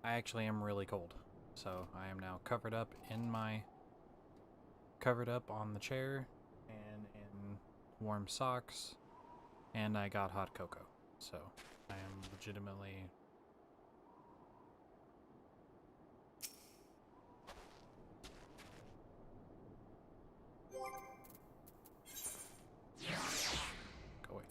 I actually am really cold. So I am now covered up on the chair and in warm socks, and I got hot cocoa. So I am legitimately... Go away.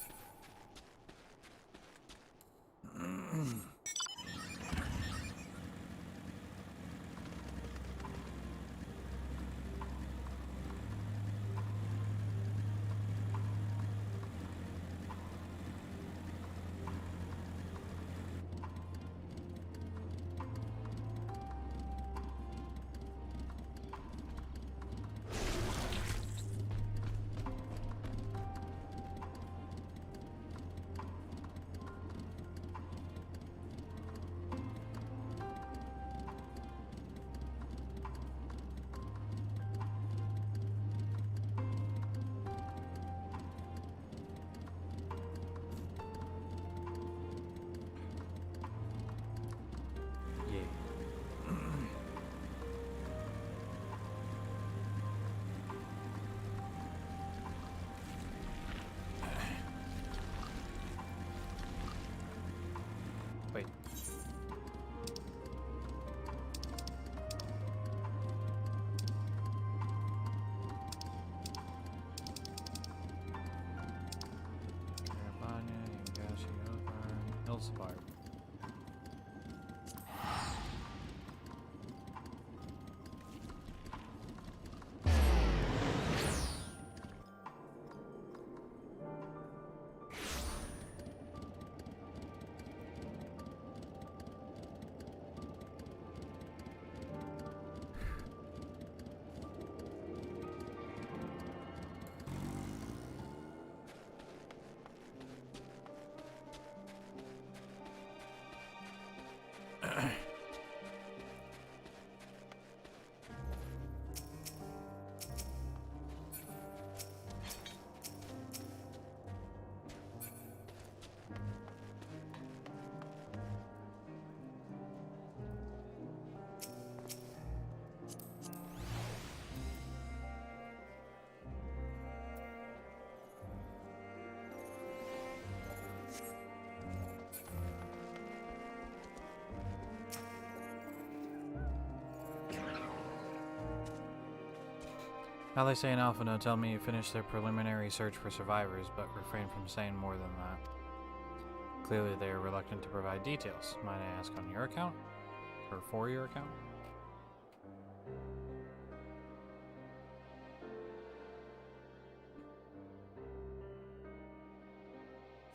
Wait. Hillspire. Now they say in Alpha No tell me you finished their preliminary search for survivors, but refrain from saying more than that. Clearly they are reluctant to provide details. Might I ask on your account? Or for your account?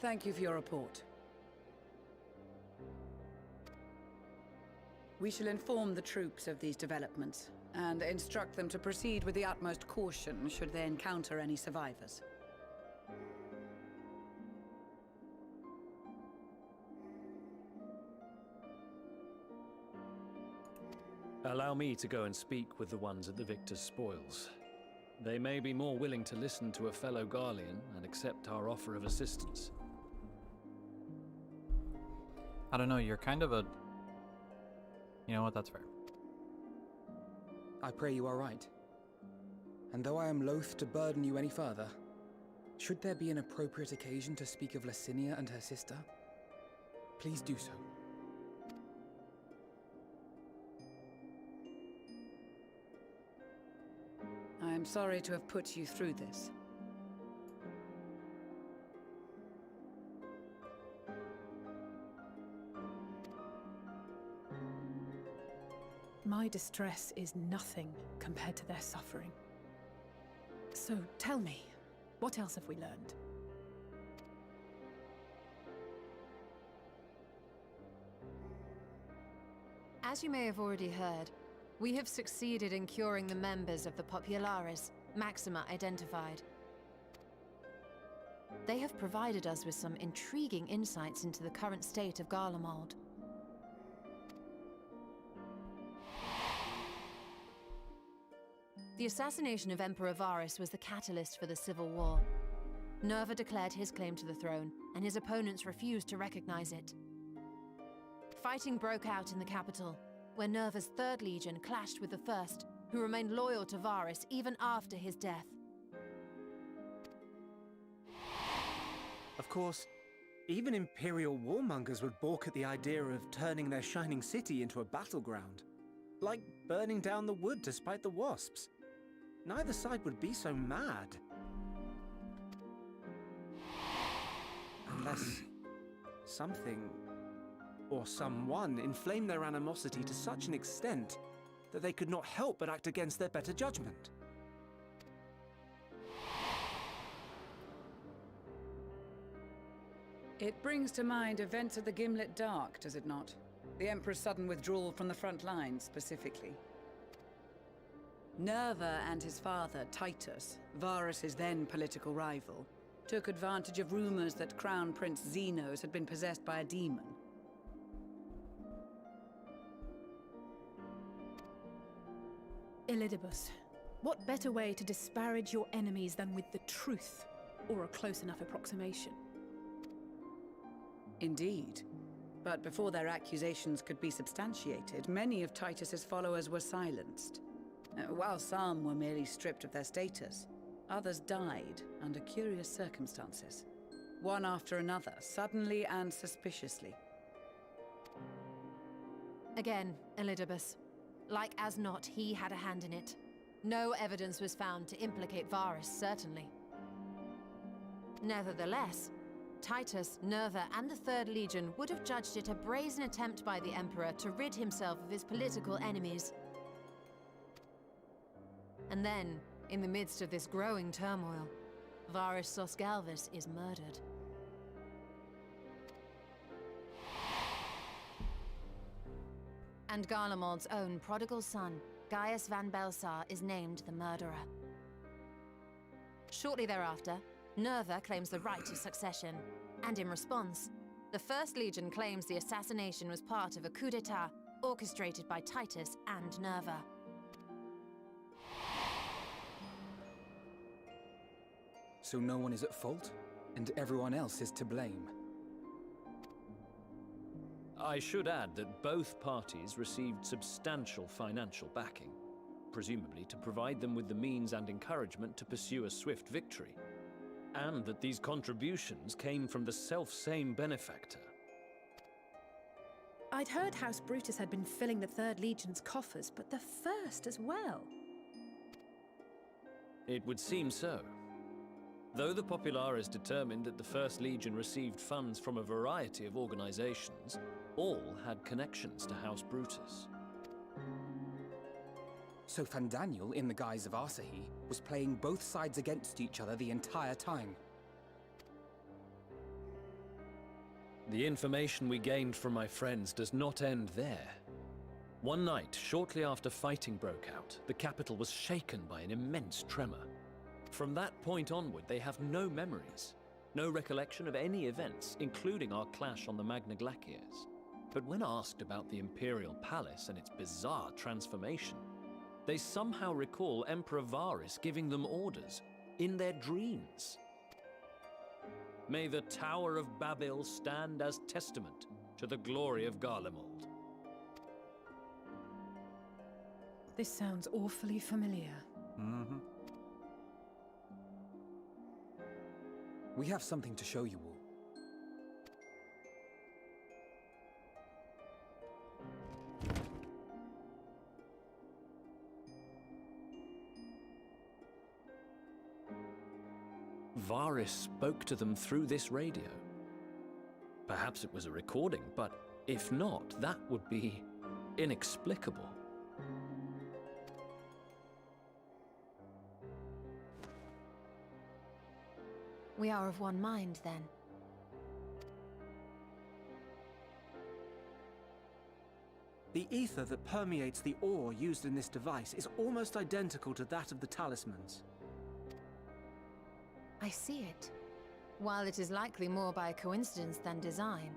Thank you for your report. We shall inform the troops of these developments, and instruct them to proceed with the utmost caution should they encounter any survivors. Allow me to go and speak with the ones at the victor's spoils. They may be more willing to listen to a fellow Garlean and accept our offer of assistance. I don't know, you're kind of a... You know what, that's fair. I pray you are right. And though I am loath to burden you any further, should there be an appropriate occasion to speak of Licinia and her sister, please do so. I am sorry to have put you through this. My distress is nothing compared to their suffering. So tell me, what else have we learned? As you may have already heard, we have succeeded in curing the members of the Populares, Maxima identified. They have provided us with some intriguing insights into the current state of Garlemald. The assassination of Emperor Varus was the catalyst for the civil war. Nerva declared his claim to the throne, and his opponents refused to recognize it. Fighting broke out in the capital, where Nerva's Third Legion clashed with the First, who remained loyal to Varus even after his death. Of course, even Imperial warmongers would balk at the idea of turning their shining city into a battleground. Like burning down the wood to spite the wasps. Neither side would be so mad. Unless something or someone inflamed their animosity to such an extent that they could not help but act against their better judgment. It brings to mind events of the Gimlet Dark, does it not? The Emperor's sudden withdrawal from the front lines, specifically. Nerva and his father, Titus, Varus's then political rival, took advantage of rumors that Crown Prince Xenos had been possessed by a demon. Elidibus, what better way to disparage your enemies than with the truth, or a close enough approximation? Indeed. But before their accusations could be substantiated, many of Titus's followers were silenced. While some were merely stripped of their status, others died under curious circumstances. One after another, suddenly and suspiciously. Again, Elidibus. Like as not, he had a hand in it. No evidence was found to implicate Varus, certainly. Nevertheless, Titus, Nerva, and the Third Legion would have judged it a brazen attempt by the Emperor to rid himself of his political enemies. And then, in the midst of this growing turmoil, Varus Sosgalvis is murdered. And Garlemald's own prodigal son, Gaius van Belsar, is named the murderer. Shortly thereafter, Nerva claims the right of succession, and in response, the First Legion claims the assassination was part of a coup d'etat orchestrated by Titus and Nerva. So no one is at fault, and everyone else is to blame. I should add that both parties received substantial financial backing, presumably to provide them with the means and encouragement to pursue a swift victory, and that these contributions came from the self-same benefactor. I'd heard House Brutus had been filling the Third Legion's coffers, but the First as well. It would seem so. Though the Populares determined that the First Legion received funds from a variety of organizations, all had connections to House Brutus. So Fandaniel, in the guise of Asahi, was playing both sides against each other the entire time. The information we gained from my friends does not end there. One night, shortly after fighting broke out, the capital was shaken by an immense tremor. From that point onward, they have no memories, no recollection of any events, including our clash on the Magna Glaciers. But when asked about the Imperial Palace and its bizarre transformation, they somehow recall Emperor Varus giving them orders in their dreams. May the Tower of Babel stand as testament to the glory of Garlemald. This sounds awfully familiar. Mm-hmm. We have something to show you all. Varus spoke to them through this radio. Perhaps it was a recording, but if not, that would be inexplicable. We are of one mind, then. The ether that permeates the ore used in this device is almost identical to that of the talismans. I see it. While it is likely more by coincidence than design,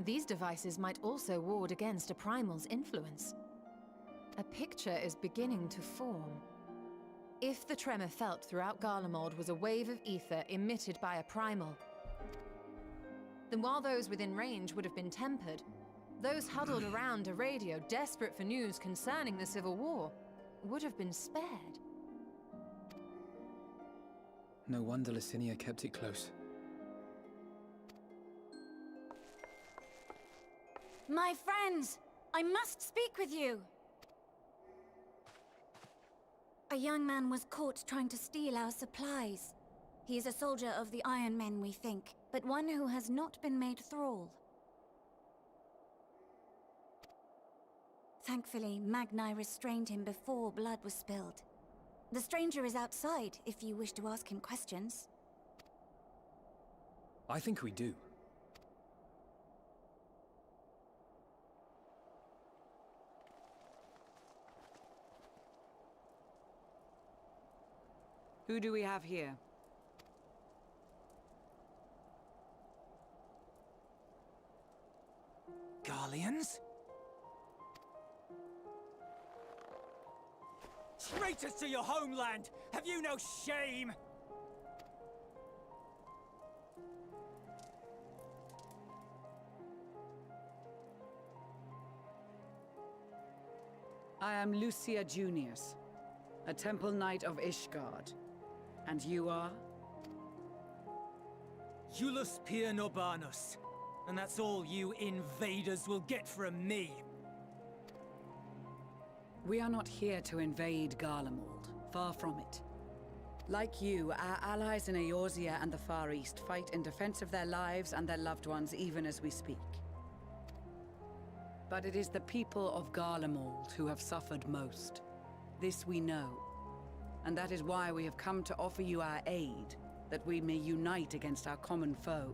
these devices might also ward against a primal's influence. A picture is beginning to form. If the tremor felt throughout Garlemald was a wave of ether emitted by a primal, then while those within range would have been tempered, Those huddled around a radio desperate for news concerning the Civil War would have been spared. No wonder Licinia kept it close. My friends, I must speak with you. A young man was caught trying to steal our supplies. He is a soldier of the Iron Men, we think, but one who has not been made thrall. Thankfully, Magni restrained him before blood was spilled. The stranger is outside, if you wish to ask him questions. I think we do. Who do we have here? Garleans? Traitors to your homeland! Have you no shame? I am Lucia Junius, a Temple Knight of Ishgard. And you are? Iulus Pier Norbanus. And that's all you invaders will get from me. We are not here to invade Garlemald. Far from it. Like you, our allies in Eorzea and the Far East fight in defense of their lives and their loved ones even as we speak. But it is the people of Garlemald who have suffered most. This we know. And that is why we have come to offer you our aid, that we may unite against our common foe.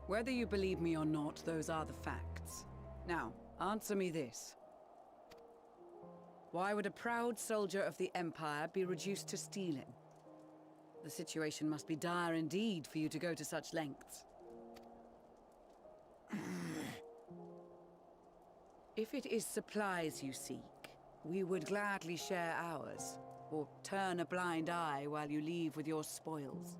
Whether you believe me or not, those are the facts. Now, answer me this. Why would a proud soldier of the Empire be reduced to stealing? The situation must be dire indeed for you to go to such lengths. If it is supplies you seek, we would gladly share ours, or turn a blind eye while you leave with your spoils.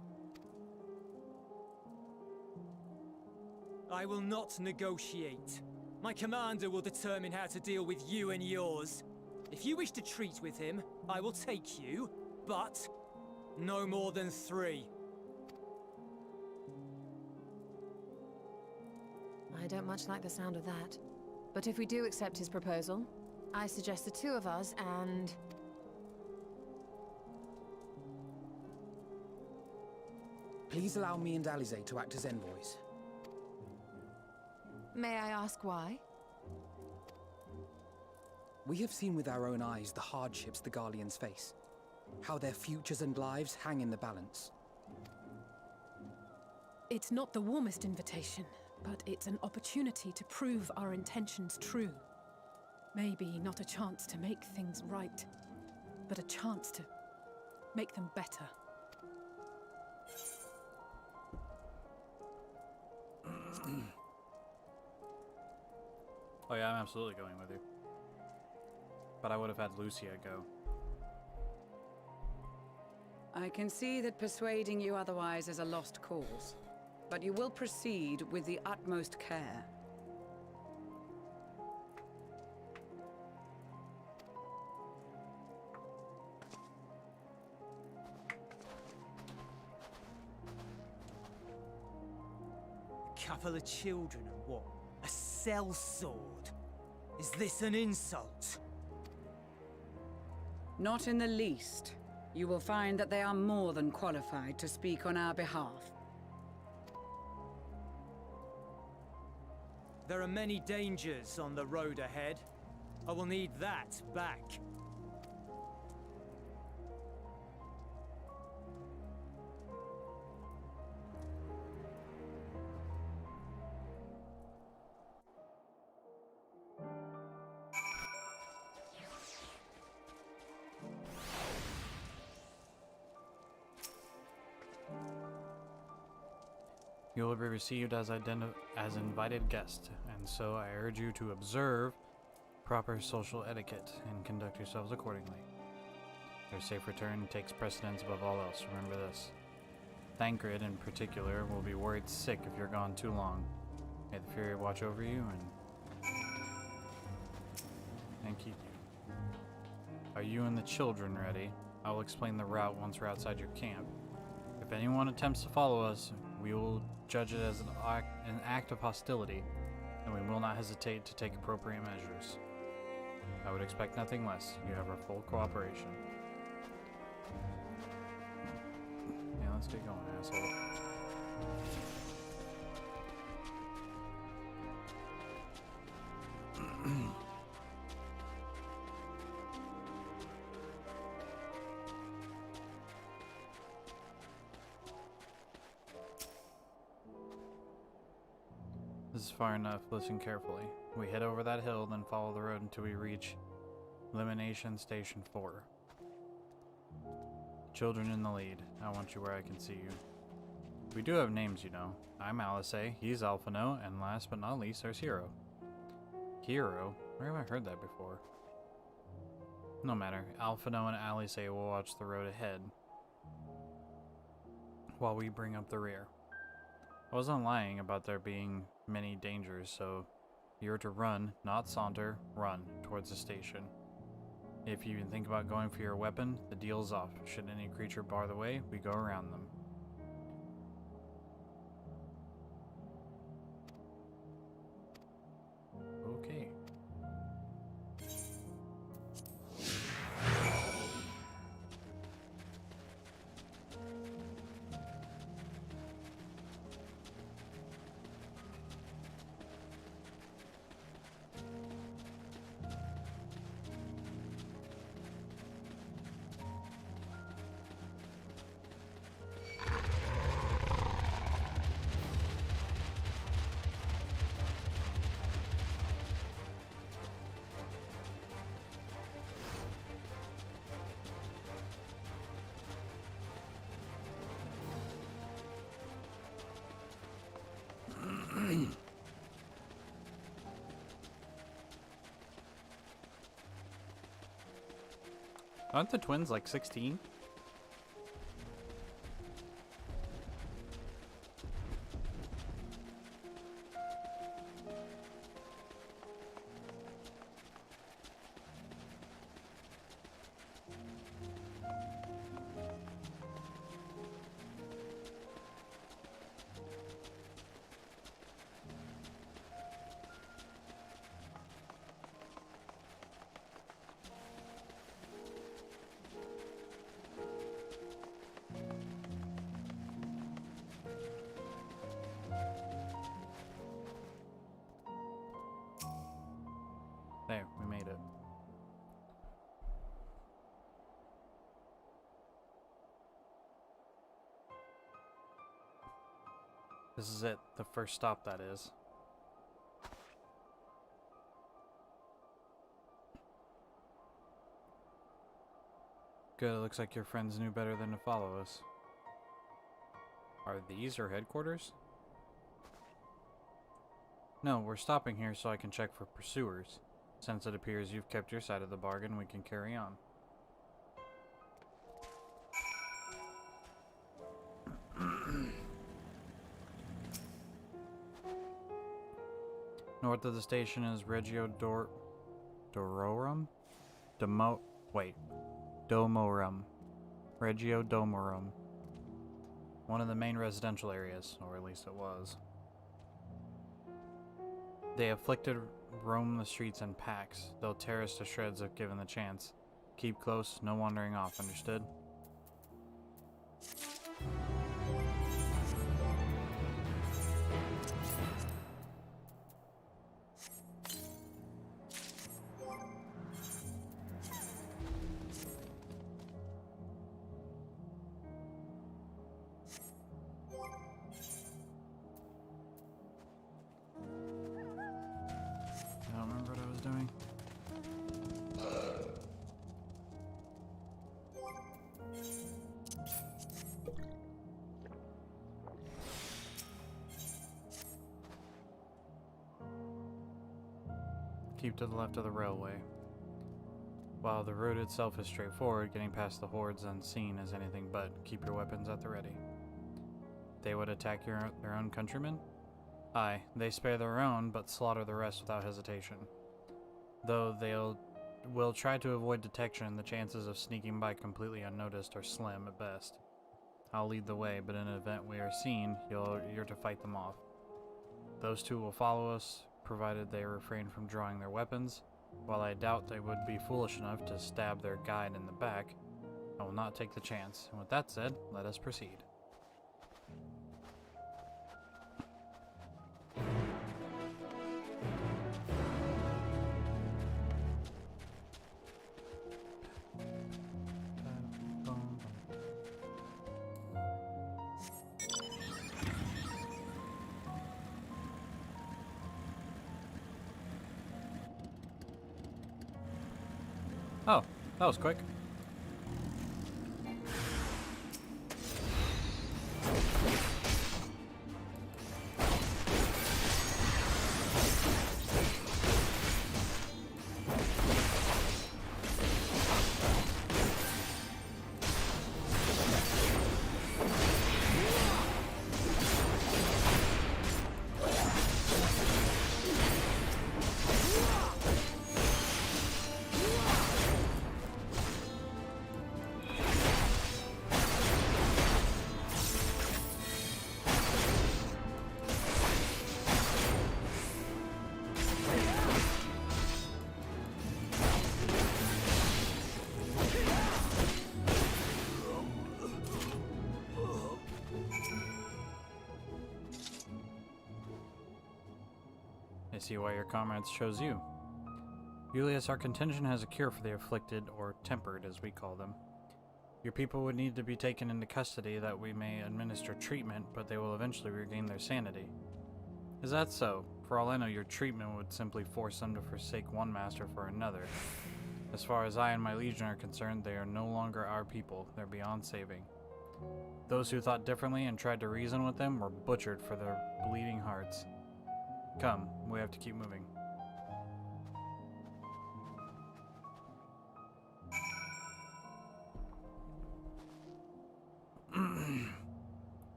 I will not negotiate. My commander will determine how to deal with you and yours. If you wish to treat with him, I will take you, but no more than 3. I don't much like the sound of that. But if we do accept his proposal, I suggest the 2 of us and... Please allow me and Alize to act as envoys. May I ask why? We have seen with our own eyes the hardships the Garleans face. How their futures and lives hang in the balance. It's not the warmest invitation, but it's an opportunity to prove our intentions true. Maybe not a chance to make things right, but a chance to make them better. Oh yeah, I'm absolutely going with you. But I would have had Lucia go. I can see that persuading you otherwise is a lost cause, but you will proceed with the utmost care. A couple of children and what? A sellsword? Is this an insult? Not in the least. You will find that they are more than qualified to speak on our behalf. There are many dangers on the road ahead. I will need that back. You will be received as invited guest, and so I urge you to observe proper social etiquette and conduct yourselves accordingly. Their safe return takes precedence above all else. Remember this. Thancred, in particular, will be worried sick if you're gone too long. May the Fury watch over you and keep you. Are you and the children ready? I will explain the route once we're outside your camp. If anyone attempts to follow us, we will judge it as an act of hostility, and we will not hesitate to take appropriate measures. I would expect nothing less. You have our full cooperation. Yeah, let's get going, asshole. This is far enough. Listen carefully. We head over that hill, then follow the road until we reach Elimination Station 4. Children in the lead. I want you where I can see you. We do have names, you know. I'm Alice, he's Alphino, and last but not least, there's Hero. Hero? Where have I heard that before? No matter. Alphino and Alice will watch the road ahead while we bring up the rear. I wasn't lying about there being many dangers, so you're to run, not saunter, run towards the station. If you even think about going for your weapon, the deal's off. Should any creature bar the way, we go around them. Okay. Aren't the twins like 16? There, we made it. This is it, the first stop, that is. Good, it looks like your friends knew better than to follow us. Are these our headquarters? No, we're stopping here so I can check for pursuers. Since it appears you've kept your side of the bargain, we can carry on. North of the station is Dororum? Domorum. Regio Domorum. One of the main residential areas, or at least it was. The afflicted roam the streets in packs. They'll tear us to shreds if given the chance. Keep close, no wandering off, understood? I don't remember what I was doing. Keep to the left of the railway. While the route itself is straightforward, getting past the hordes unseen is anything but. Keep your weapons at the ready. They would attack their own countrymen? Aye, they spare their own, but slaughter the rest without hesitation. Though will try to avoid detection, the chances of sneaking by completely unnoticed are slim at best. I'll lead the way, but in an event we are seen, you're to fight them off. Those two will follow us, provided they refrain from drawing their weapons. While I doubt they would be foolish enough to stab their guide in the back, I will not take the chance. And with that said, let us proceed. Oh, that was quick. I see why your comrades chose you. Julius, our contingent has a cure for the afflicted, or tempered as we call them. Your people would need to be taken into custody that we may administer treatment, but they will eventually regain their sanity. Is that so? For all I know, your treatment would simply force them to forsake one master for another. As far as I and my legion are concerned, they are no longer our people. They're beyond saving. Those who thought differently and tried to reason with them were butchered for their bleeding hearts. Come, we have to keep moving.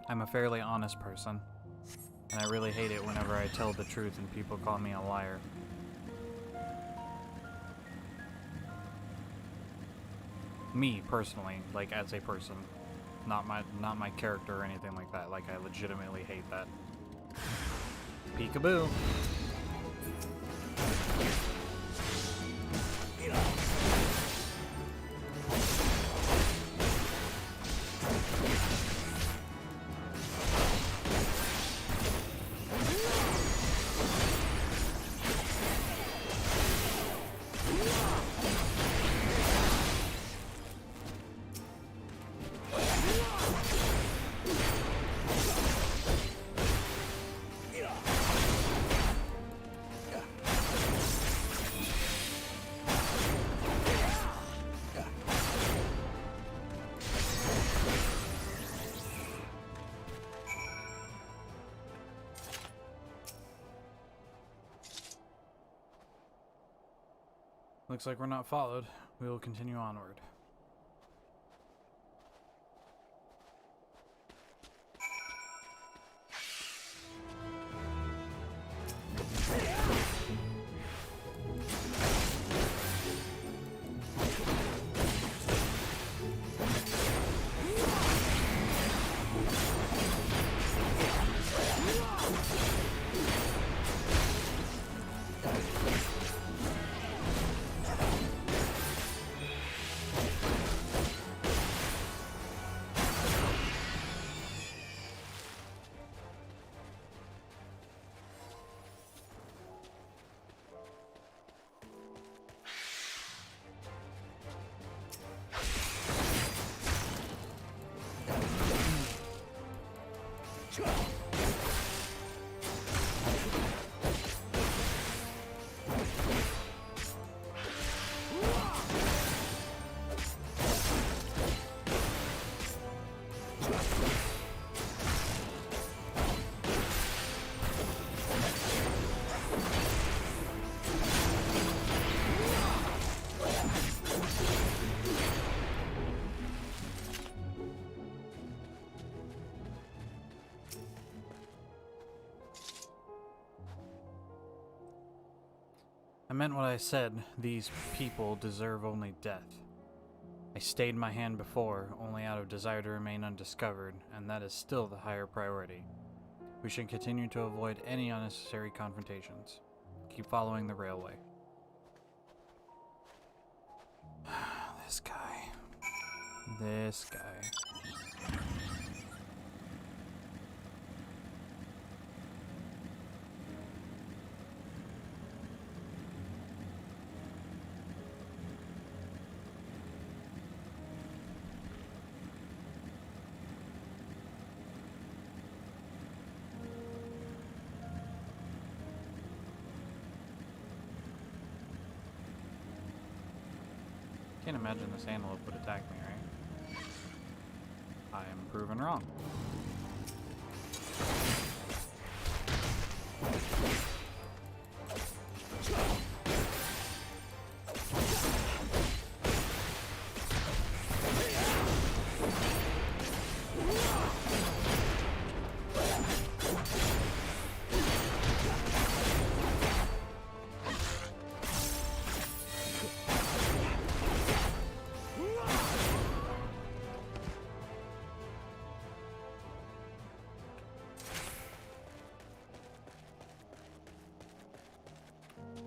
I'm a fairly honest person, and I really hate it whenever I tell the truth and people call me a liar. Me, personally, like as a person. Not my character or anything like that. Like, I legitimately hate that. Peekaboo. Looks like we're not followed. We will continue onward. I meant what I said. These people deserve only death. I stayed my hand before, only out of desire to remain undiscovered, and that is still the higher priority. We should continue to avoid any unnecessary confrontations. Keep following the railway. This guy. This guy. Can't imagine this antelope would attack me, right? I am proven wrong.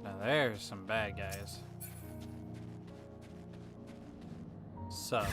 Now there's some bad guys. Sup.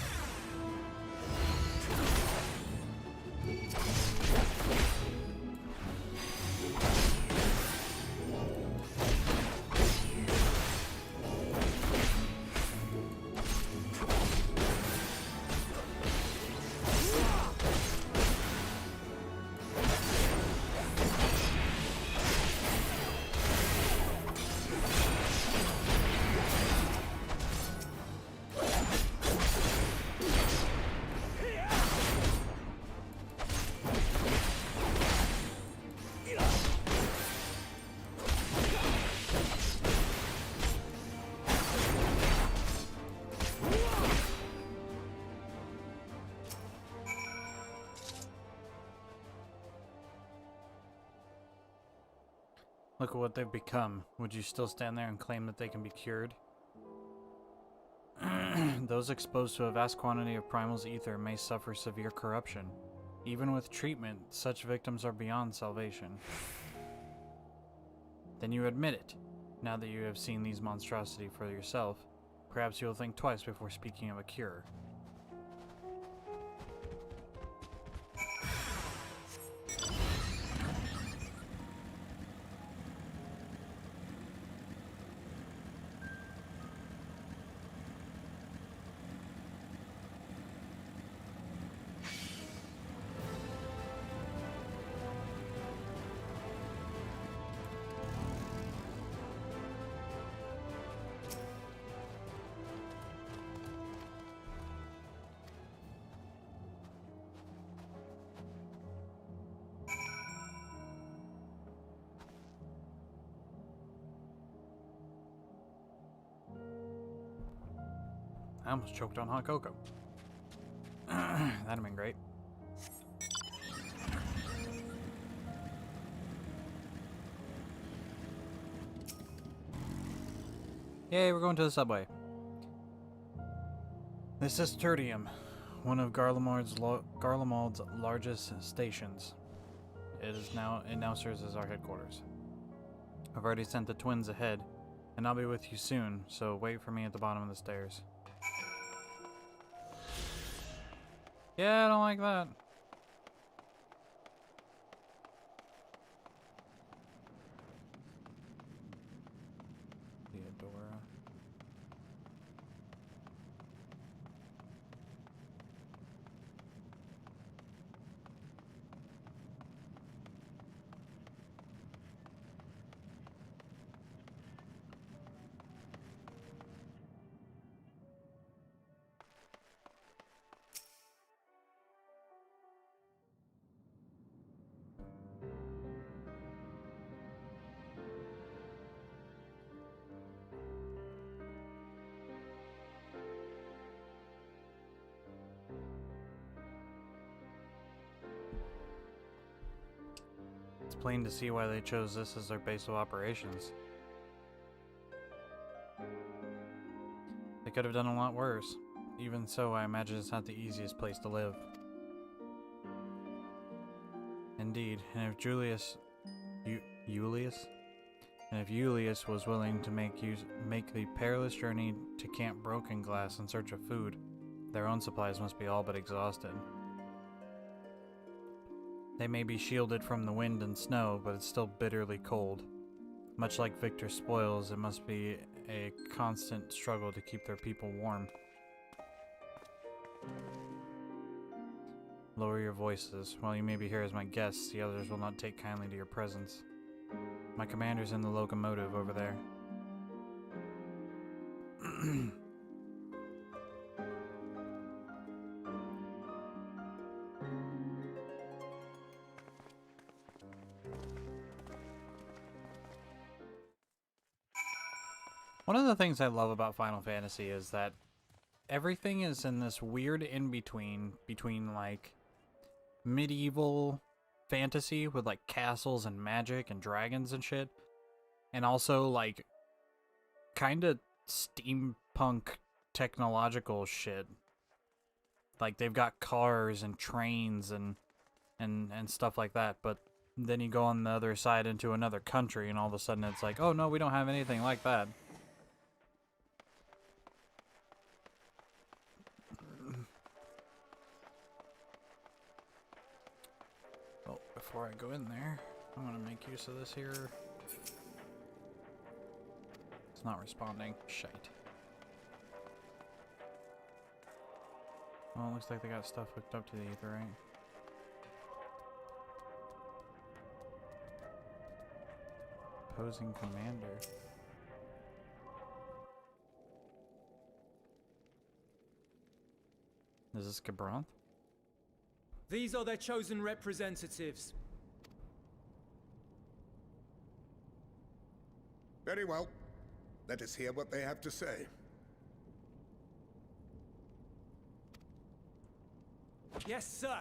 Look at what they've become. Would you still stand there and claim that they can be cured? Those exposed to a vast quantity of Primal's ether may suffer severe corruption. Even with treatment, such victims are beyond salvation. Then you admit it. Now that you have seen these monstrosities for yourself, perhaps you'll think twice before speaking of a cure. I almost choked on hot cocoa. That'd have been great. Yay, we're going to the subway. This is Tertium, one of Garlemald's largest stations. It now serves as our headquarters. I've already sent the twins ahead, and I'll be with you soon, so wait for me at the bottom of the stairs. Yeah, I don't like that. Theodora. It's plain to see why they chose this as their base of operations. They could have done a lot worse. Even so, I imagine it's not the easiest place to live. Indeed, and if Julius was willing to make the perilous journey to Camp Broken Glass in search of food, their own supplies must be all but exhausted. They may be shielded from the wind and snow, but it's still bitterly cold. Much like Victor's spoils, it must be a constant struggle to keep their people warm. Lower your voices. While you may be here as my guests, the others will not take kindly to your presence. My commander's in the locomotive over there. One of the things I love about Final Fantasy is that everything is in this weird in-between, between like medieval fantasy with like castles and magic and dragons and shit, and also like kind of steampunk technological shit. Like they've got cars and trains and stuff like that, but then you go on the other side into another country and all of a sudden it's like, oh no, we don't have anything like that. Well, before I go in there, I'm gonna make use of this here. It's not responding. Shite. Well, it looks like they got stuff hooked up to the ether, right? Opposing commander. Is this Gabranth? These are their chosen representatives. Very well. Let us hear what they have to say. Yes, sir.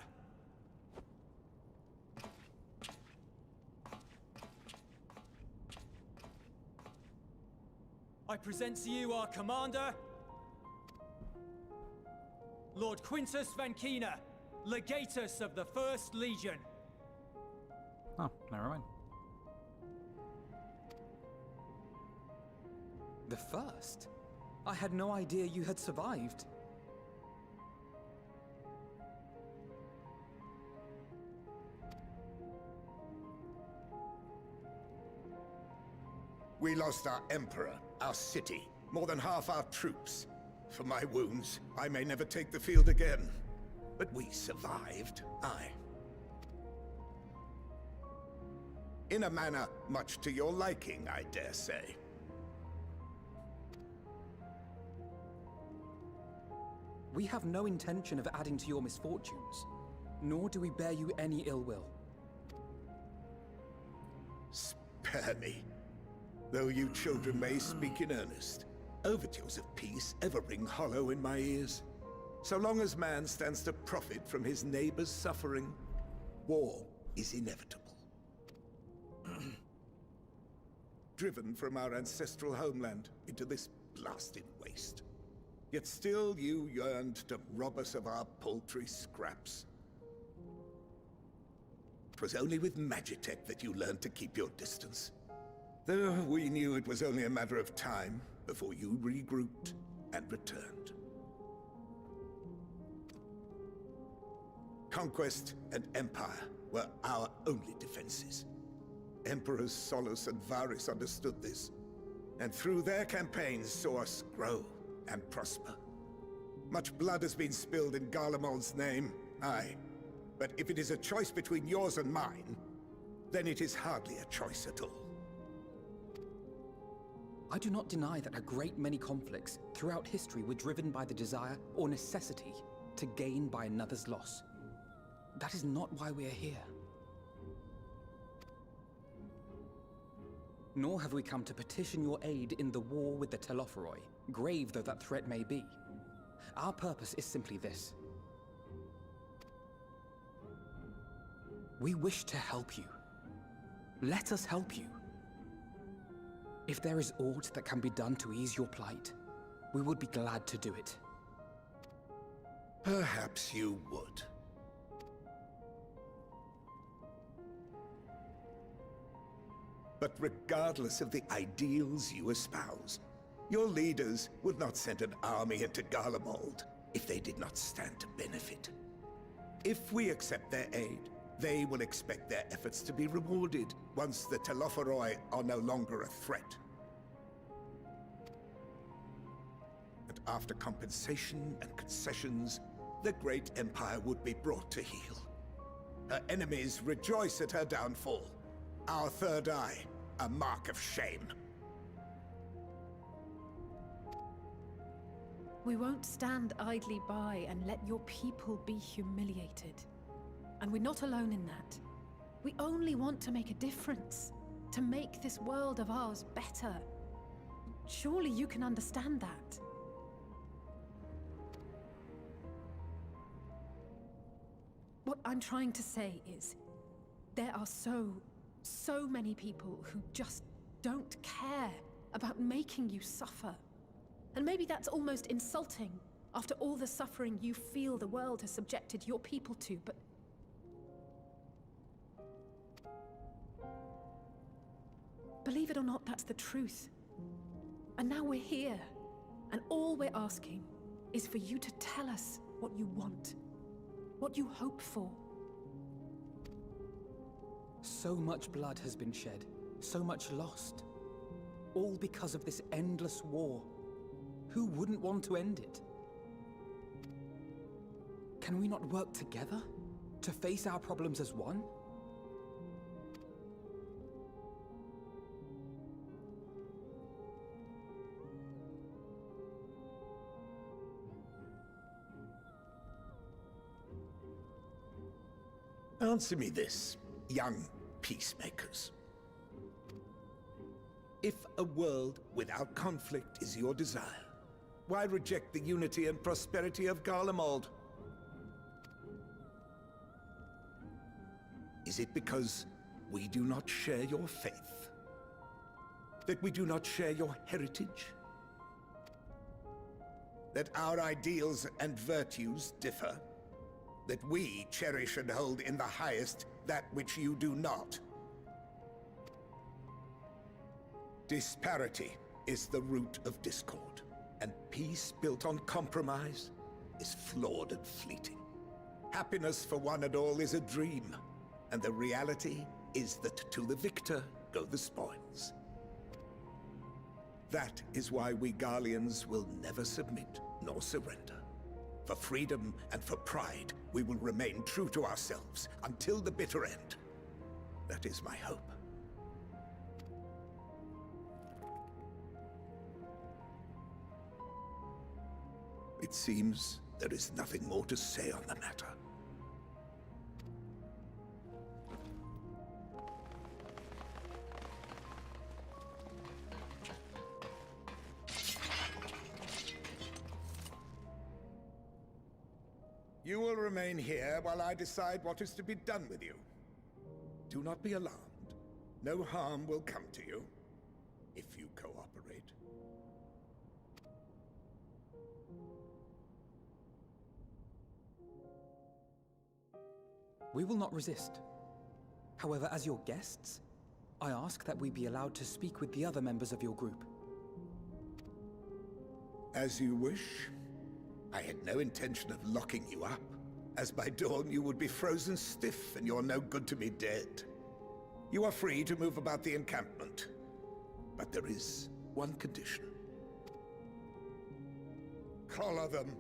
I present to you our commander, Lord Quintus Vankina, Legatus of the First Legion. Oh, never mind. The first? I had no idea you had survived. We lost our emperor, our city, more than half our troops. For my wounds, I may never take the field again. But we survived, aye. In a manner much to your liking, I dare say. We have no intention of adding to your misfortunes, nor do we bear you any ill will. Spare me. Though you children may speak in earnest, overtures of peace ever ring hollow in my ears. So long as man stands to profit from his neighbor's suffering, war is inevitable. Driven from our ancestral homeland into this blasted waste. Yet still you yearned to rob us of our paltry scraps. 'Twas only with Magitech that you learned to keep your distance. Though we knew it was only a matter of time before you regrouped and returned. Conquest and Empire were our only defenses. Emperors Solus and Varys understood this, and through their campaigns saw us grow and prosper. Much blood has been spilled in Garlemald's name, aye. But if it is a choice between yours and mine, then it is hardly a choice at all. I do not deny that a great many conflicts throughout history were driven by the desire or necessity to gain by another's loss. That is not why we are here. Nor have we come to petition your aid in the war with the Telophoroi, grave though that threat may be. Our purpose is simply this. We wish to help you. Let us help you. If there is aught that can be done to ease your plight, we would be glad to do it. Perhaps you would. But regardless of the ideals you espouse, your leaders would not send an army into Garlemald if they did not stand to benefit. If we accept their aid, they will expect their efforts to be rewarded once the Telophoroi are no longer a threat. And after compensation and concessions, the great empire would be brought to heel. Her enemies rejoice at her downfall. Our third eye, a mark of shame. We won't stand idly by and let your people be humiliated. And we're not alone in that. We only want to make a difference, to make this world of ours better. Surely you can understand that. What I'm trying to say is, there are so many people who just don't care about making you suffer. And maybe that's almost insulting after all the suffering you feel the world has subjected your people to, but believe it or not, that's the truth. And now we're here, and all we're asking is for you to tell us what you want, what you hope for. So much blood has been shed, so much lost. All because of this endless war. Who wouldn't want to end it? Can we not work together to face our problems as one? Answer me this, young peacemakers. If a world without conflict is your desire, why reject the unity and prosperity of Garlemald? Is it because we do not share your faith? That we do not share your heritage? That our ideals and virtues differ? That we cherish and hold in the highest that which you do not? Disparity is the root of discord, and peace built on compromise is flawed and fleeting. Happiness for one and all is a dream, and the reality is that to the victor go the spoils. That is why we Garleans will never submit nor surrender. For freedom and for pride, we will remain true to ourselves until the bitter end. That is my hope. It seems there is nothing more to say on the matter. You will remain here while I decide what is to be done with you. Do not be alarmed. No harm will come to you if you cooperate. We will not resist. However, as your guests, I ask that we be allowed to speak with the other members of your group. As you wish. I had no intention of locking you up, as by dawn you would be frozen stiff and you're no good to me dead. You are free to move about the encampment, but there is one condition. Collar them.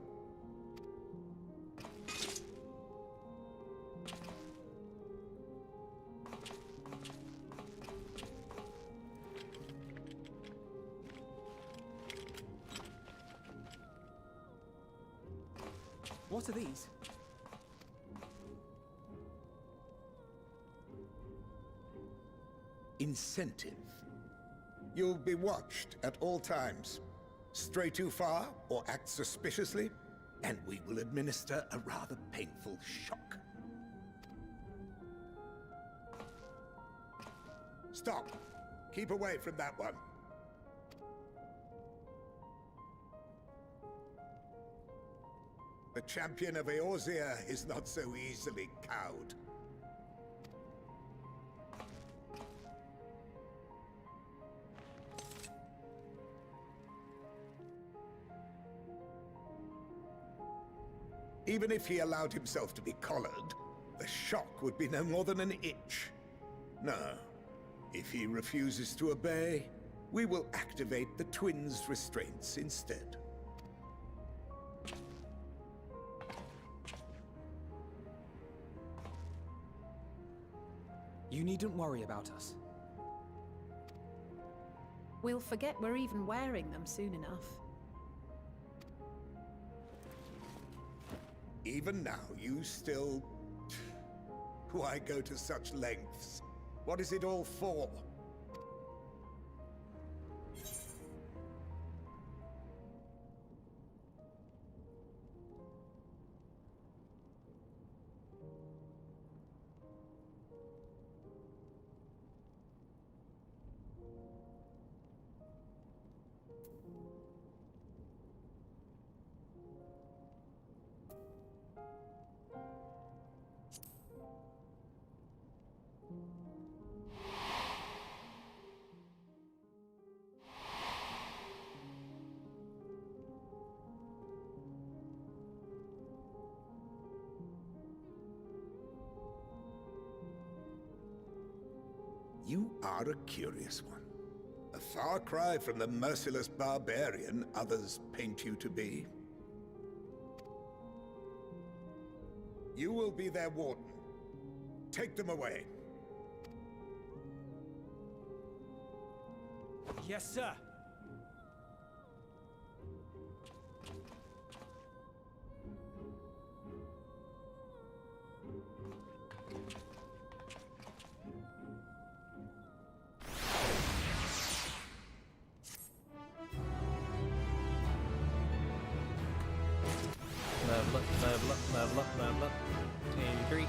What are these? Incentive. You'll be watched at all times. Stray too far or act suspiciously, and we will administer a rather painful shock. Stop. Keep away from that one. The champion of Eorzea is not so easily cowed. Even if he allowed himself to be collared, the shock would be no more than an itch. No. If he refuses to obey, we will activate the twins' restraints instead. You needn't worry about us. We'll forget we're even wearing them soon enough. Even now, you still... Why go to such lengths? What is it all for? You are a curious one. A far cry from the merciless barbarian others paint you to be. You will be their warden. Take them away. Yes, sir. Level up. 83.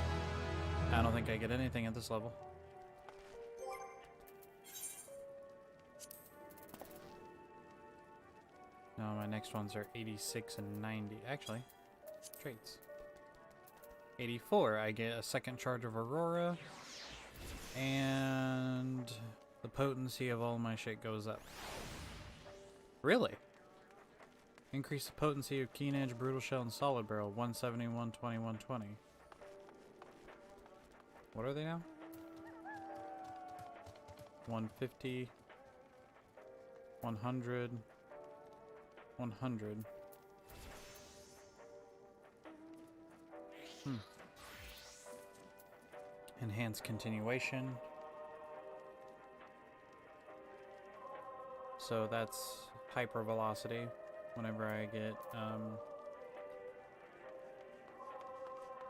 I don't think I get anything at this level. No, my next ones are 86 and 90. Actually, traits. 84, I get a second charge of Aurora, and the potency of all my shit goes up. Really? Increase the potency of Keen Edge, Brutal Shell, and Solid Barrel. 170, 120, 120. What are they now? 150, 100, 100. Enhanced continuation. So that's hyper velocity. Whenever I get,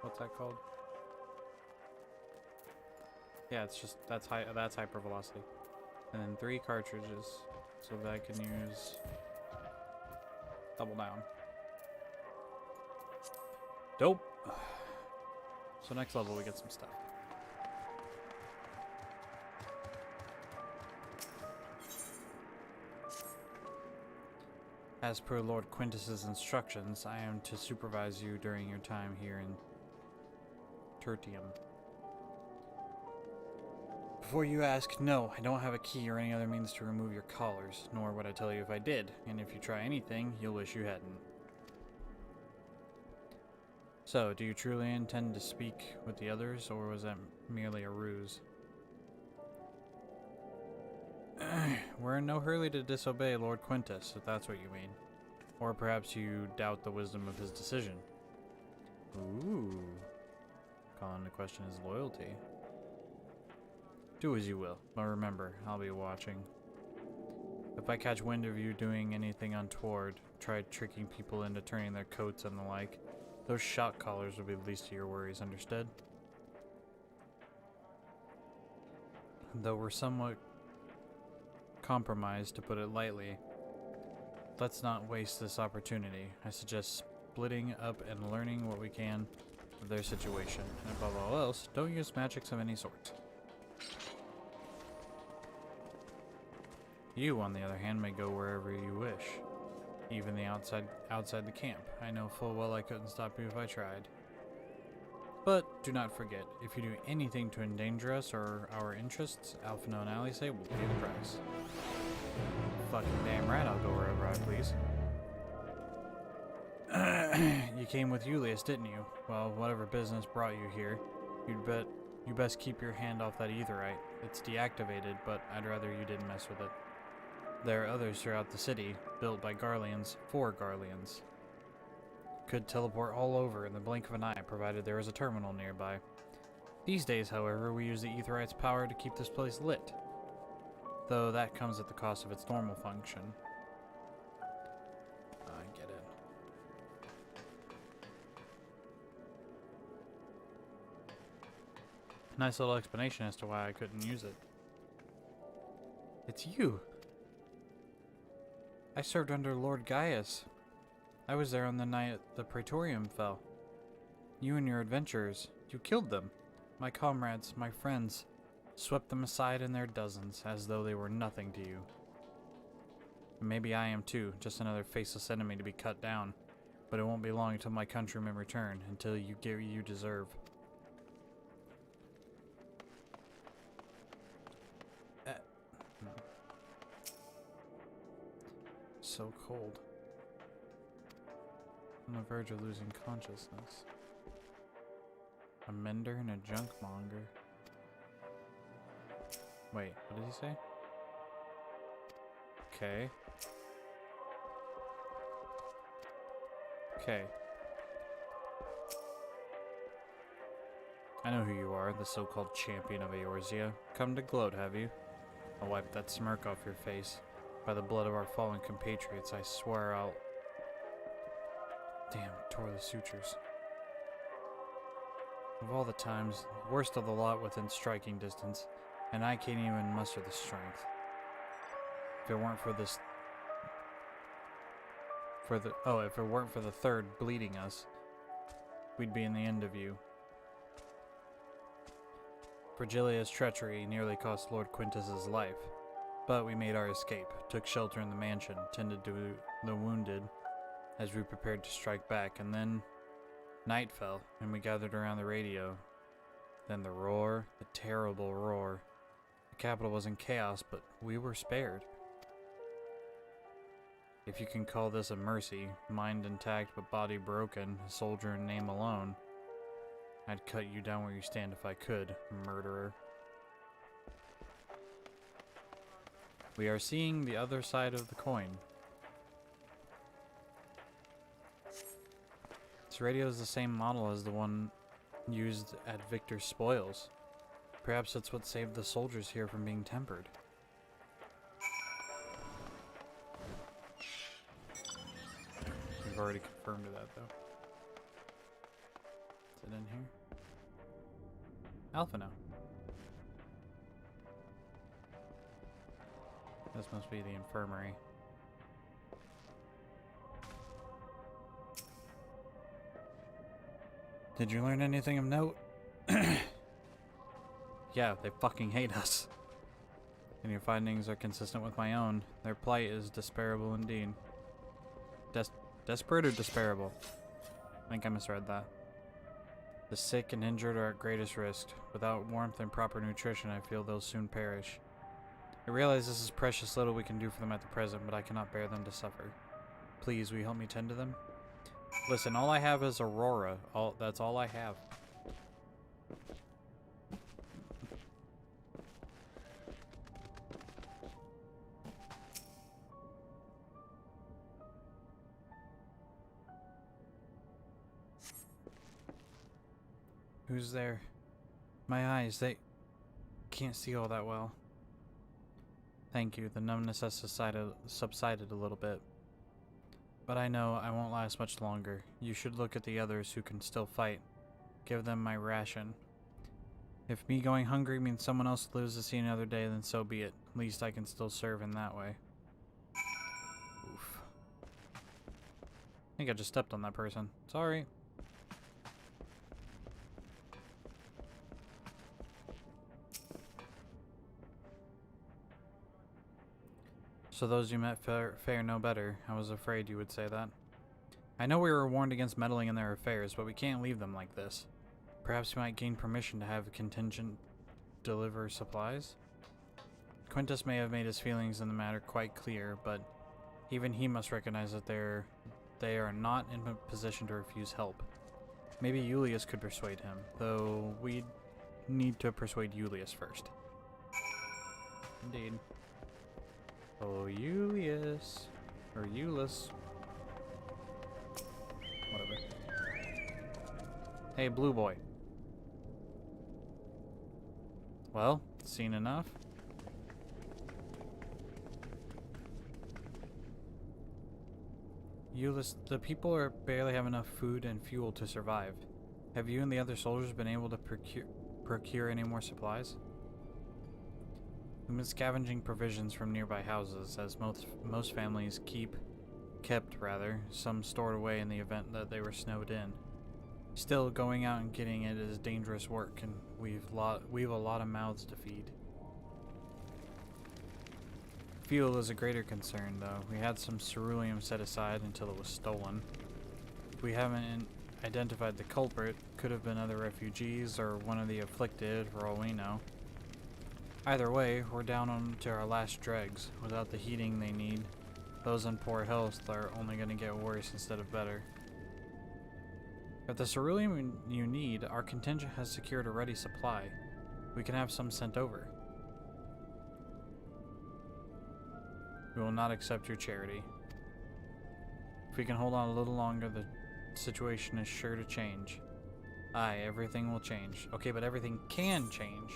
what's that called? Yeah, it's just, that's hyper velocity. And then 3 cartridges, so that I can use double down. Dope. So next level we get some stuff. As per Lord Quintus's instructions, I am to supervise you during your time here in Tertium. Before you ask, no, I don't have a key or any other means to remove your collars, nor would I tell you if I did, and if you try anything, you'll wish you hadn't. So, do you truly intend to speak with the others, or was that merely a ruse? We're in no hurry to disobey Lord Quintus, if that's what you mean. Or perhaps you doubt the wisdom of his decision. Ooh. Calling into question his loyalty. Do as you will, but remember, I'll be watching. If I catch wind of you doing anything untoward, try tricking people into turning their coats and the like, those shock collars will be the least of your worries, understood? Though we're somewhat compromised, to put it lightly, let's not waste this opportunity. I suggest splitting up and learning what we can of their situation, and above all else, don't use magics of any sort. You, on the other hand, may go wherever you wish. even the outside the camp. I know full well I couldn't stop you if I tried. But do not forget, if you do anything to endanger us or our interests, Alphino and Alice will pay the price. Fucking damn right, I'll go wherever I please. You came with Julius, didn't you? Well, whatever business brought you here, you best keep your hand off that aetherite. It's deactivated, but I'd rather you didn't mess with it. There are others throughout the city, built by Garleans for Garleans. Could teleport all over in the blink of an eye, provided there is a terminal nearby. These days, however, we use the aetherite's power to keep this place lit. Though that comes at the cost of its normal function. I get it. Nice little explanation as to why I couldn't use it. It's you! I served under Lord Gaius. I was there on the night the Praetorium fell. You and your adventurers, you killed them. My comrades, my friends, swept them aside in their dozens, as though they were nothing to you. Maybe I am too, just another faceless enemy to be cut down. But it won't be long until my countrymen return, until you get what you deserve. So cold. On the verge of losing consciousness. A mender and a junk monger. Wait, what did he say? Okay. Okay. I know who you are, the so-called champion of Eorzea. Come to gloat, have you? I'll wipe that smirk off your face. By the blood of our fallen compatriots, I swear I'll... Damn, tore the sutures. Of all the times, worst of the lot within striking distance, and I can't even muster the strength. If it weren't for this... if it weren't for the third bleeding us, we'd be in the end of you. Virgilia's treachery nearly cost Lord Quintus's life, but we made our escape, took shelter in the mansion, tended to the wounded as we prepared to strike back, and then night fell, and we gathered around the radio. Then the roar, the terrible roar. The capital was in chaos, but we were spared. If you can call this a mercy, mind intact but body broken, a soldier in name alone, I'd cut you down where you stand if I could, murderer. We are seeing the other side of the coin. This radio is the same model as the one used at Victor's spoils. Perhaps that's what saved the soldiers here from being tempered. We've already confirmed that, though. Is it in here? Alphino. This must be the infirmary. Did you learn anything of note? Yeah, they fucking hate us. And your findings are consistent with my own. Their plight is despairable indeed. Desperate or despairable? I think I misread that. The sick and injured are at greatest risk. Without warmth and proper nutrition, I feel they'll soon perish. I realize this is precious little we can do for them at the present, but I cannot bear them to suffer. Please, will you help me tend to them? Listen, all I have is Aurora. That's all I have. Who's there? My eyes, they can't see all that well. Thank you, the numbness has subsided a little bit. But I know I won't last much longer. You should look at the others who can still fight. Give them my ration. If me going hungry means someone else lives to see another day, then so be it. At least I can still serve in that way. Oof. I think I just stepped on that person. Sorry. So those you met fare no better. I was afraid you would say that. I know we were warned against meddling in their affairs, but we can't leave them like this. Perhaps we might gain permission to have a contingent deliver supplies? Quintus may have made his feelings in the matter quite clear, but even he must recognize that they are not in a position to refuse help. Maybe Julius could persuade him, though we'd need to persuade Julius first. Indeed. Oh, Julius. Or Eulus. Whatever. Hey, blue boy. Well, seen enough? Eulus, the people barely have enough food and fuel to survive. Have you and the other soldiers been able to procure any more supplies? We've been scavenging provisions from nearby houses, as most families kept some stored away in the event that they were snowed in. Still, going out and getting it is dangerous work, and we've a lot of mouths to feed. Fuel is a greater concern, though. We had some ceruleum set aside until it was stolen. We haven't identified the culprit. Could have been other refugees or one of the afflicted, for all we know. Either way, we're down to our last dregs. Without the heating they need, those in poor health are only going to get worse instead of better. If the ceruleum you need, our contingent has secured a ready supply. We can have some sent over. We will not accept your charity. If we can hold on a little longer, the situation is sure to change. Aye, everything will change. Okay, but everything can change.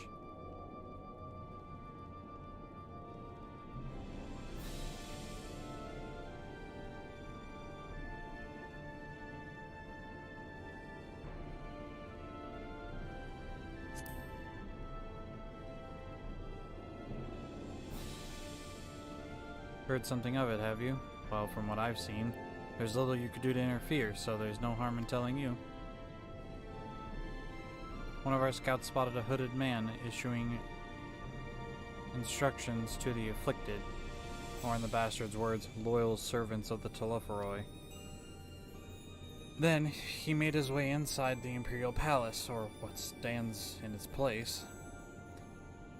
Heard something of it, have you? Well, from what I've seen, there's little you could do to interfere, so there's no harm in telling you. One of our scouts spotted a hooded man issuing instructions to the afflicted, or in the bastard's words, loyal servants of the Telepharoi. Then, he made his way inside the Imperial Palace, or what stands in its place.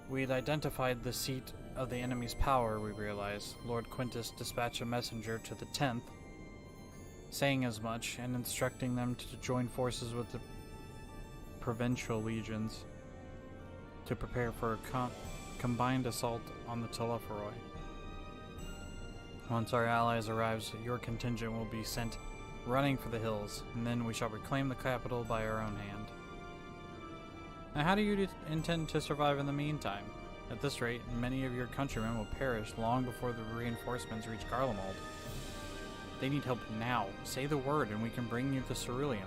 We'd identified the seat of the enemy's power, we realized. Lord Quintus dispatched a messenger to the 10th, saying as much, and instructing them to join forces with the provincial legions to prepare for a combined assault on the Telepharoi. Once our allies arrive, your contingent will be sent running for the hills, and then we shall reclaim the capital by our own hand. Now, how do you intend to survive in the meantime? At this rate, many of your countrymen will perish long before the reinforcements reach Garlemald. They need help now. Say the word and we can bring you the ceruleum.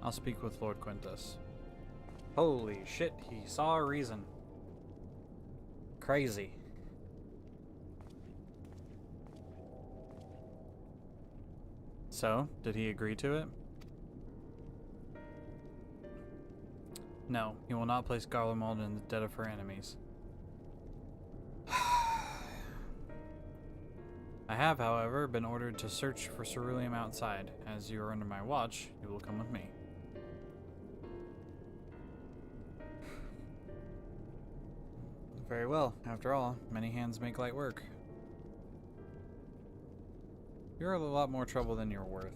I'll speak with Lord Quintus. Holy shit, he saw a reason. Crazy. So, did he agree to it? No, he will not place Garlemald in the debt of her enemies. I have, however, been ordered to search for ceruleum outside. As you are under my watch, you will come with me. Very well. After all, many hands make light work. You're a lot more trouble than you're worth.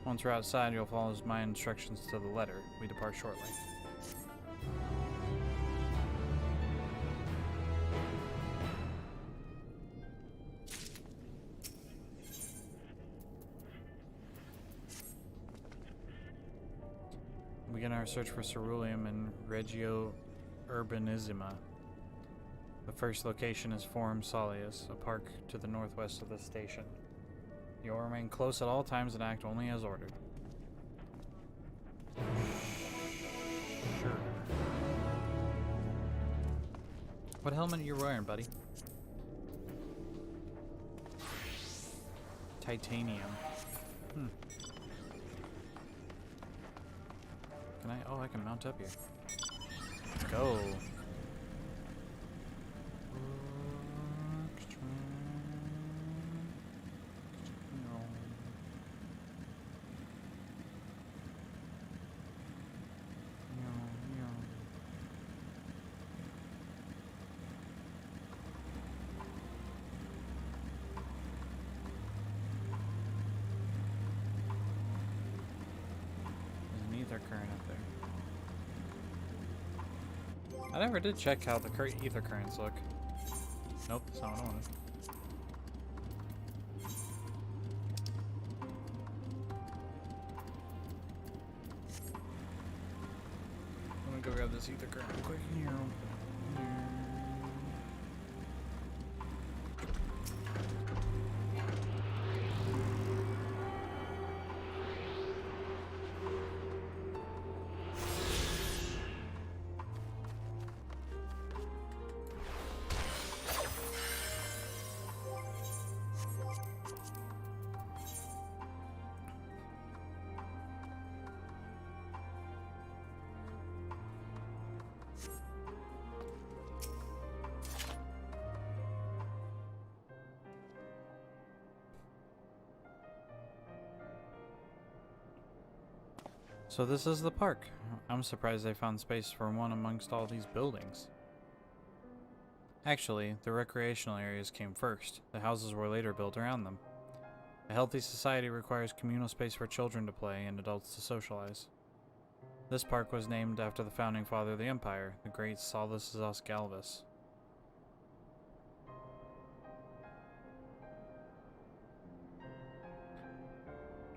Once we're outside, you'll follow my instructions to the letter. We depart shortly. We begin our search for ceruleum in Regio Urbanissima. The first location is Forum Solius, a park to the northwest of the station. You'll remain close at all times and act only as ordered. Sure. What helmet are you wearing, buddy? Titanium. Hmm. Can I? Oh, I can mount up here. Let's go. Current up there. I never did check how the ether currents look. Nope, that's not what I wanted. I'm gonna go grab this ether current real quick. So this is the park. I'm surprised they found space for one amongst all these buildings. Actually, the recreational areas came first. The houses were later built around them. A healthy society requires communal space for children to play and adults to socialize. This park was named after the founding father of the Empire, the great Salus Galvus.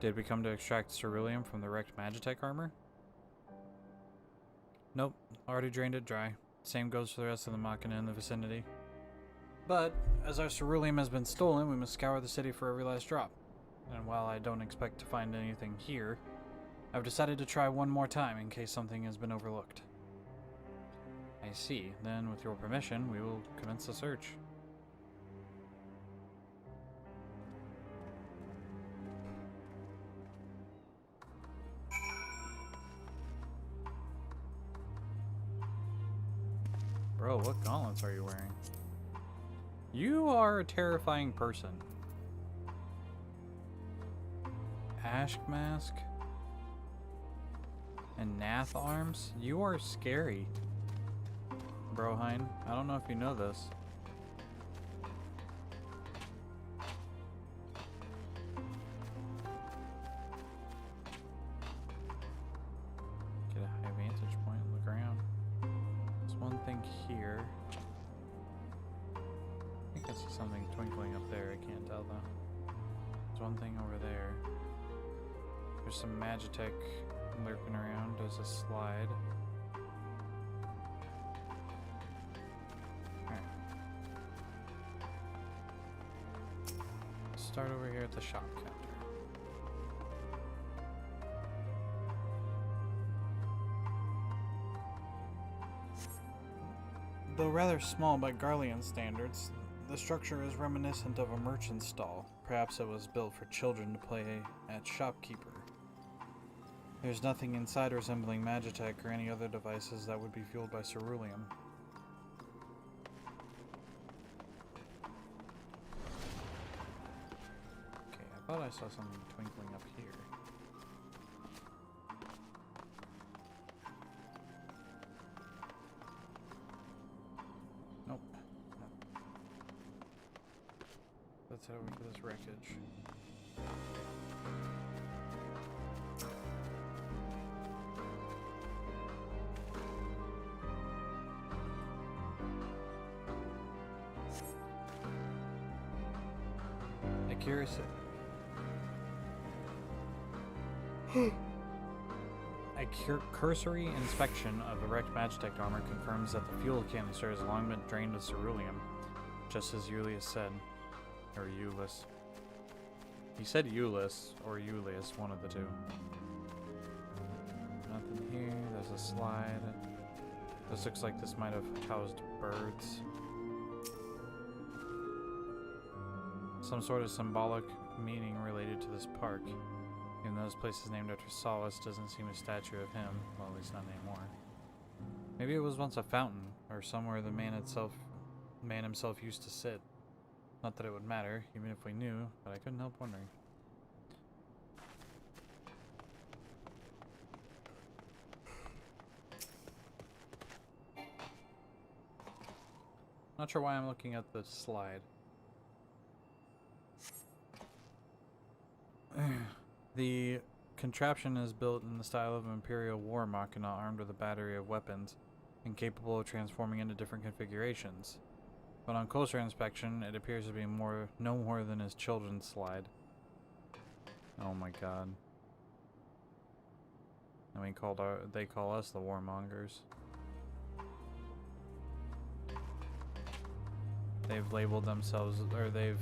Did we come to extract ceruleum from the wrecked Magitech armor? Nope, already drained it dry. Same goes for the rest of the Machina in the vicinity. But, as our ceruleum has been stolen, we must scour the city for every last drop. And while I don't expect to find anything here, I've decided to try one more time in case something has been overlooked. I see. Then, with your permission, we will commence the search. Bro, what gauntlets are you wearing? You are a terrifying person. Ash mask? And Nath arms? You are scary. Brohine, I don't know if you know this. Get a high vantage point, look around. There's one thing here. I think I see something twinkling up there, I can't tell though. There's one thing over there. There's some Magitech lurking around. There's a slide. Alright. Start over here at the shop counter. Though rather small by Garlean standards, the structure is reminiscent of a merchant's stall. Perhaps it was built for children to play at shopkeeper. There's nothing inside resembling Magitech or any other devices that would be fueled by ceruleum. Okay, I thought I saw something twinkling up here. Nope. Let's head over to this wreckage. A cursory inspection of the wrecked Magitech armor confirms that the fuel canister has long been drained of ceruleum, just as Julius said. Or Eulis. He said Eulis, or Julius, one of the two. Nothing here, there's a slide. This looks like this might have housed birds. Some sort of symbolic meaning related to this park. Even though this place is named after Solace, doesn't seem a statue of him. Well, at least not anymore. Maybe it was once a fountain, or somewhere the man himself used to sit. Not that it would matter, even if we knew, but I couldn't help wondering. Not sure why I'm looking at the slide. The contraption is built in the style of an Imperial war machina armed with a battery of weapons and capable of transforming into different configurations. But on closer inspection, it appears to be no more than his children's slide. Oh my god. And they call us the warmongers. They've labeled themselves, or they've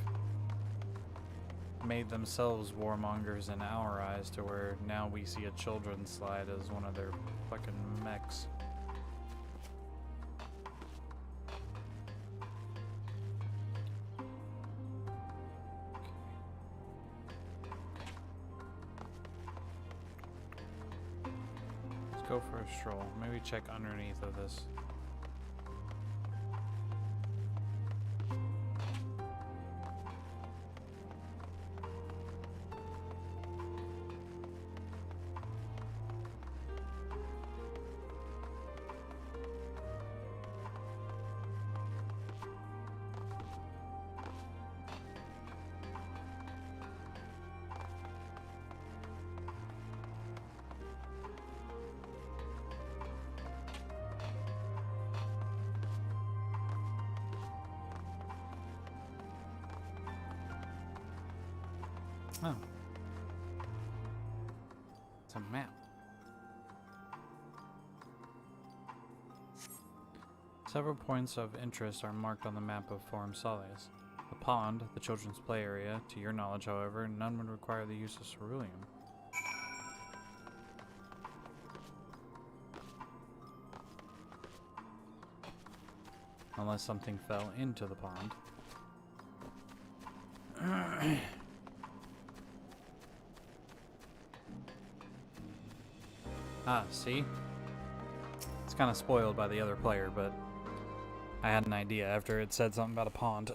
made themselves warmongers in our eyes, to where now we see a children's slide as one of their fucking mechs. Let's go for a stroll. Maybe check underneath of this. Oh. It's a map. Several points of interest are marked on the map of Forum Solis. The pond, the children's play area. To your knowledge, however, none would require the use of ceruleum. Unless something fell into the pond. Ah, see? It's kind of spoiled by the other player, but I had an idea after it said something about a pond.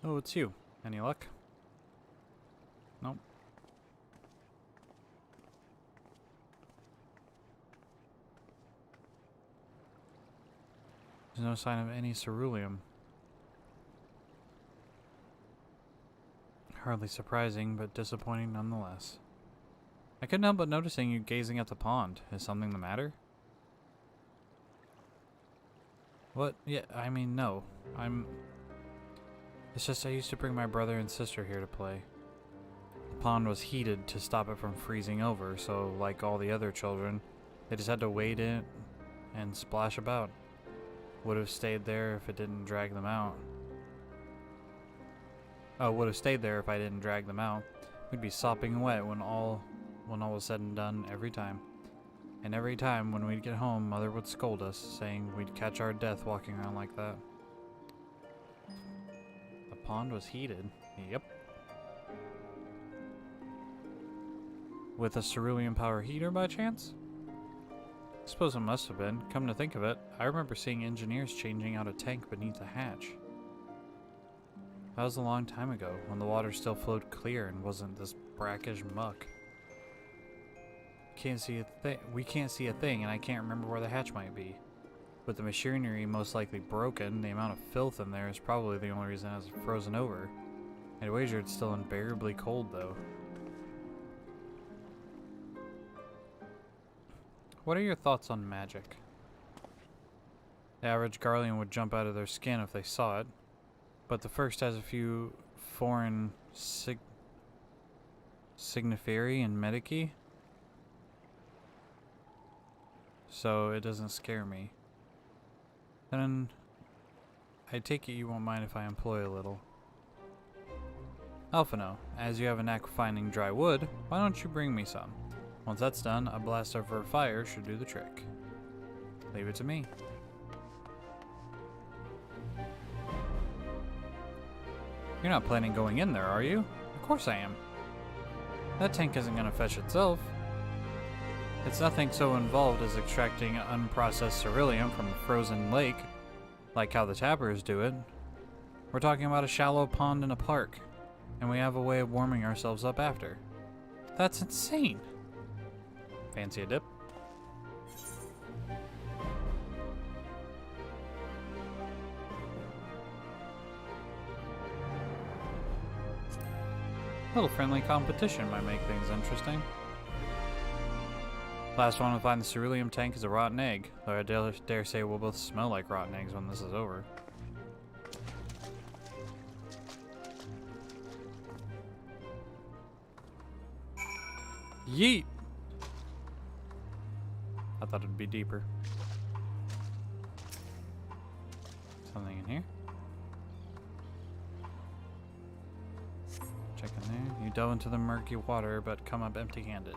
Oh, it's you. Any luck? Nope. There's no sign of any ceruleum. Hardly surprising, but disappointing nonetheless. I couldn't help but noticing you gazing at the pond. Is something the matter? What? Yeah, I mean, no. It's just I used to bring my brother and sister here to play. The pond was heated to stop it from freezing over, so like all the other children, they just had to wade in and splash about. Would have stayed there if it didn't drag them out. Oh, would have stayed there if I didn't drag them out. We'd be sopping wet when all was said and done every time. And every time when we'd get home, Mother would scold us, saying we'd catch our death walking around like that. The pond was heated. Yep. With a cerulean power heater by chance? I suppose it must have been. Come to think of it, I remember seeing engineers changing out a tank beneath the hatch. That was a long time ago, when the water still flowed clear and wasn't this brackish muck. We can't see a thing, and I can't remember where the hatch might be. With the machinery most likely broken, the amount of filth in there is probably the only reason it hasn't frozen over. I'd wager it's still unbearably cold, though. What are your thoughts on magic? The average Guardian would jump out of their skin if they saw it. But the first has a few foreign signiferi and medici, so it doesn't scare me. Then I take it you won't mind if I employ a little. Alphino, as you have a knack of finding dry wood, why don't you bring me some? Once that's done, a blast of her fire should do the trick. Leave it to me. You're not planning going in there, are you? Of course I am. That tank isn't gonna fetch itself. It's nothing so involved as extracting unprocessed ceruleum from a frozen lake, like how the tappers do it. We're talking about a shallow pond in a park, and we have a way of warming ourselves up after. That's insane. Fancy a dip? A little friendly competition might make things interesting. Last one to find the ceruleum tank is a rotten egg, though I dare say we'll both smell like rotten eggs when this is over. Yeet! I thought it'd be deeper. Something in here? Check in there. You delve into the murky water, but come up empty-handed.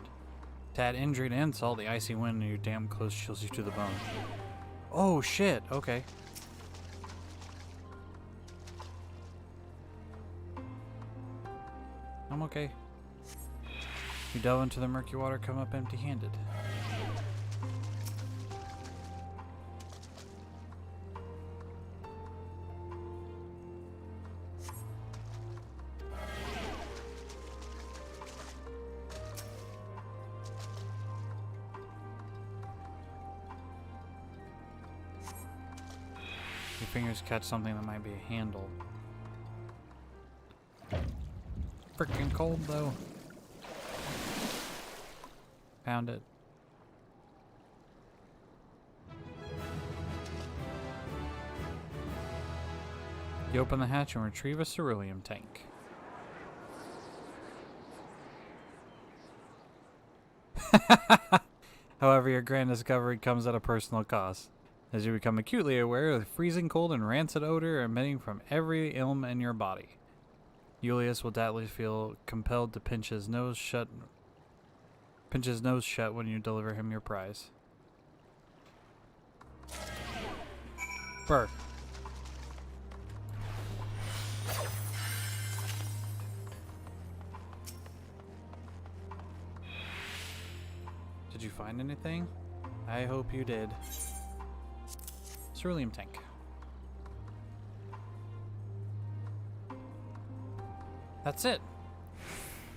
To add injury to insult, the icy wind in your damp clothes chills you to the bone. Oh shit, okay. I'm okay. You delve into the murky water, come up empty-handed. Your fingers catch something that might be a handle. Freaking cold though. Found it. You open the hatch and retrieve a ceruleum tank. However, your grand discovery comes at a personal cost, as you become acutely aware of the freezing cold and rancid odor emitting from every ilm in your body. Julius will doubtless feel compelled to pinch his nose shut when you deliver him your prize. Burr. Did you find anything? I hope you did. Ceruleum tank. That's it.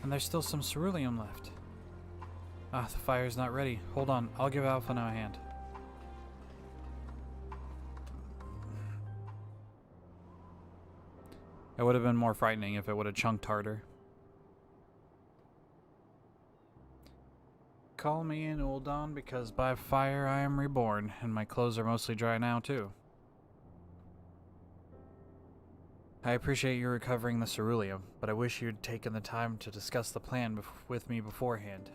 And there's still some ceruleum left. Ah, the fire's not ready. Hold on, I'll give Alpha now a hand. It would have been more frightening if it would have chunked harder. Call me in, Uldan, because by fire I am reborn, and my clothes are mostly dry now too. I appreciate you recovering the ceruleum, but I wish you'd taken the time to discuss the plan with me beforehand.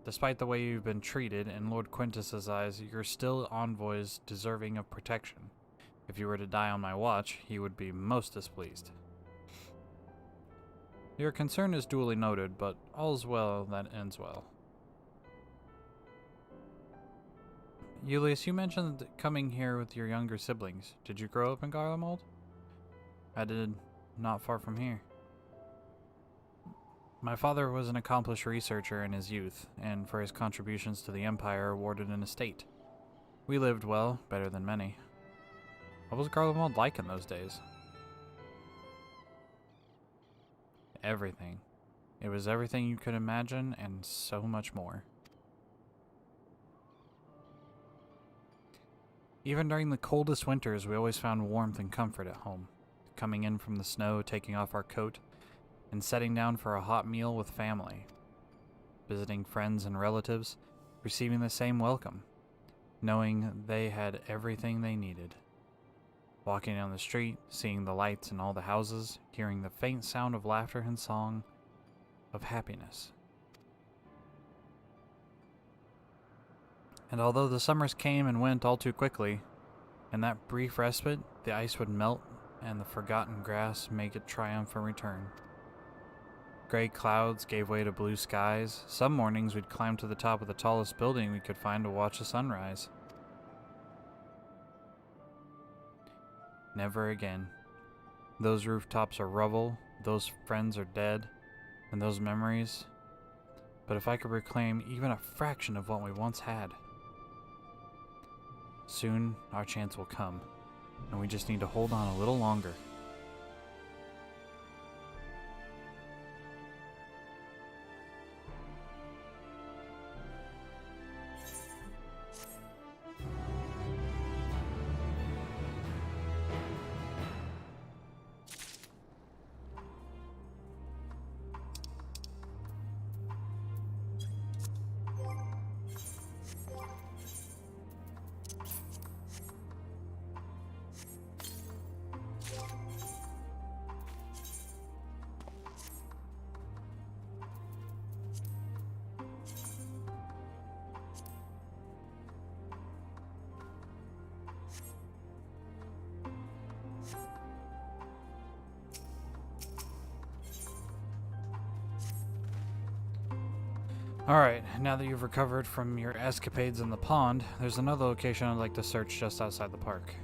Despite the way you've been treated, in Lord Quintus's eyes, you're still envoys deserving of protection. If you were to die on my watch, he would be most displeased. Your concern is duly noted, but all's well that ends well. Julius, you mentioned coming here with your younger siblings. Did you grow up in Garlemald? I did, not far from here. My father was an accomplished researcher in his youth, and for his contributions to the Empire awarded an estate. We lived well, better than many. What was Garlemald like in those days? Everything. It was everything you could imagine, and so much more. Even during the coldest winters, we always found warmth and comfort at home. Coming in from the snow, taking off our coat, and setting down for a hot meal with family. Visiting friends and relatives, receiving the same welcome, knowing they had everything they needed. Walking down the street, seeing the lights in all the houses, hearing the faint sound of laughter and song of happiness. And although the summers came and went all too quickly, in that brief respite, the ice would melt and the forgotten grass make a triumphant return. Gray clouds gave way to blue skies. Some mornings we'd climb to the top of the tallest building we could find to watch the sunrise. Never again. Those rooftops are rubble, those friends are dead, and those memories. But if I could reclaim even a fraction of what we once had, soon our chance will come, and we just need to hold on a little longer. Alright, now that you've recovered from your escapades in the pond, there's another location I'd like to search just outside the park.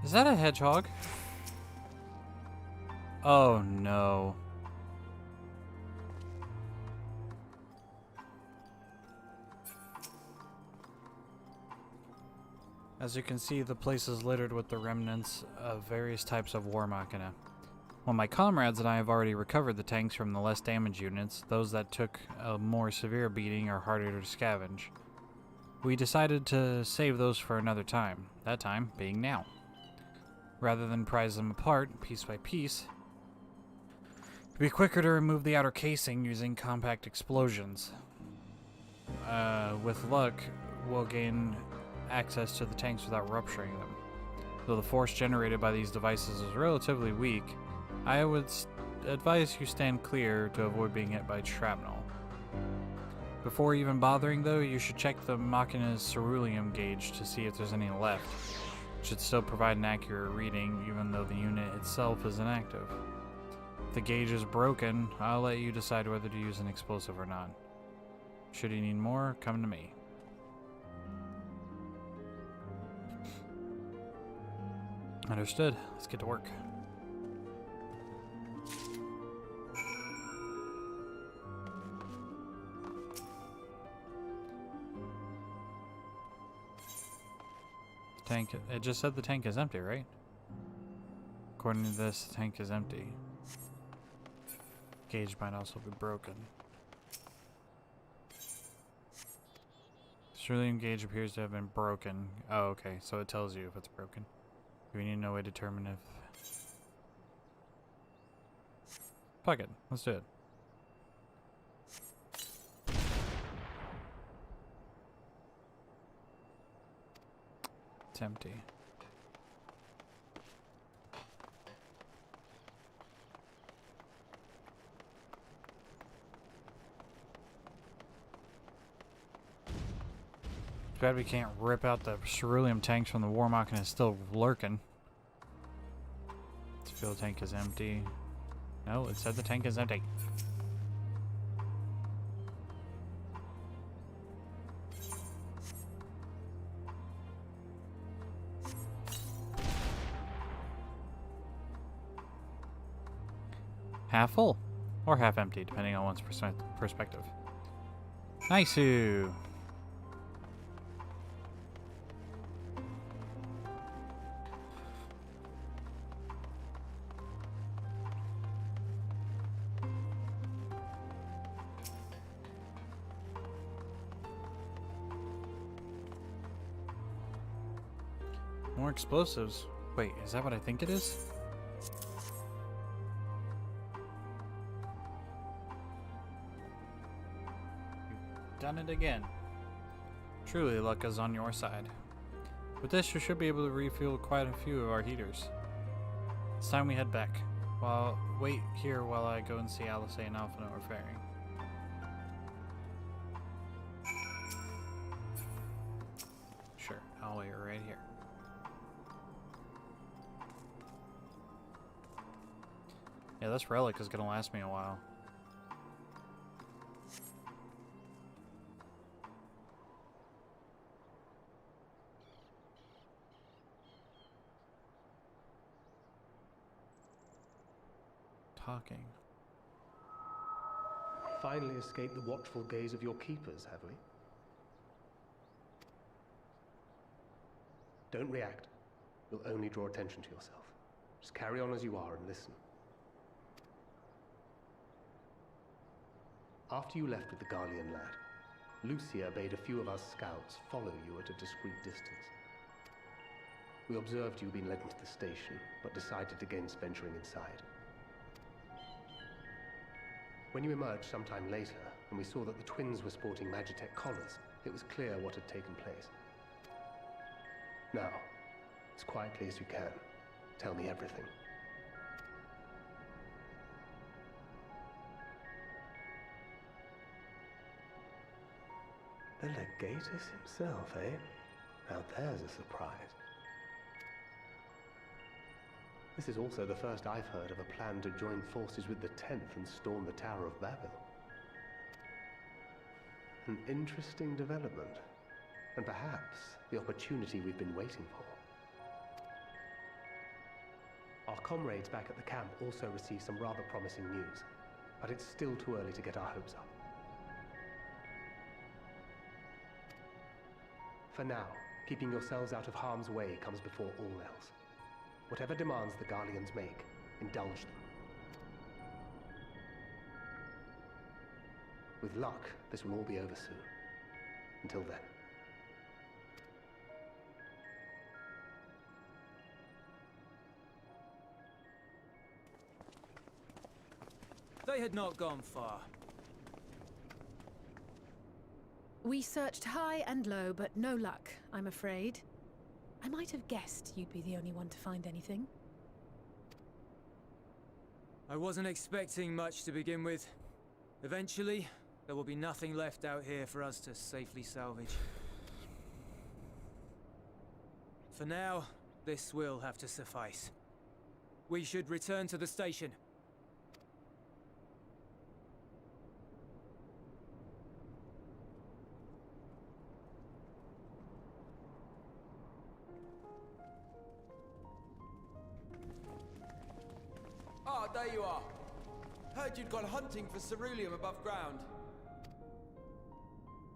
Is that a hedgehog? Oh no. As you can see, the place is littered with the remnants of various types of war machina. While my comrades and I have already recovered the tanks from the less damaged units, those that took a more severe beating are harder to scavenge. We decided to save those for another time, that time being now. Rather than prize them apart, piece by piece, it'd be quicker to remove the outer casing using compact explosions. With luck, we'll gain access to the tanks without rupturing them. Though the force generated by these devices is relatively weak, I would advise you stand clear to avoid being hit by shrapnel. Before even bothering though, you should check the machina's ceruleum gauge to see if there's any left. It should still provide an accurate reading even though the unit itself is inactive. If the gauge is broken, I'll let you decide whether to use an explosive or not. Should you need more, come to me. Understood. Let's get to work. Tank. It just said the tank is empty, right? According to this, the tank is empty. Gauge might also be broken. Ceruleum gauge appears to have been broken. Oh, okay. So it tells you if it's broken. We need no way to determine if... Fuck it. Let's do it. It's empty. Too bad we can't rip out the ceruleum tanks from the war machina. It's still lurking. This fuel tank is empty. No, it said the tank is empty. Half full or half empty, depending on one's perspective. Nice-oo. More explosives. Wait, is that what I think it is? You've done it again. Truly, luck is on your side. With this, you should be able to refuel quite a few of our heaters. It's time we head back. Wait here while I go and see Alice and Alpha are faring. Sure, I'll wait right here. Yeah, this relic is gonna last me a while. Talking. Finally escaped the watchful gaze of your keepers, have we? Don't react. You'll only draw attention to yourself. Just carry on as you are and listen. After you left with the Garlean lad, Lucia bade a few of us scouts follow you at a discreet distance. We observed you being led into the station, but decided against venturing inside. When you emerged sometime later, and we saw that the twins were sporting Magitech collars, it was clear what had taken place. Now, as quietly as you can, tell me everything. The Legatus himself, eh? Now there's a surprise. This is also the first I've heard of a plan to join forces with the 10th and storm the Tower of Babel. An interesting development, and perhaps the opportunity we've been waiting for. Our comrades back at the camp also received some rather promising news, but it's still too early to get our hopes up. For now, keeping yourselves out of harm's way comes before all else. Whatever demands the Garleans make, indulge them. With luck, this will all be over soon. Until then. They had not gone far. We searched high and low, but no luck, I'm afraid. I might have guessed you'd be the only one to find anything. I wasn't expecting much to begin with. Eventually, there will be nothing left out here for us to safely salvage. For now, this will have to suffice. We should return to the station. Ah, there you are. Heard you'd gone hunting for ceruleum above ground.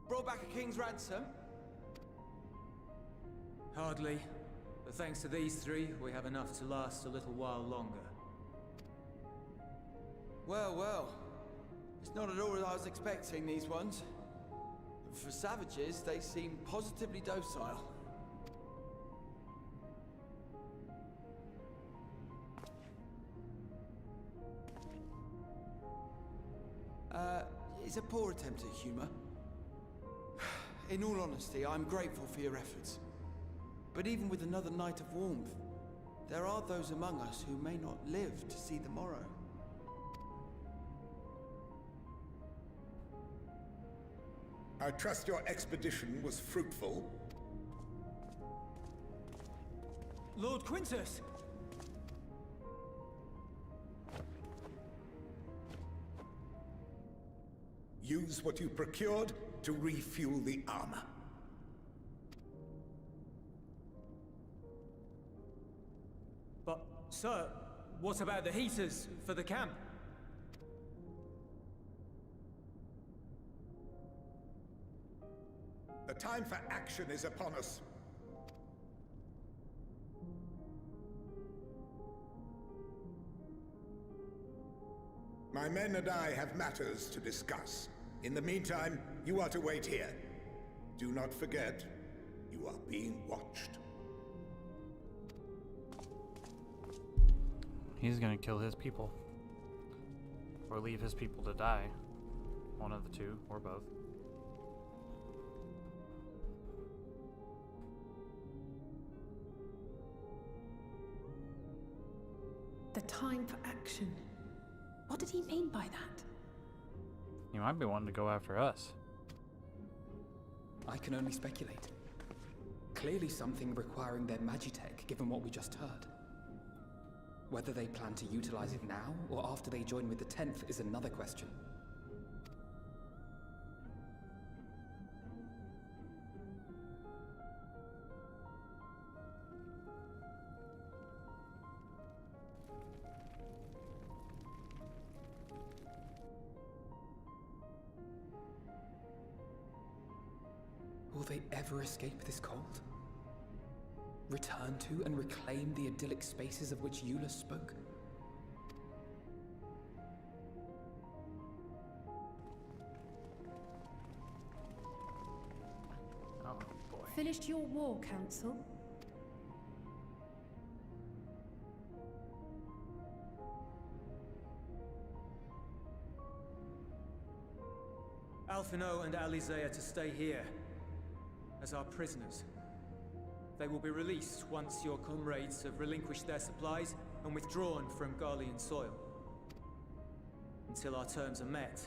Brought back a king's ransom? Hardly. But thanks to these three, we have enough to last a little while longer. Well, well. It's not at all as I was expecting, these ones. For savages, they seem positively docile. It's a poor attempt at humor. In all honesty, I'm grateful for your efforts. But even with another night of warmth, there are those among us who may not live to see the morrow. I trust your expedition was fruitful. Lord Quintus! Use what you procured to refuel the armor. But, sir, what about the heaters for the camp? The time for action is upon us. My men and I have matters to discuss. In the meantime, you are to wait here. Do not forget, you are being watched. He's gonna kill his people. Or leave his people to die. One of the two, or both. The time for action. What did he mean by that? He might be wanting to go after us. I can only speculate. Clearly something requiring their magitech, given what we just heard. Whether they plan to utilize it now, or after they join with the 10th, is another question. Will they ever escape this cult? Return to and reclaim the idyllic spaces of which Eula spoke? Oh boy. Finished your war, Council? Alphino and Alizea to stay here as our prisoners. They will be released once your comrades have relinquished their supplies and withdrawn from Garlean soil. Until our terms are met,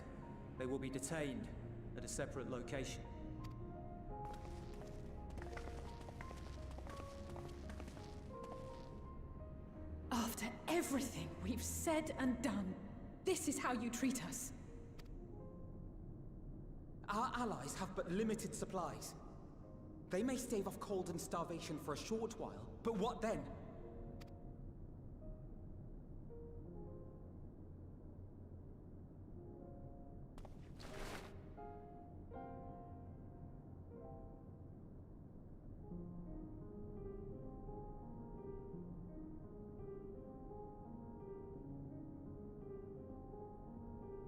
they will be detained at a separate location. After everything we've said and done, this is how you treat us. Our allies have but limited supplies. They may stave off cold and starvation for a short while, but what then?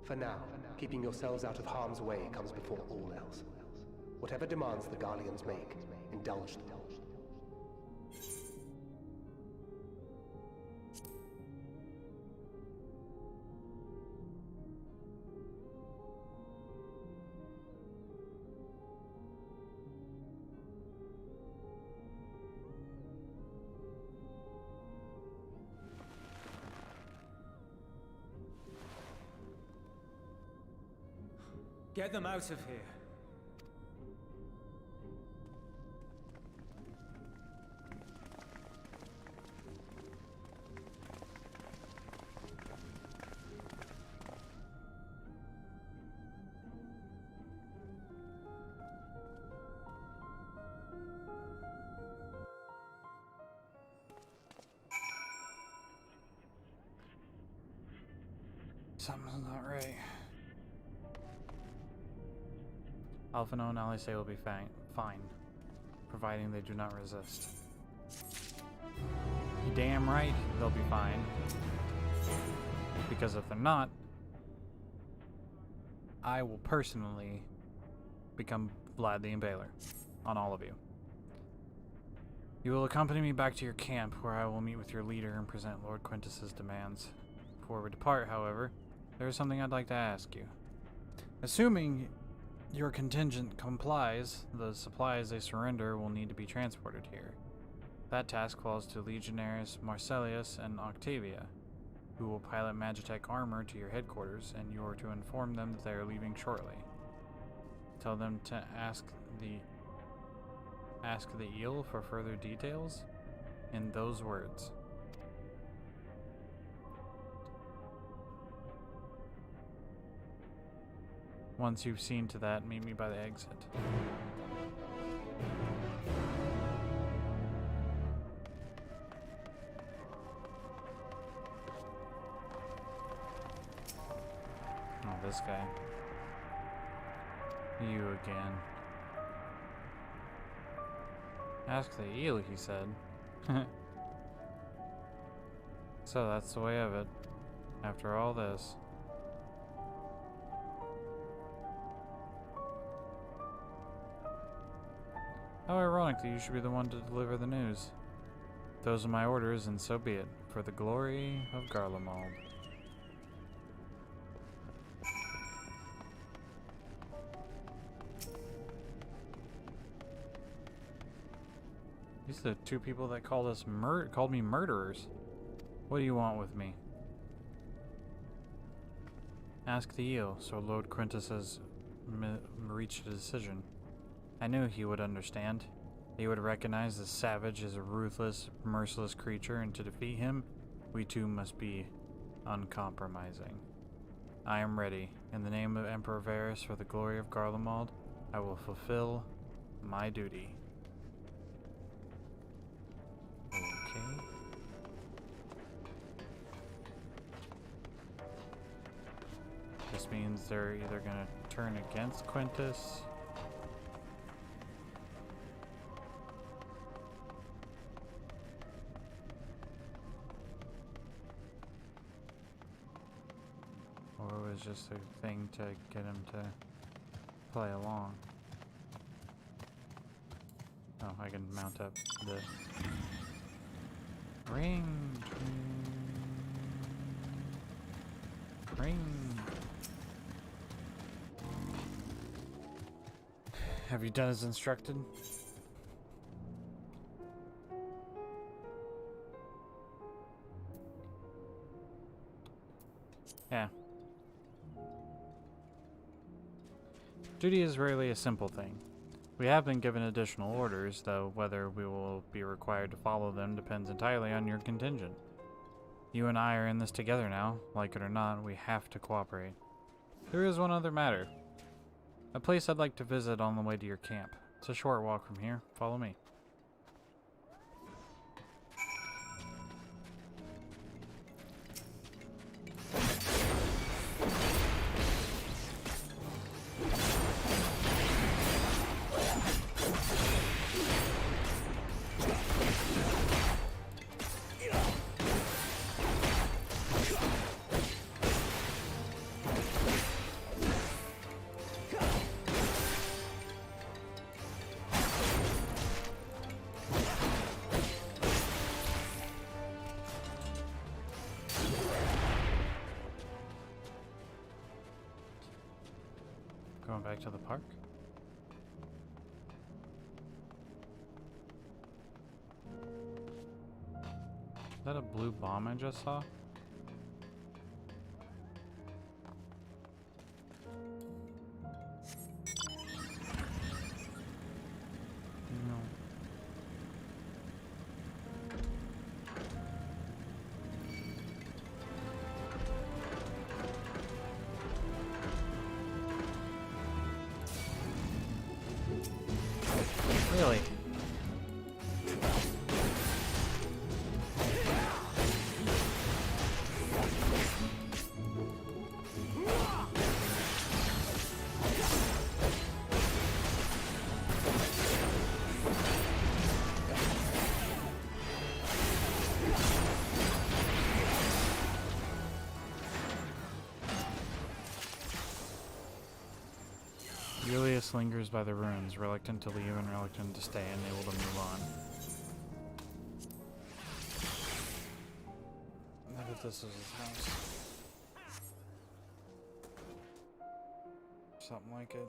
For now, keeping yourselves out of harm's way comes before all else. Whatever demands the Garleans make, indulge them. Get them out of here. Something's not right. Alphino and Alizea will be fine, providing they do not resist. You damn right they'll be fine. Because if they're not, I will personally become Vlad the Impaler on all of you. You will accompany me back to your camp, where I will meet with your leader and present Lord Quintus's demands. Before we depart, however, there is something I'd like to ask you. Assuming your contingent complies, the supplies they surrender will need to be transported here. That task falls to Legionaries Marcellius and Octavia, who will pilot Magitech armor to your headquarters, and you are to inform them that they are leaving shortly. Tell them to ask the eel for further details in those words. Once you've seen to that, meet me by the exit. Oh, this guy. You again. Ask the eel, he said. So that's the way of it. After all this. How ironic that you should be the one to deliver the news. Those are my orders, and so be it, for the glory of Garlemald. These are the two people that called me murderers. What do you want with me? Ask the eel, so Lord Quintus has reached a decision. I knew he would understand. He would recognize the savage as a ruthless, merciless creature, and to defeat him, we too must be uncompromising. I am ready. In the name of Emperor Varys, for the glory of Garlemald, I will fulfill my duty. Okay. This means they're either gonna turn against Quintus. Or it was just a thing to get him to play along. Oh, I can mount up the ring. Ring. Have you done as instructed? Yeah. Duty is rarely a simple thing. We have been given additional orders, though whether we will be required to follow them depends entirely on your contingent. You and I are in this together now. Like it or not, we have to cooperate. There is one other matter. A place I'd like to visit on the way to your camp. It's a short walk from here. Follow me. Going back to the park? Is that a blue bomb I just saw? No. Really? Julius lingers by the ruins, reluctant to leave and reluctant to stay, unable to move on. I bet this is his house. Something like it.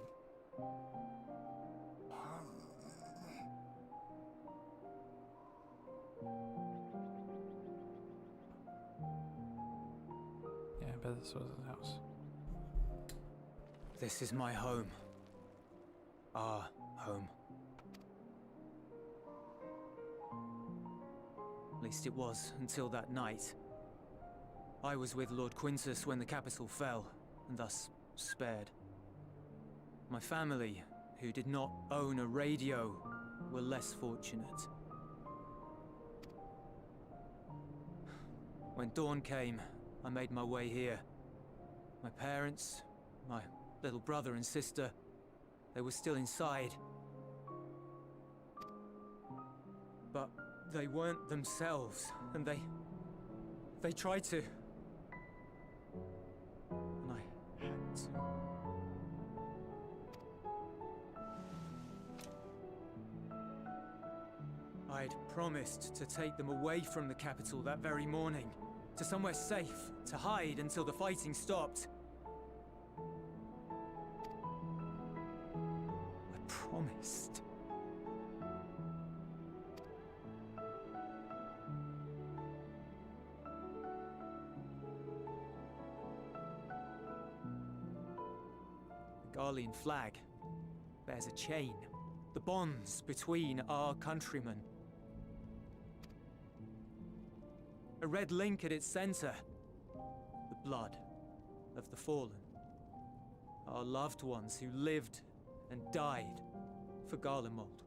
Yeah, I bet this was his house. This is my home. Our home. At least it was, until that night. I was with Lord Quintus when the capital fell, and thus spared. My family, who did not own a radio, were less fortunate. When dawn came, I made my way here. My parents, my little brother and sister, they were still inside. But they weren't themselves, and they tried to. And I had to. I'd promised to take them away from the capital that very morning, to somewhere safe, to hide until the fighting stopped. I promised. The Garlean flag bears a chain, the bonds between our countrymen. A red link at its center, the blood of the fallen. Our loved ones who lived and died for Garlemald.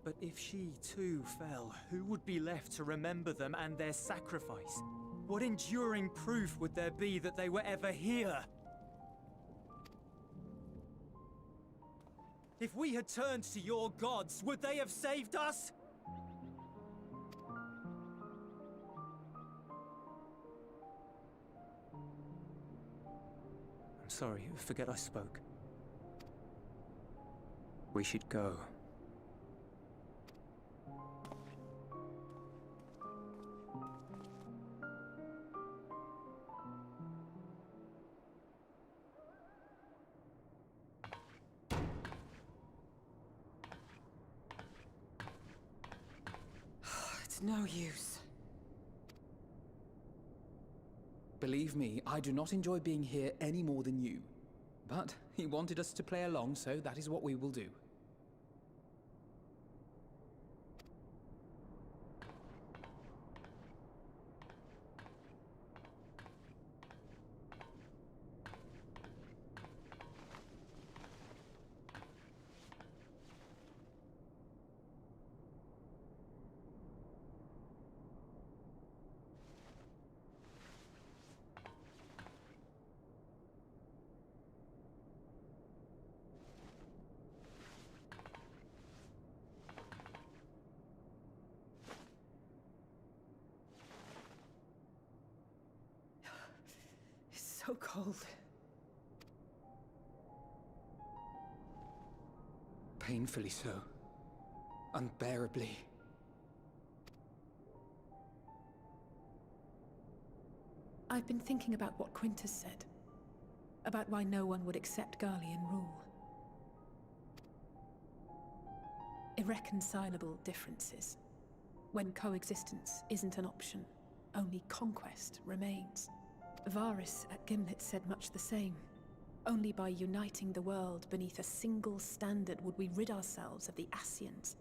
But if she too fell, who would be left to remember them and their sacrifice? What enduring proof would there be that they were ever here? If we had turned to your gods, would they have saved us? I'm sorry, forget I spoke. We should go. It's no use. Believe me, I do not enjoy being here any more than you. But he wanted us to play along, so that is what we will do. So cold. Painfully so. Unbearably. I've been thinking about what Quintus said. About why no one would accept Garlean rule. Irreconcilable differences. When coexistence isn't an option, only conquest remains. Varys at Gimlet said much the same. Only by uniting the world beneath a single standard would we rid ourselves of the Ascians.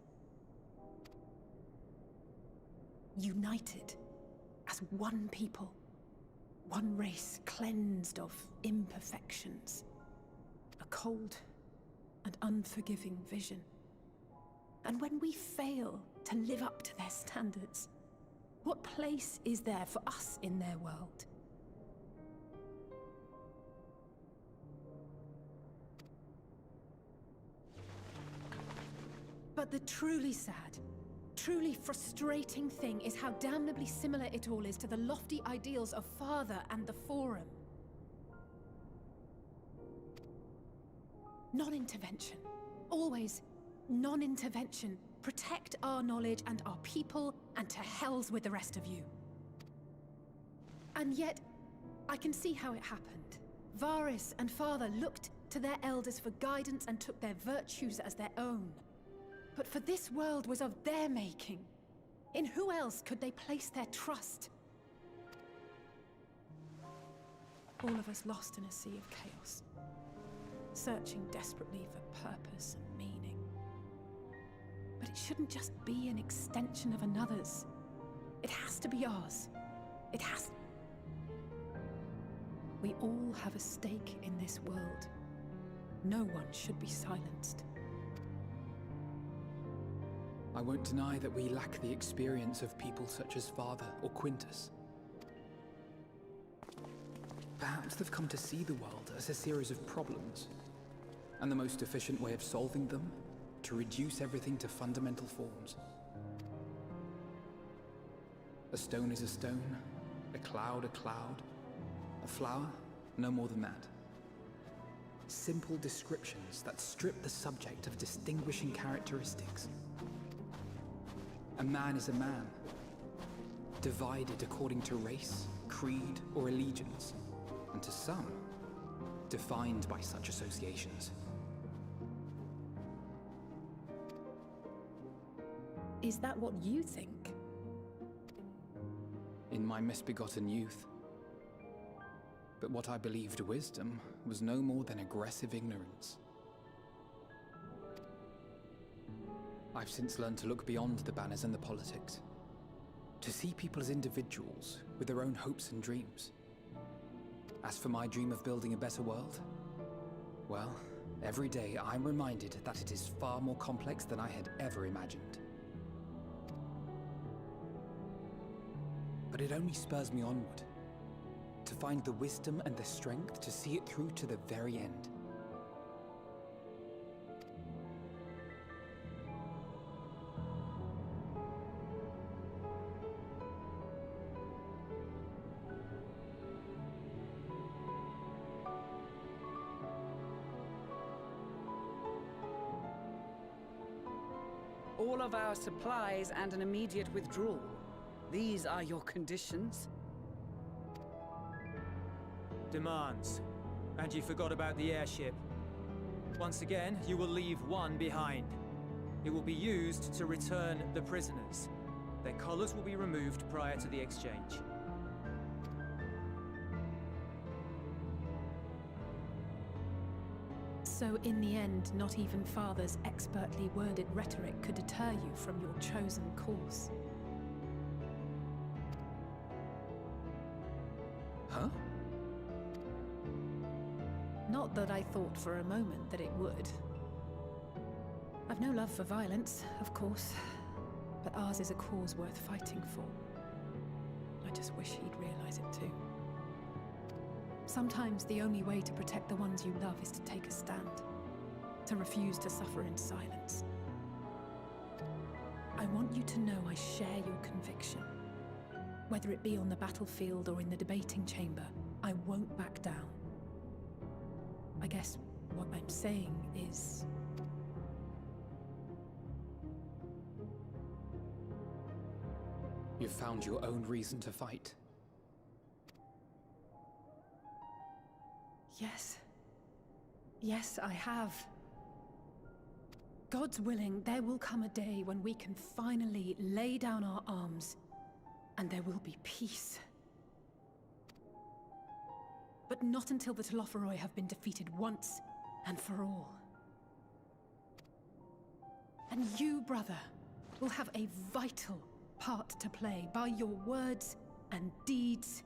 United as one people. One race cleansed of imperfections. A cold and unforgiving vision. And when we fail to live up to their standards, what place is there for us in their world? But the truly sad, truly frustrating thing is how damnably similar it all is to the lofty ideals of Father and the Forum. Non-intervention. Always non-intervention. Protect our knowledge and our people, and to hells with the rest of you. And yet, I can see how it happened. Varys and Father looked to their elders for guidance and took their virtues as their own. But for this world was of their making. In who else could they place their trust? All of us lost in a sea of chaos. Searching desperately for purpose and meaning. But it shouldn't just be an extension of another's. It has to be ours. It has... We all have a stake in this world. No one should be silenced. I won't deny that we lack the experience of people such as Father or Quintus. Perhaps they've come to see the world as a series of problems, and the most efficient way of solving them, to reduce everything to fundamental forms. A stone is a stone, a cloud, a flower, no more than that. Simple descriptions that strip the subject of distinguishing characteristics. A man is a man, divided according to race, creed, or allegiance, and to some, defined by such associations. Is that what you think? In my misbegotten youth. But what I believed wisdom was no more than aggressive ignorance. I've since learned to look beyond the banners and the politics. To see people as individuals with their own hopes and dreams. As for my dream of building a better world, well, every day I'm reminded that it is far more complex than I had ever imagined. But it only spurs me onward, to find the wisdom and the strength to see it through to the very end. All of our supplies and an immediate withdrawal. These are your conditions? Demands. And you forgot about the airship. Once again, you will leave one behind. It will be used to return the prisoners. Their collars will be removed prior to the exchange. So in the end, not even Father's expertly worded rhetoric could deter you from your chosen course. Huh? Not that I thought for a moment that it would. I've no love for violence, of course, but ours is a cause worth fighting for. I just wish he'd realize it too. Sometimes the only way to protect the ones you love is to take a stand, to refuse to suffer in silence. I want you to know I share your conviction. Whether it be on the battlefield or in the debating chamber, I won't back down. I guess what I'm saying is... You've found your own reason to fight. Yes. Yes, I have. God's willing, there will come a day when we can finally lay down our arms, and there will be peace. But not until the Telophoroi have been defeated once and for all. And you, brother, will have a vital part to play. By your words and deeds,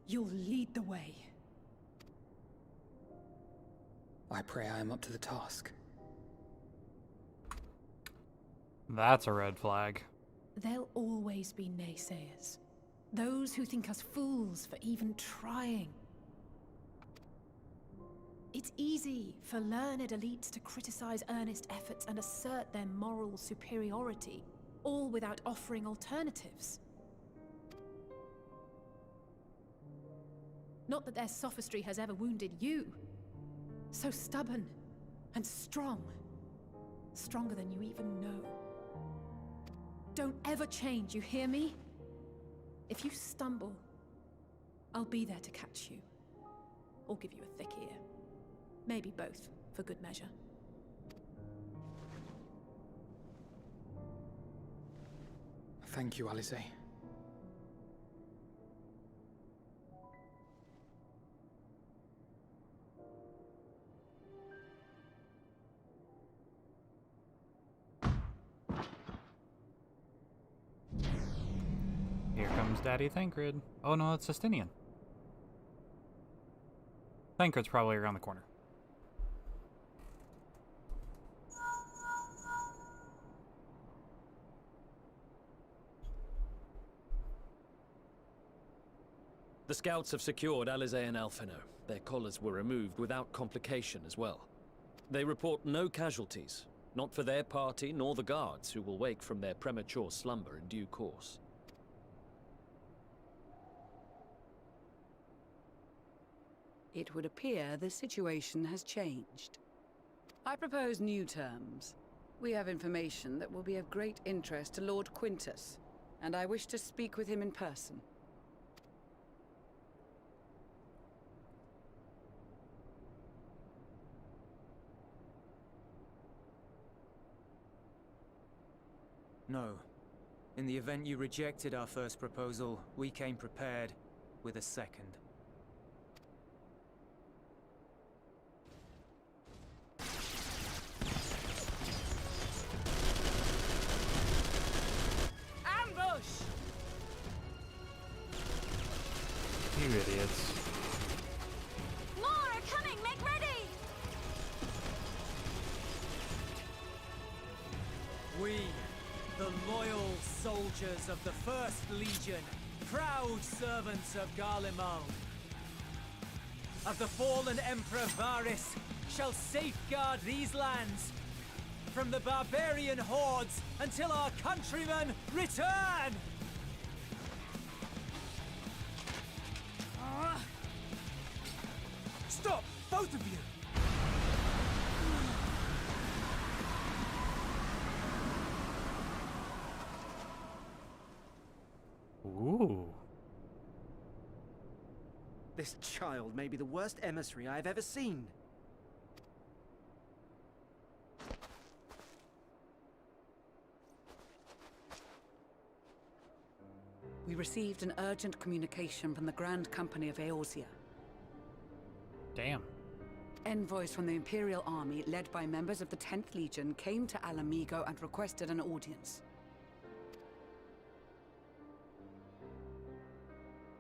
you'll lead the way. I pray I am up to the task. That's a red flag. There'll always be naysayers. Those who think us fools for even trying. It's easy for learned elites to criticize earnest efforts and assert their moral superiority, all without offering alternatives. Not that their sophistry has ever wounded you. So stubborn and strong. Stronger than you even know. Don't ever change, you hear me? If you stumble, I'll be there to catch you. Or give you a thick ear. Maybe both, for good measure. Thank you, Alice. Here comes Daddy Thancred. Oh no, it's Justinian. Thancred's probably around the corner. The scouts have secured Alize and Alphino. Their collars were removed without complication as well. They report no casualties, not for their party nor the guards, who will wake from their premature slumber in due course. It would appear the situation has changed. I propose new terms. We have information that will be of great interest to Lord Quintus, and I wish to speak with him in person. No. In the event you rejected our first proposal, we came prepared with a second. Ambush! You idiots. More are coming! Make ready! We, the loyal soldiers of the First Legion, proud servants of Garlemald, of the fallen Emperor Varys, shall safeguard these lands from the barbarian hordes until our countrymen return! Stop! Both of you! Ooh. This child may be the worst emissary I have ever seen. We received an urgent communication from the Grand Company of Eorzea. Damn. Envoys from the Imperial Army, led by members of the 10th Legion, came to Alamigo and requested an audience.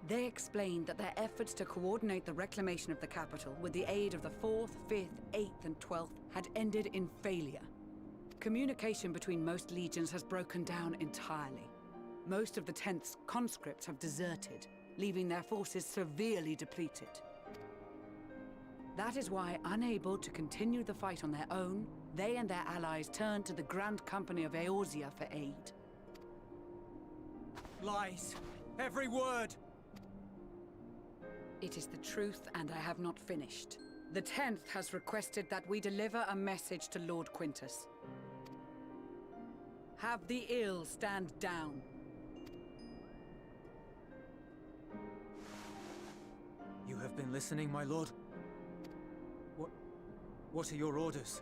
They explained that their efforts to coordinate the reclamation of the capital with the aid of the 4th, 5th, 8th, and 12th had ended in failure. Communication between most legions has broken down entirely. Most of the 10th's conscripts have deserted, leaving their forces severely depleted. That is why, unable to continue the fight on their own, they and their allies turned to the Grand Company of Eorzea for aid. Lies! Every word! It is the truth, and I have not finished. The 10th has requested that we deliver a message to Lord Quintus. Have the ill stand down. You have been listening, my lord? What are your orders?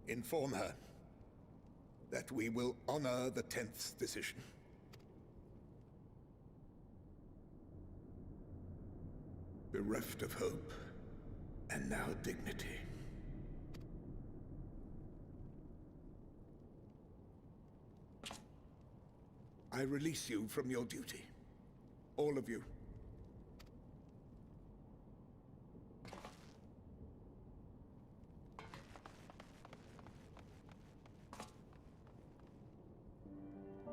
Inform her that we will honor the 10th's decision. Bereft of hope, and now dignity. I release you from your duty. All of you.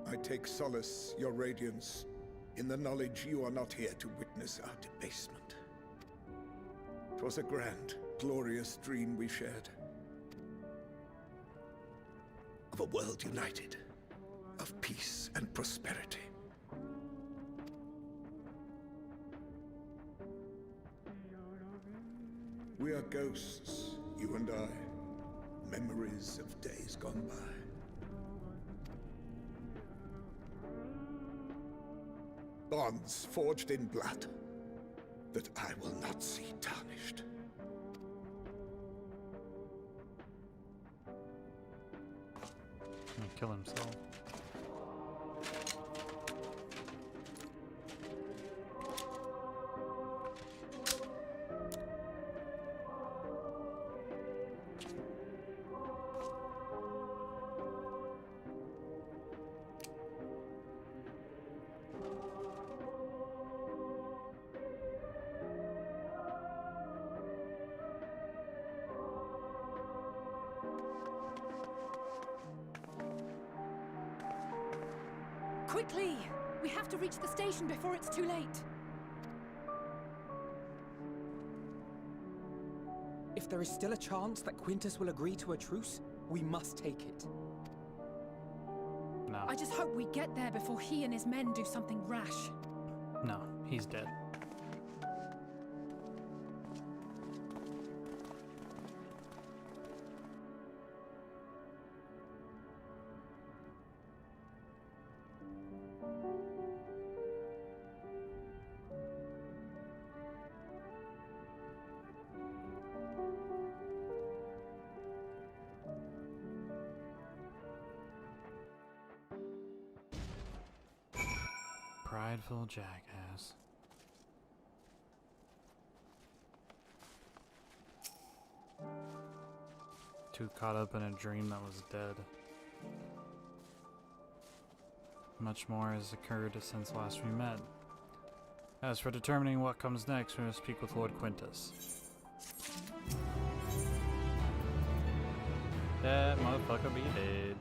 I take solace, your radiance, in the knowledge you are not here to witness our debasement. 'Twas a grand, glorious dream we shared. Of a world united, of peace and prosperity. We are ghosts, you and I, memories of days gone by. Bonds forged in blood that I will not see tarnished. He kill himself. Quickly! We have to reach the station before it's too late. If there is still a chance that Quintus will agree to a truce, we must take it. No. I just hope we get there before he and his men do something rash. No, he's dead. Prideful jackass. Too caught up in a dream that was dead. Much more has occurred since last we met. As for determining what comes next, we must speak with Lord Quintus. That motherfucker be dead.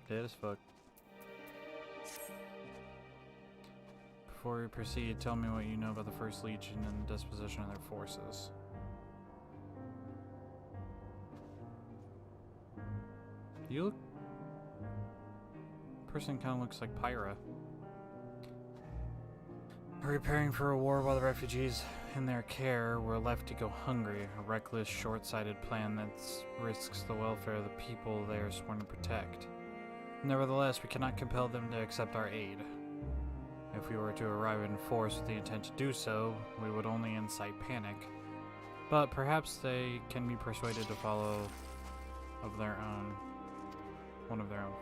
Dead as fuck. Before we proceed, tell me what you know about the First Legion and the disposition of their forces. You look... Person kind of looks like Pyra. Preparing for a war while the refugees in their care were left to go hungry. A reckless, short-sighted plan that risks the welfare of the people they are sworn to protect. Nevertheless, we cannot compel them to accept our aid. If we were to arrive in force with the intent to do so, we would only incite panic. But perhaps they can be persuaded to follow one of their own.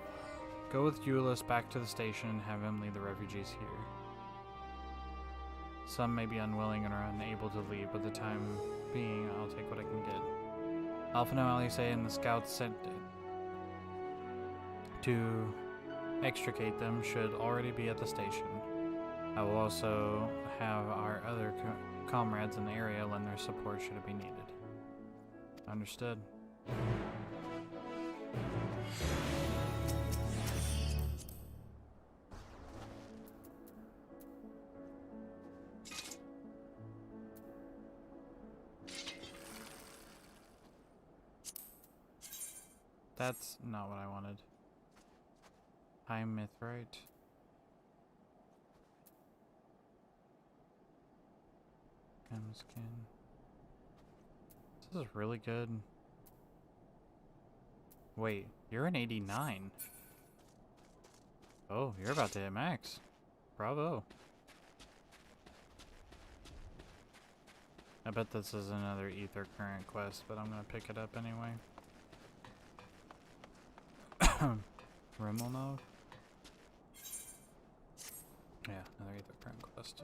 Go with Euless back to the station and have him lead the refugees here. Some may be unwilling and are unable to leave, but the time being, I'll take what I can get. Alphino, Alice, and the scouts sent to extricate them should already be at the station. I will also have our other comrades in the area lend their support should it be needed. Understood. That's not what I wanted. High mithrite. Skin. This is really good. Wait, you're an 89. Oh, you're about to hit max. Bravo. I bet this is another ether current quest, but I'm gonna pick it up anyway. Rimmel node? Yeah, another ether current quest.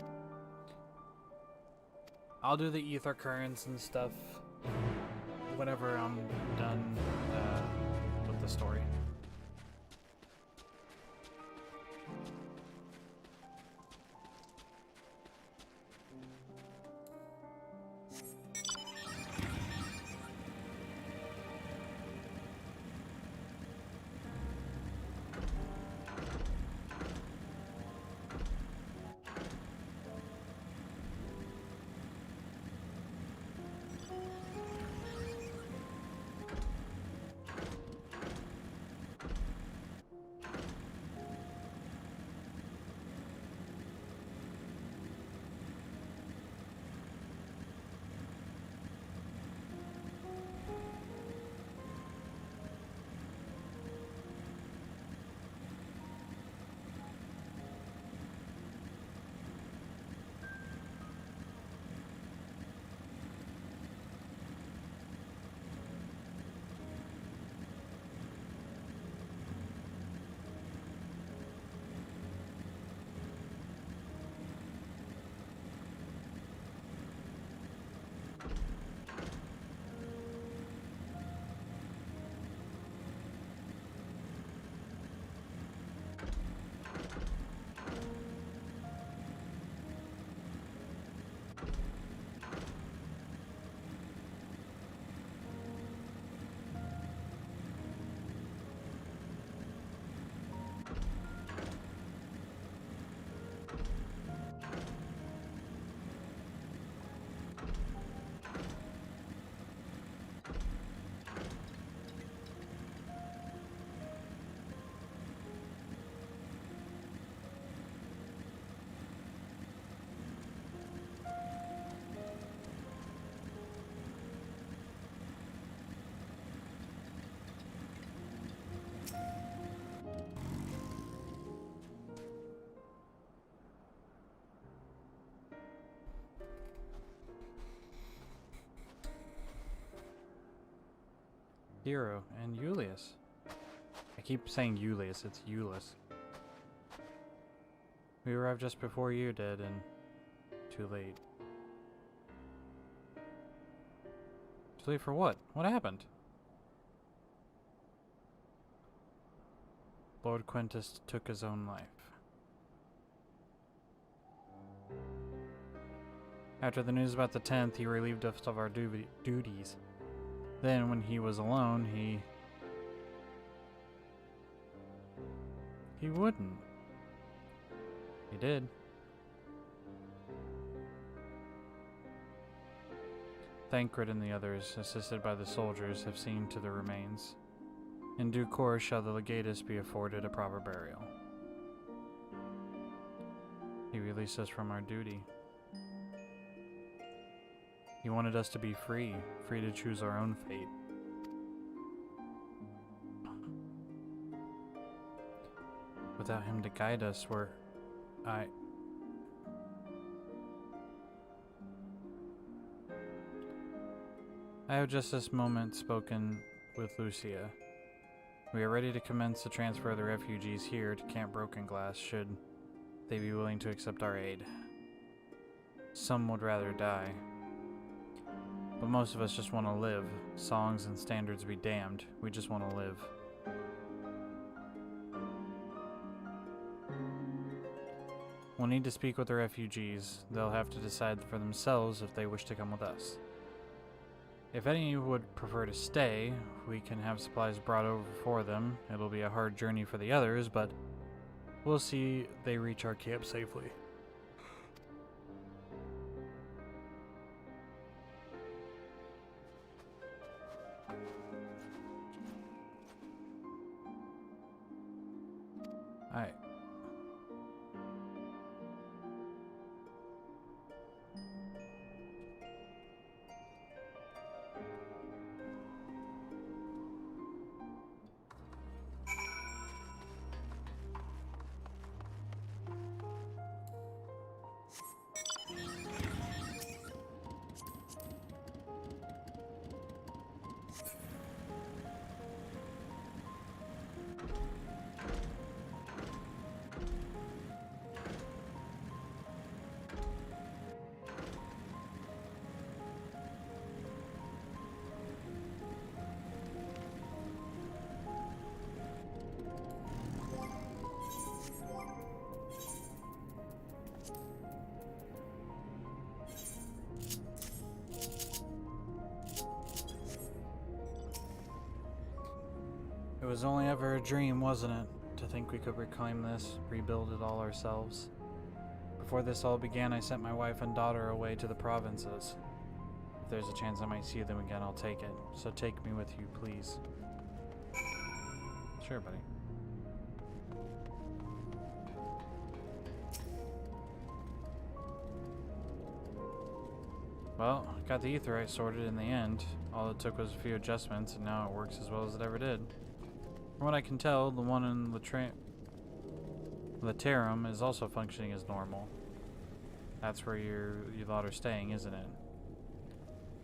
I'll do the ether currents and stuff whenever I'm done with the story. Hero and Julius. I keep saying Julius, it's Euless. We arrived just before you did, and too late. Too late for what? What happened? Lord Quintus took his own life. After the news about the 10th, he relieved us of our duties. Then, when he was alone, he wouldn't. He did. Thancred and the others, assisted by the soldiers, have seen to the remains. In due course shall the legatus be afforded a proper burial. He released us from our duty. He wanted us to be free, free to choose our own fate. Without him to guide us, I have just this moment spoken with Lucia. We are ready to commence the transfer of the refugees here to Camp Broken Glass should they be willing to accept our aid. Some would rather die. But most of us just want to live. Songs and standards be damned. We just want to live. We'll need to speak with the refugees. They'll have to decide for themselves if they wish to come with us. If any would prefer to stay, we can have supplies brought over for them. It'll be a hard journey for the others, but we'll see they reach our camp safely. Alright. It was only ever a dream, wasn't it? To think we could reclaim this, rebuild it all ourselves. Before this all began, I sent my wife and daughter away to the provinces. If there's a chance I might see them again, I'll take it. So take me with you, please. Sure, buddy. Well, got the aetheryte sorted in the end. All it took was a few adjustments, and now it works as well as it ever did. From what I can tell, the one in Laterum is also functioning as normal. That's where your lot are staying, isn't it?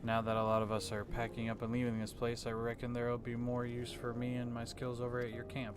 Now that a lot of us are packing up and leaving this place, I reckon there will be more use for me and my skills over at your camp.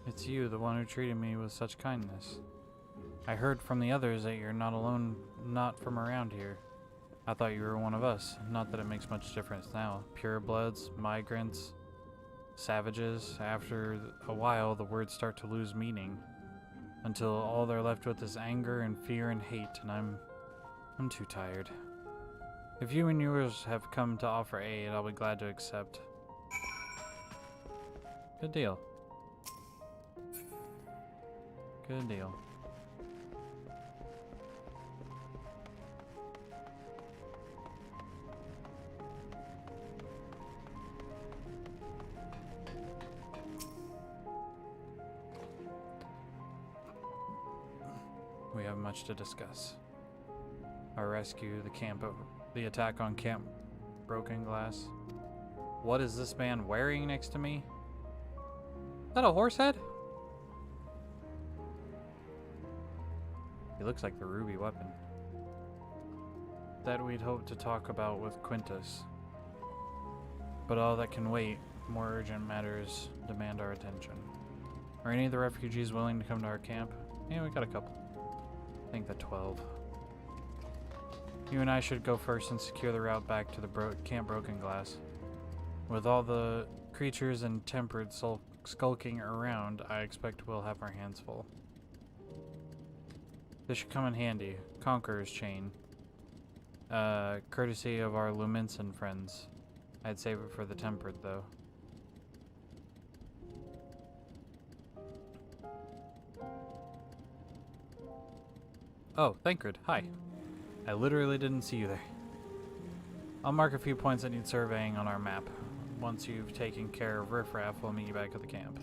It's you, the one who treated me with such kindness. I heard from the others that you're not alone, not from around here. I thought you were one of us. Not that it makes much difference now. Purebloods, migrants, savages. After a while, the words start to lose meaning. Until all they're left with is anger and fear and hate, and I'm too tired. If you and yours have come to offer aid, I'll be glad to accept. Good deal. Good deal. We have much to discuss. Our rescue, the attack on Camp Broken Glass. What is this man wearing next to me? Is that a horse head? He looks like the ruby weapon. That we'd hoped to talk about with Quintus. But all that can wait, more urgent matters demand our attention. Are any of the refugees willing to come to our camp? Yeah, we got a couple. I think the 12. You and I should go first and secure the route back to the Camp Broken Glass. With all the creatures and tempered skulking around, I expect we'll have our hands full. This should come in handy. Conqueror's Chain. Courtesy of our Luminson friends. I'd save it for the tempered, though. Oh, Thancred. Hi. I literally didn't see you there. I'll mark a few points that need surveying on our map. Once you've taken care of riffraff, we'll meet you back at the camp.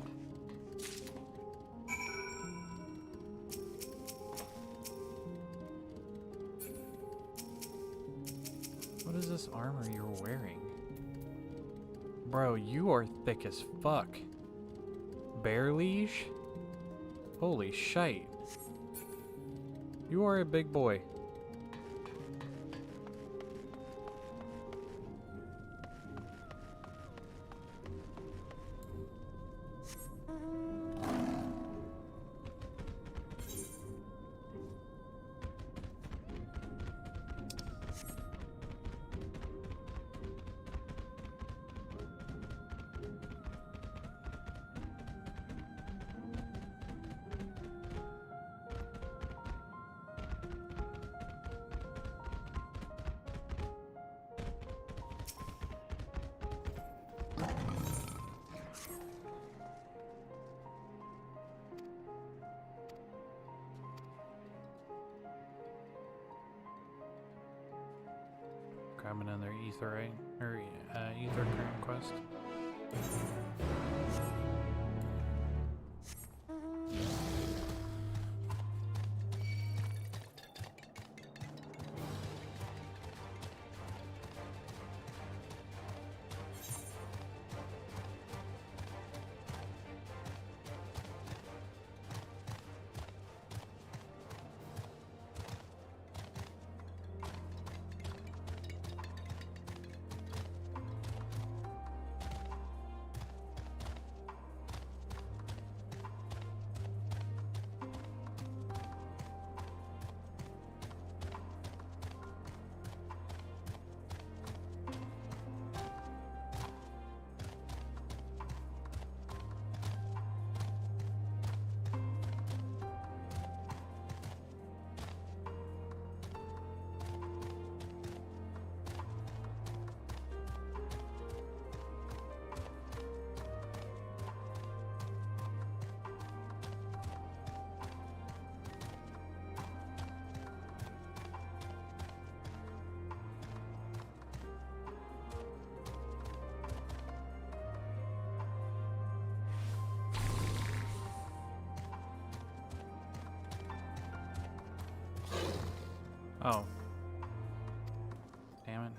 What is this armor you're wearing? Bro, you are thick as fuck. Bear liege? Holy shite. You are a big boy. Grabbing another ether current quest. Oh. Damn it.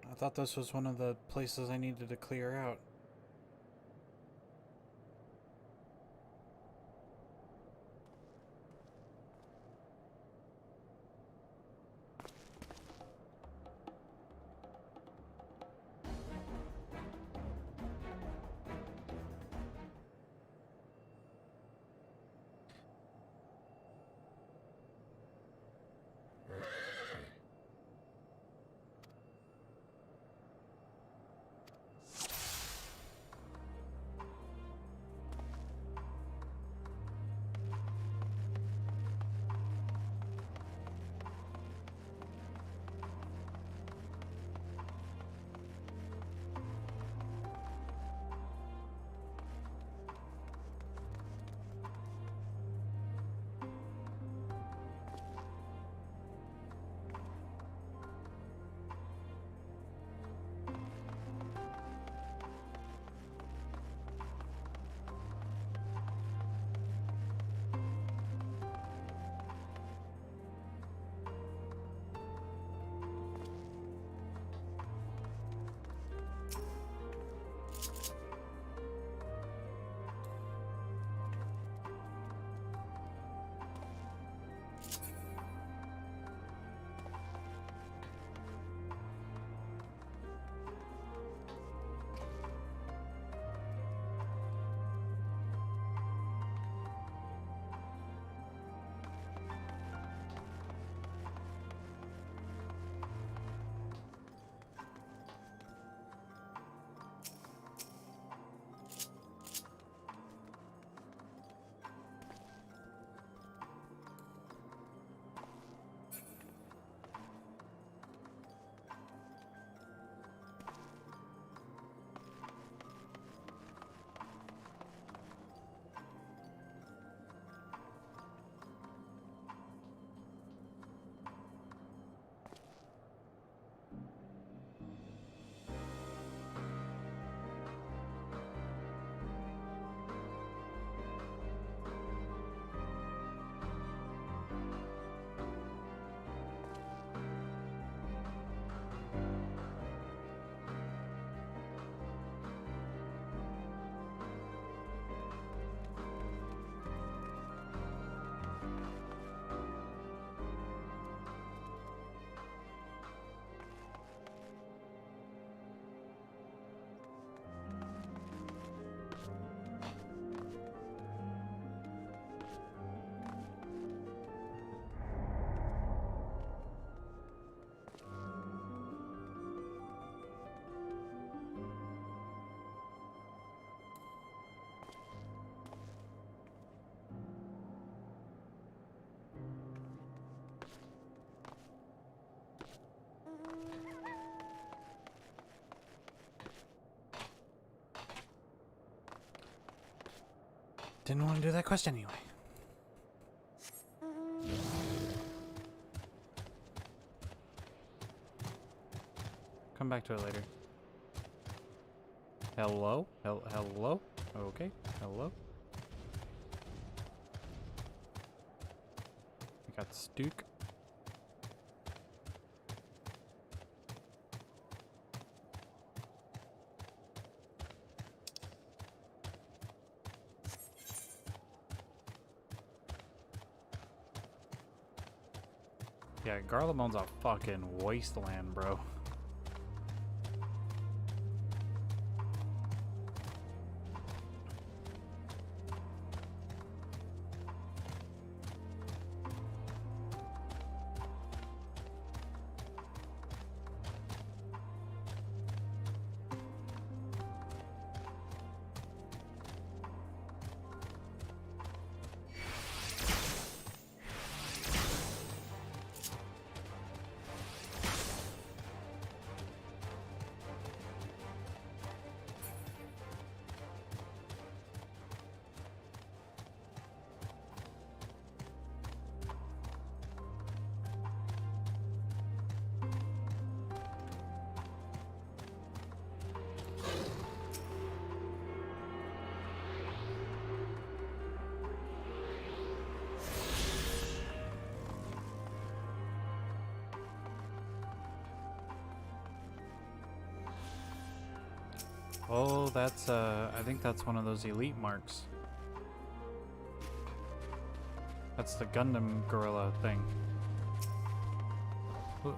I thought this was one of the places I needed to clear out. didn't want to do that quest anyway. Come back to it later. Hello? Hello? Okay. Hello? We got Stuke. Yeah, Garlemald's a fucking wasteland, bro. Oh, that's, I think that's one of those elite marks. That's the Gundam gorilla thing. Ooh.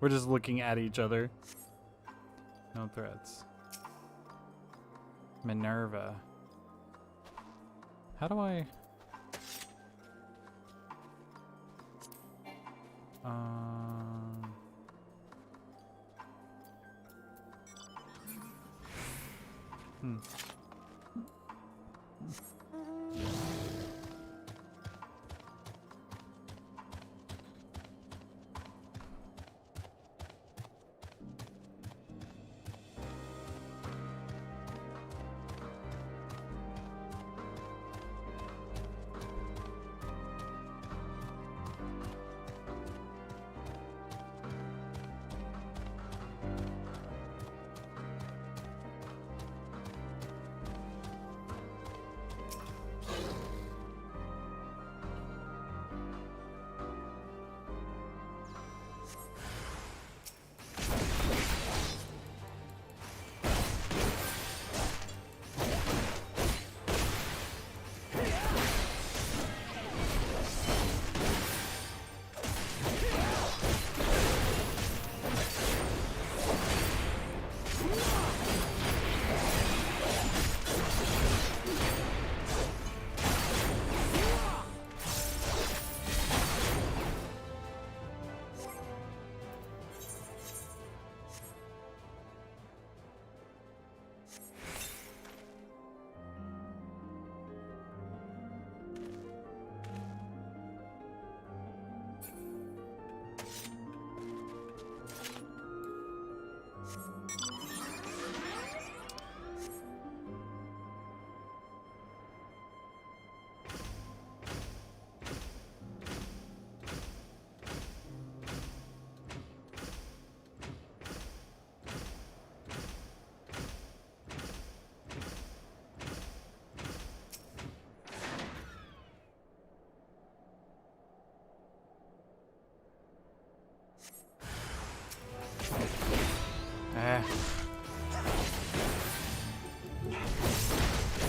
We're just looking at each other. No threats. Minerva. How do I...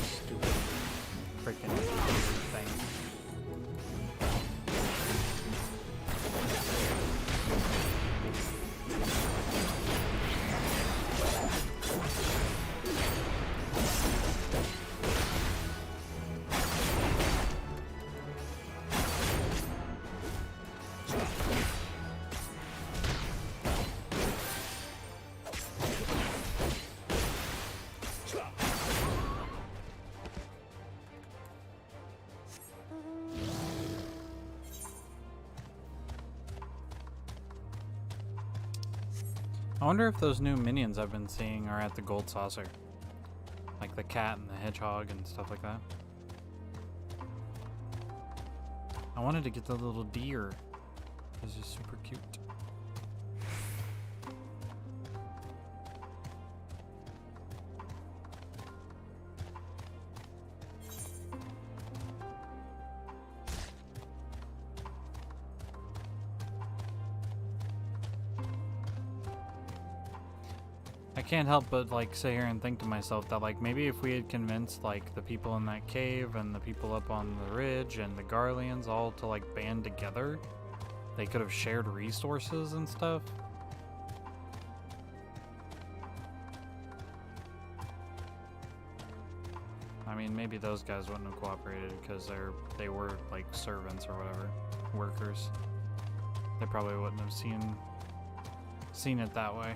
Stupid freaking thing. I wonder if those new minions I've been seeing are at the gold saucer. Like the cat and the hedgehog and stuff like that. I wanted to get the little deer. This is super cute. I can't help but like sit here and think to myself that like maybe if we had convinced like the people in that cave and the people up on the ridge and the Garleans all to like band together, they could have shared resources and stuff. I mean, maybe those guys wouldn't have cooperated because they were like servants or whatever, workers. They probably wouldn't have seen it that way.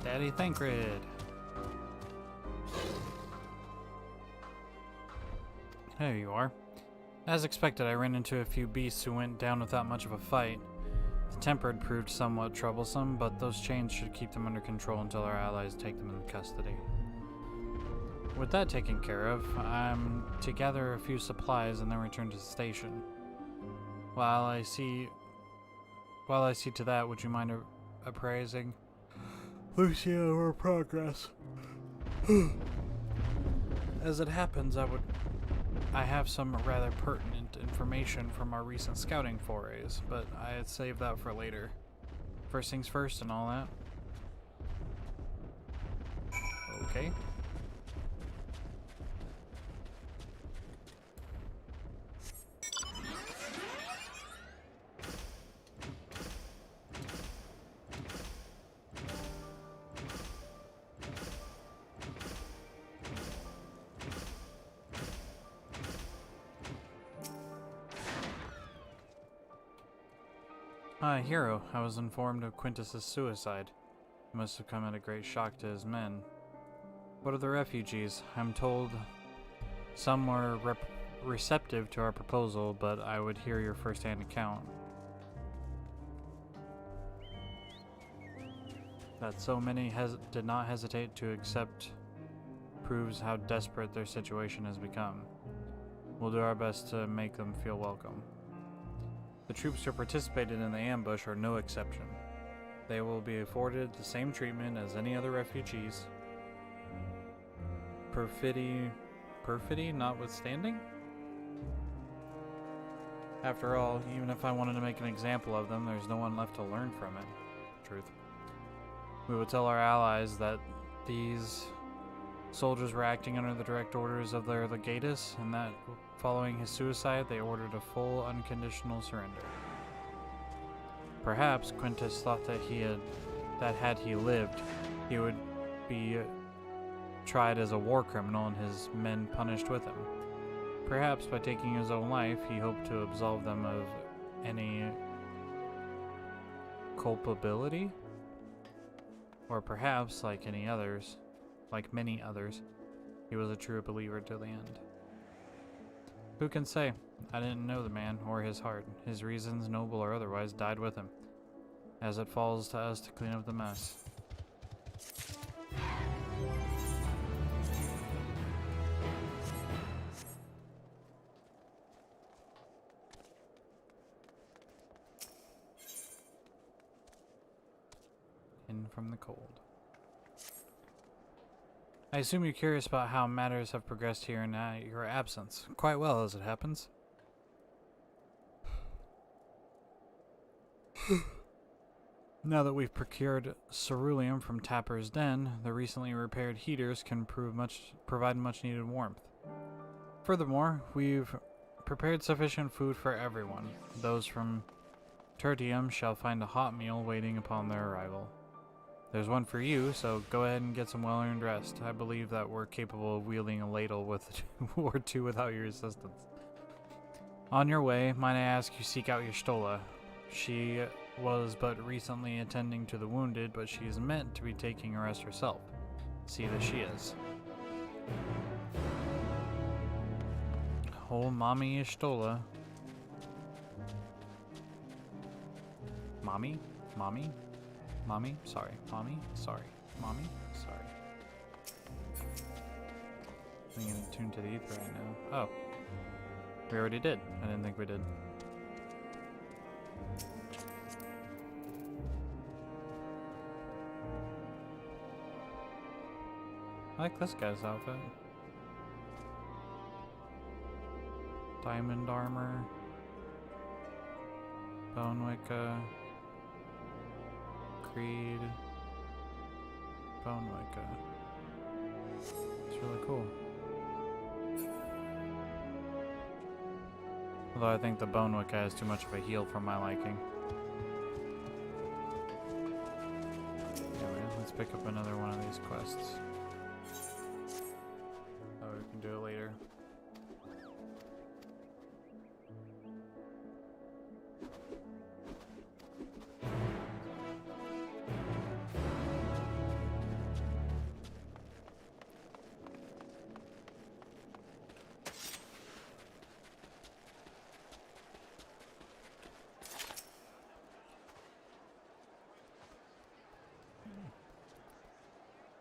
Daddy Thancred. There you are. As expected, I ran into a few beasts who went down without much of a fight. The Tempered proved somewhat troublesome, but those chains should keep them under control until our allies take them into custody. With that taken care of, I'm to gather a few supplies and then return to the station. While I see to that, would you mind appraising Lucia of our progress? As it happens, I have some rather pertinent information from our recent scouting forays, but I had saved that for later. First things first and all that. Okay. Hero, I was informed of Quintus's suicide. It must have come at a great shock to his men. What of the refugees? I'm told some were receptive to our proposal, but I would hear your first-hand account. That so many did not hesitate to accept proves how desperate their situation has become. We'll do our best to make them feel welcome. The troops who participated in the ambush are no exception. They will be afforded the same treatment as any other refugees. Perfidy notwithstanding? After all, even if I wanted to make an example of them, there's no one left to learn from it. Truth. We will tell our allies that these soldiers were acting under the direct orders of their legatus, and that following his suicide, they ordered a full, unconditional surrender. Perhaps Quintus thought that had he lived, he would be tried as a war criminal and his men punished with him. Perhaps by taking his own life, he hoped to absolve them of any culpability? Or perhaps, like many others, he was a true believer to the end. Who can say? I didn't know the man or his heart. His reasons, noble or otherwise, died with him, as it falls to us to clean up the mess. In from the cold. I assume you're curious about how matters have progressed here in your absence. Quite well, as it happens. Now that we've procured ceruleum from Tapper's Den, the recently repaired heaters can provide much needed warmth. Furthermore, we've prepared sufficient food for everyone. Those from Tertium shall find a hot meal waiting upon their arrival. There's one for you, so go ahead and get some well-earned rest. I believe that we're capable of wielding a ladle with or two without your assistance. On your way, might I ask you seek out your Stola. She was but recently attending to the wounded, but she is meant to be taking a rest herself. See that she is. Oh, Mommy Ishtola. Mommy? Mommy? Mommy? Sorry. Mommy? Sorry. Mommy? Sorry. I'm getting tuned to the ether right now. Oh. We already did. I didn't think we did. I like this guy's outfit. Diamond armor. Bone Wicca. Creed. Bone Wicca. It's really cool. Although I think the Bone Wicca has too much of a heal for my liking. Anyway, let's pick up another one of these quests. Oh, we can do it later.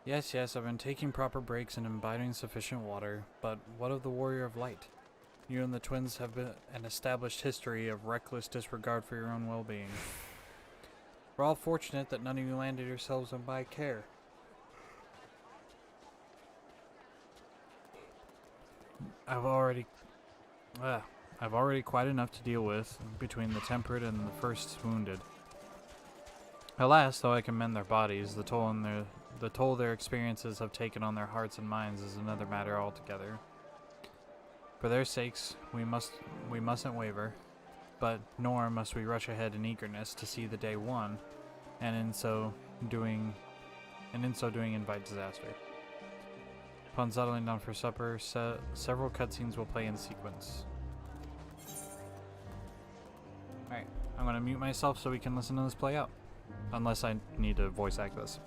Yes, I've been taking proper breaks and imbibing sufficient water, but what of the Warrior of Light? You and the twins have an established history of reckless disregard for your own well-being. We're all fortunate that none of you landed yourselves in my care. I've already quite enough to deal with between the temperate and the first wounded. Alas, though I can mend their bodies, the toll their experiences have taken on their hearts and minds is another matter altogether. For their sakes, we mustn't waver, but nor must we rush ahead in eagerness to see the day won, and in so doing invite disaster. Upon settling down for supper, several cutscenes will play in sequence. Alright, I'm gonna mute myself so we can listen to this play out. Unless I need to voice act this.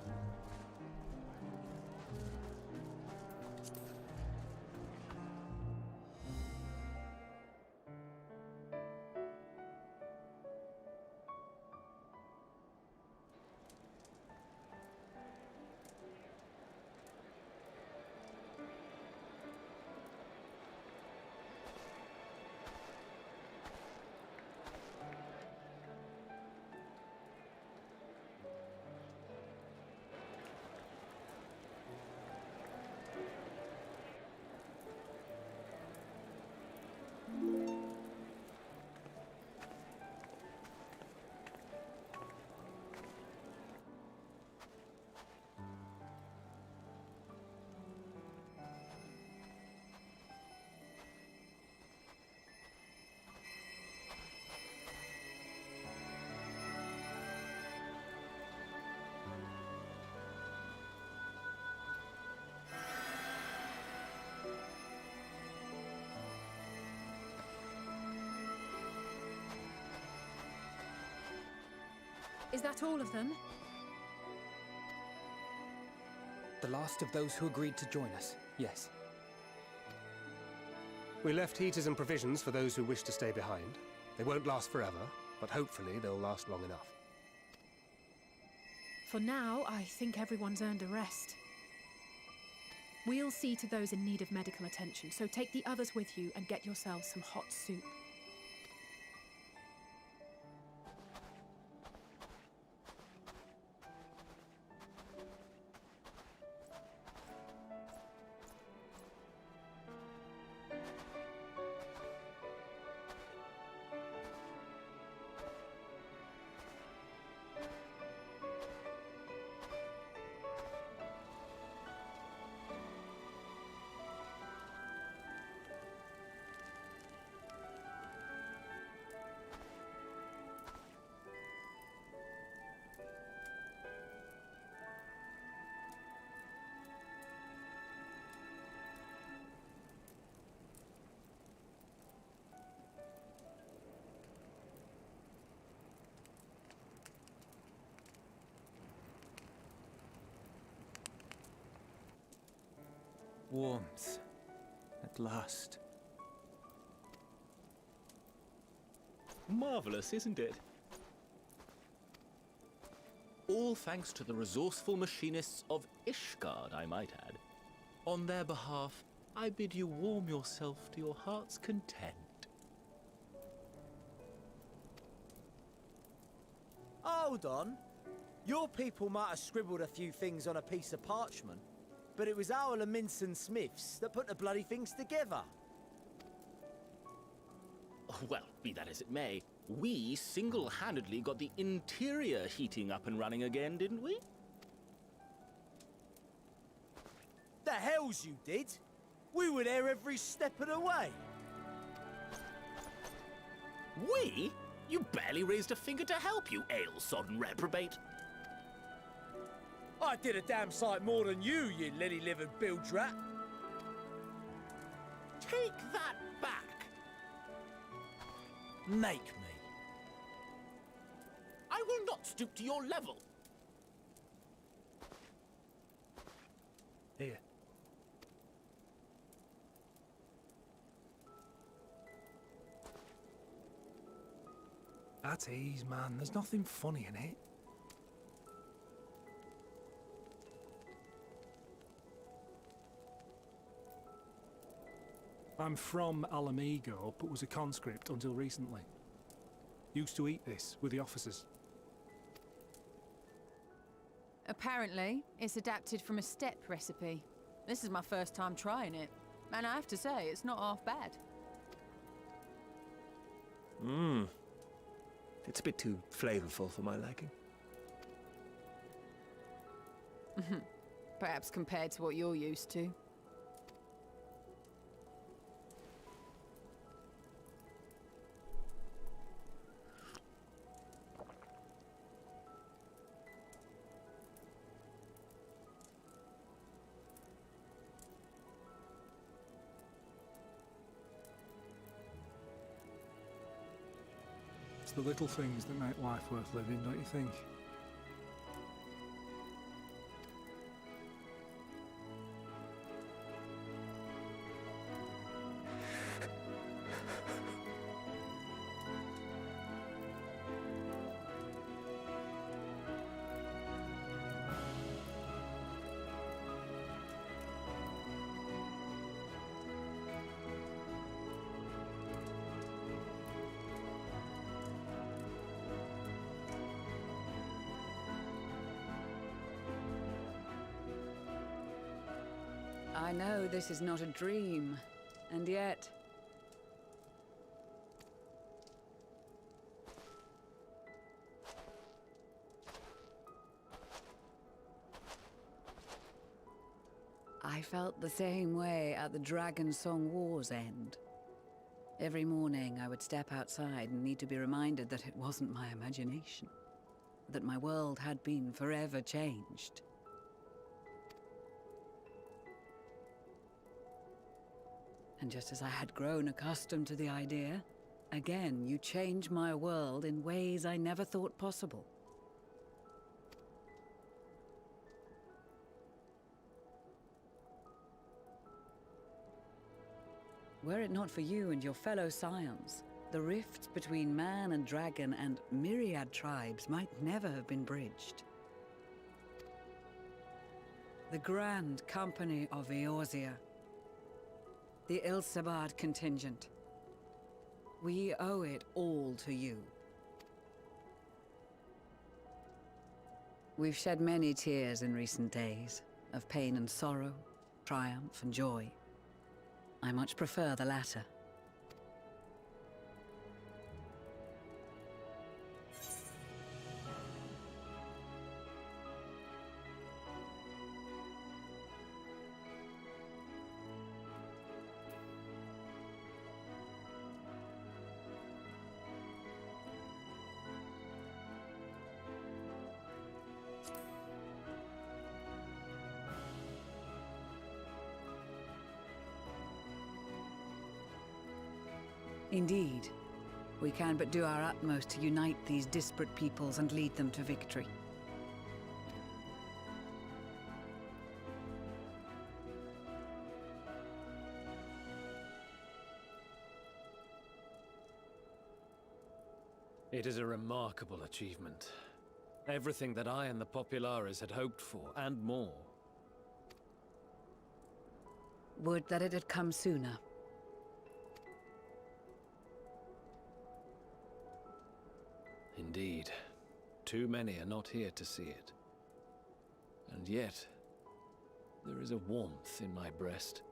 Is that all of them? The last of those who agreed to join us, yes. We left heaters and provisions for those who wish to stay behind. They won't last forever, but hopefully they'll last long enough. For now, I think everyone's earned a rest. We'll see to those in need of medical attention, so take the others with you and get yourselves some hot soup. Warmth. At last. Marvelous, isn't it? All thanks to the resourceful machinists of Ishgard, I might add. On their behalf, I bid you warm yourself to your heart's content. Hold on. Your people might have scribbled a few things on a piece of parchment, but it was our Leminson Smiths that put the bloody things together. Well, be that as it may, we single-handedly got the interior heating up and running again, didn't we? The hells you did! We were there every step of the way. We? You barely raised a finger to help, you ale-sodden reprobate. I did a damn sight more than you, you lily-livered bilge rat. Take that back. Make me. I will not stoop to your level. Here. At ease, man. There's nothing funny in it. I'm from Alamigo, but was a conscript until recently. Used to eat this with the officers. Apparently, it's adapted from a steppe recipe. This is my first time trying it, and I have to say, it's not half bad. It's a bit too flavorful for my liking. Perhaps compared to what you're used to. It's the little things that make life worth living, don't you think? I know this is not a dream, and yet... I felt the same way at the Dragon Song War's end. Every morning I would step outside and need to be reminded that it wasn't my imagination, that my world had been forever changed. And just as I had grown accustomed to the idea, again you change my world in ways I never thought possible. Were it not for you and your fellow scions, the rifts between man and dragon and myriad tribes might never have been bridged. The Grand Company of Eorzea. The Ilsabard contingent. We owe it all to you. We've shed many tears in recent days, of pain and sorrow, triumph and joy. I much prefer the latter. Indeed, we can but do our utmost to unite these disparate peoples and lead them to victory. It is a remarkable achievement. Everything that I and the Populares had hoped for, and more. Would that it had come sooner. Indeed. Too many are not here to see it. And yet, there is a warmth in my breast,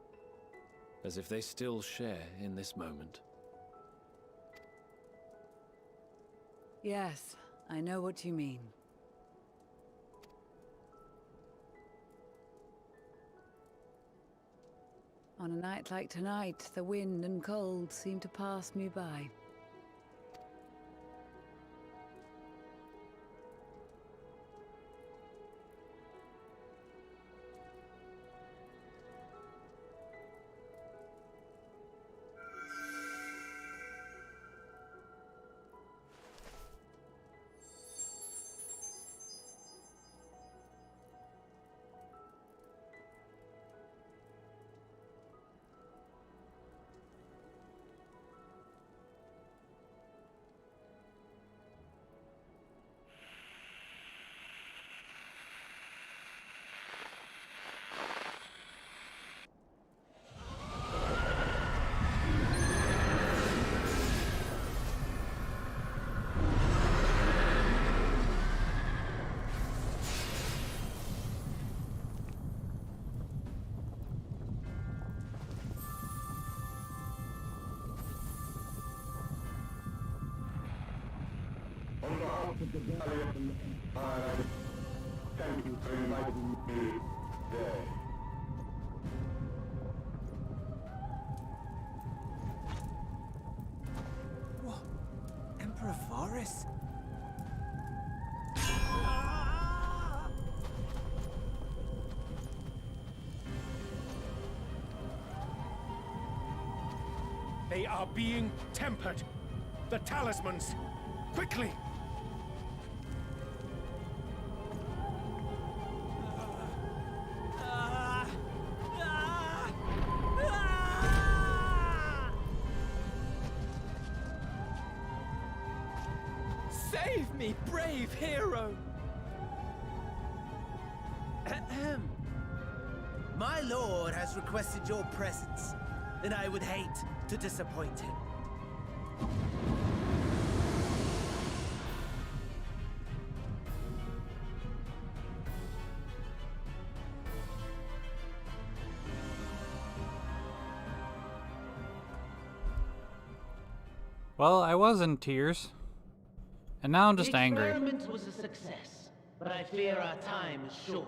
as if they still share in this moment. Yes, I know what you mean. On a night like tonight, the wind and cold seem to pass me by. On behalf of the Valiant Empire, thank you for inviting me today. What? Emperor Varys? They are being tempered. The talismans. Quickly! Save me, brave hero! Ahem. My lord has requested your presence, and I would hate to disappoint him. Well, I was in tears. And now I'm just angry. The experiment was a success, but I fear our time is short.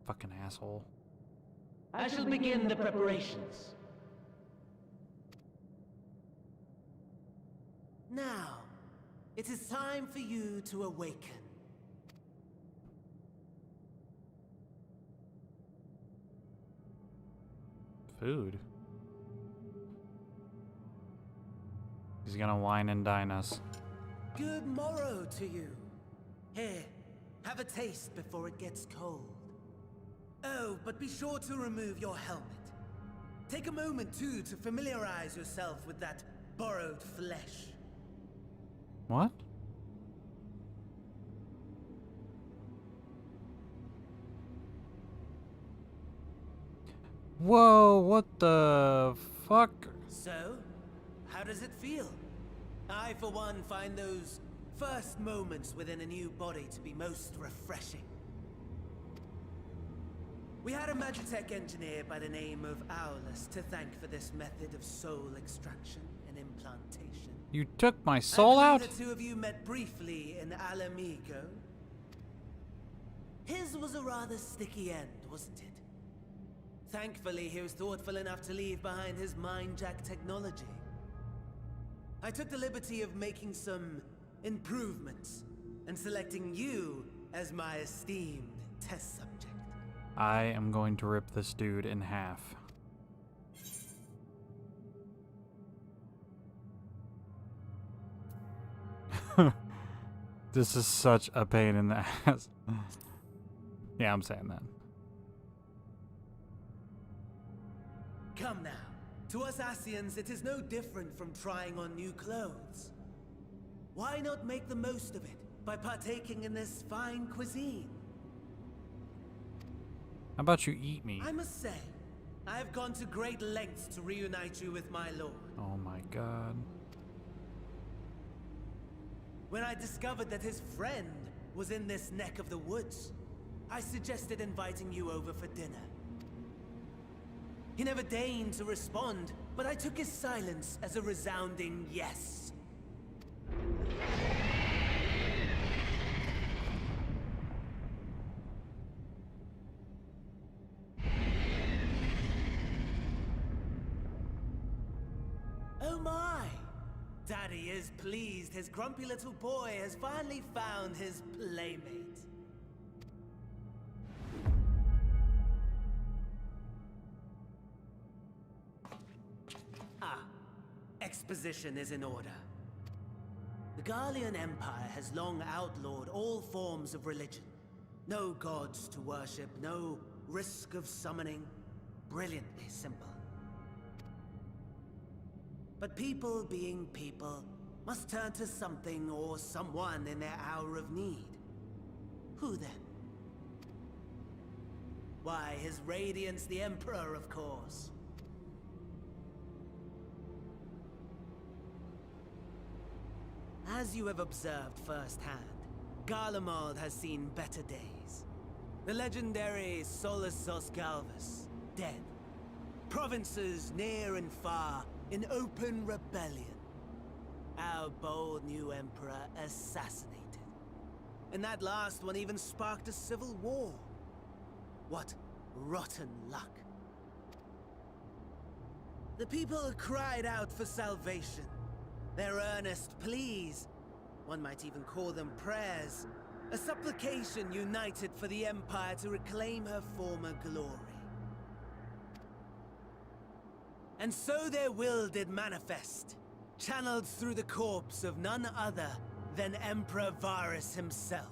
Fucking asshole. I shall begin the preparations. Now, it is time for you to awaken. Food. He's gonna wine and dine us. Good morrow to you. Here, have a taste before it gets cold. Oh, but be sure to remove your helmet. Take a moment, too, to familiarize yourself with that borrowed flesh. What? Whoa, what the fuck? So, how does it feel? I, for one, find those first moments within a new body to be most refreshing. We had a Magitech engineer by the name of Aulus to thank for this method of soul extraction and implantation. You took my soul I out? believe the two of you met briefly in Alamigo. His was a rather sticky end, wasn't it? Thankfully, he was thoughtful enough to leave behind his mind-jack technology. I took the liberty of making some improvements and selecting you as my esteemed test subject. I am going to rip this dude in half. This is such a pain in the ass. Yeah, I'm saying that. Come now. To us Asians, it is no different from trying on new clothes. Why not make the most of it by partaking in this fine cuisine? How about you eat me? I must say, I have gone to great lengths to reunite you with my lord. Oh my god. When I discovered that his friend was in this neck of the woods, I suggested inviting you over for dinner. He never deigned to respond, but I took his silence as a resounding yes. Oh my! Daddy is pleased his grumpy little boy has finally found his playmate. Exposition is in order. The Garlean Empire has long outlawed all forms of religion. No gods to worship, no risk of summoning. Brilliantly simple. But people being people must turn to something or someone in their hour of need. Who then? Why, His Radiance the Emperor, of course. As you have observed firsthand, Garlemald has seen better days. The legendary Solus Galvus, dead. Provinces near and far in open rebellion. Our bold new emperor assassinated. And that last one even sparked a civil war. What rotten luck. The people cried out for salvation. Their earnest pleas, one might even call them prayers, a supplication united for the Empire to reclaim her former glory. And so their will did manifest, channeled through the corpse of none other than Emperor Varus himself.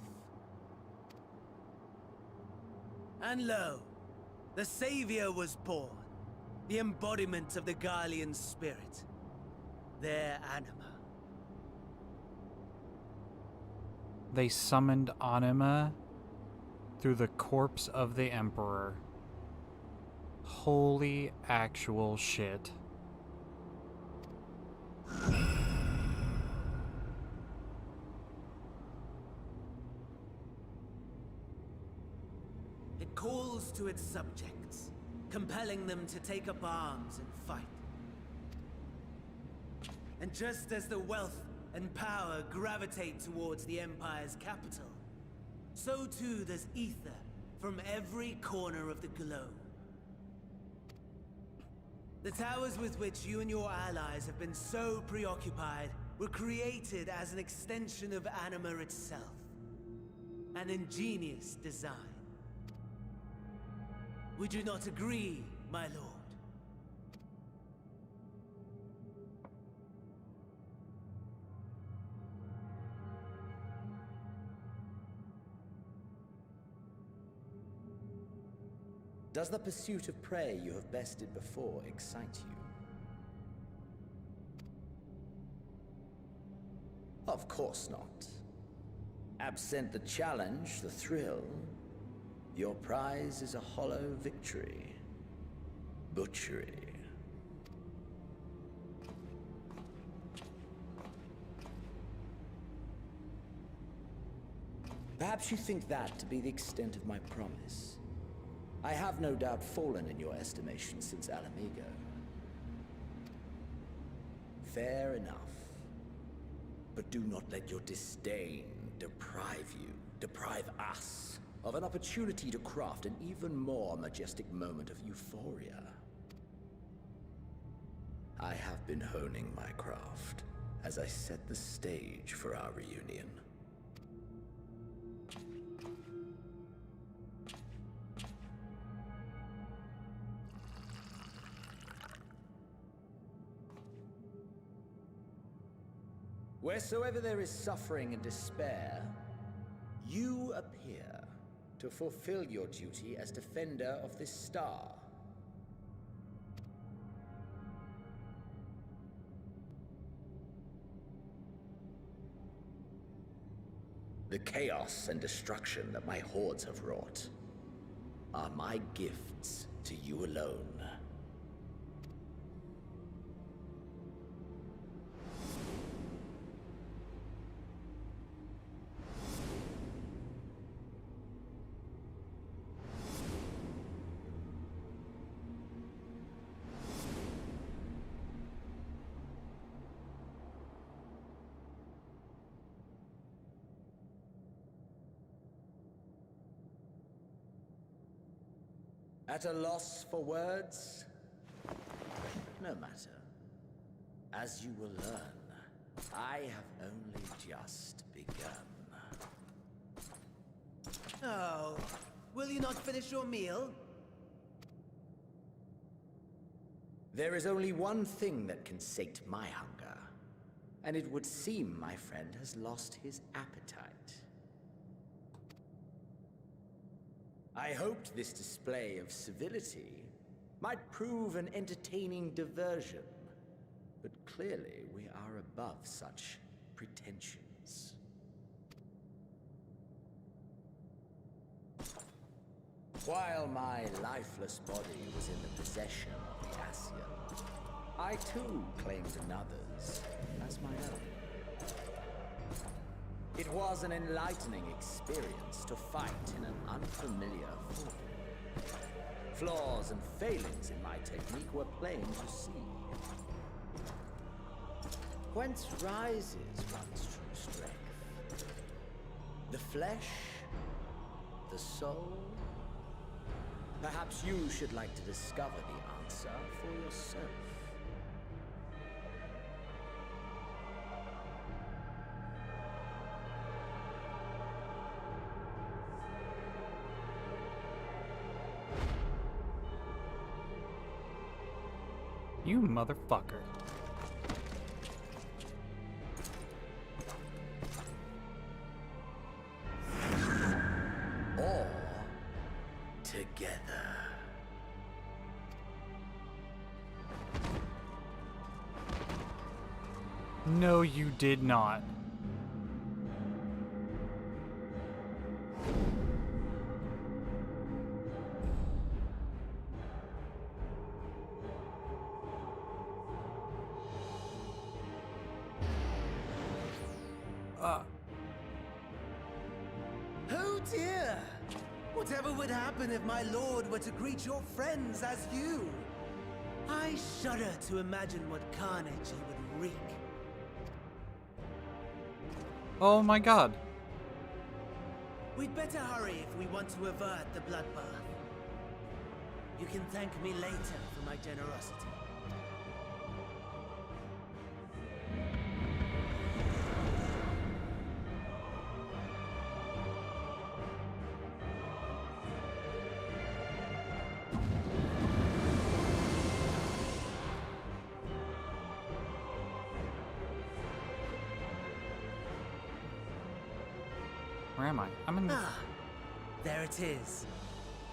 And lo, the Savior was born, the embodiment of the Garlean spirit. Their anima. They summoned anima through the corpse of the Emperor. Holy actual shit. It calls to its subjects, compelling them to take up arms and fight. And just as the wealth and power gravitate towards the Empire's capital, so too does ether from every corner of the globe. The towers with which you and your allies have been so preoccupied were created as an extension of Anima itself. An ingenious design. Would you not agree, my lord? Does the pursuit of prey you have bested before excite you? Of course not. Absent the challenge, the thrill, your prize is a hollow victory. Butchery. Perhaps you think that to be the extent of my promise. I have no doubt fallen in your estimation since Alamigo. Fair enough. But do not let your disdain deprive us, of an opportunity to craft an even more majestic moment of euphoria. I have been honing my craft as I set the stage for our reunion. Wheresoever there is suffering and despair, you appear to fulfill your duty as defender of this star. The chaos and destruction that my hordes have wrought are my gifts to you alone. At a loss for words? No matter. As you will learn, I have only just begun. Oh, will you not finish your meal? There is only one thing that can sate my hunger, and it would seem my friend has lost his appetite. I hoped this display of civility might prove an entertaining diversion, but clearly we are above such pretensions. While my lifeless body was in the possession of the Ascian, I too claimed another's as my own. It was an enlightening experience to fight in an unfamiliar form. Flaws and failings in my technique were plain to see. Whence rises one's true strength? The flesh? The soul? Perhaps you should like to discover the answer for yourself. You motherfucker. All together. No, you did not. Oh dear! Whatever would happen if my lord were to greet your friends as you? I shudder to imagine what carnage he would wreak. Oh my god. We'd better hurry if we want to avert the bloodbath. You can thank me later for my generosity. Where am I? I'm in the... Ah, there it is.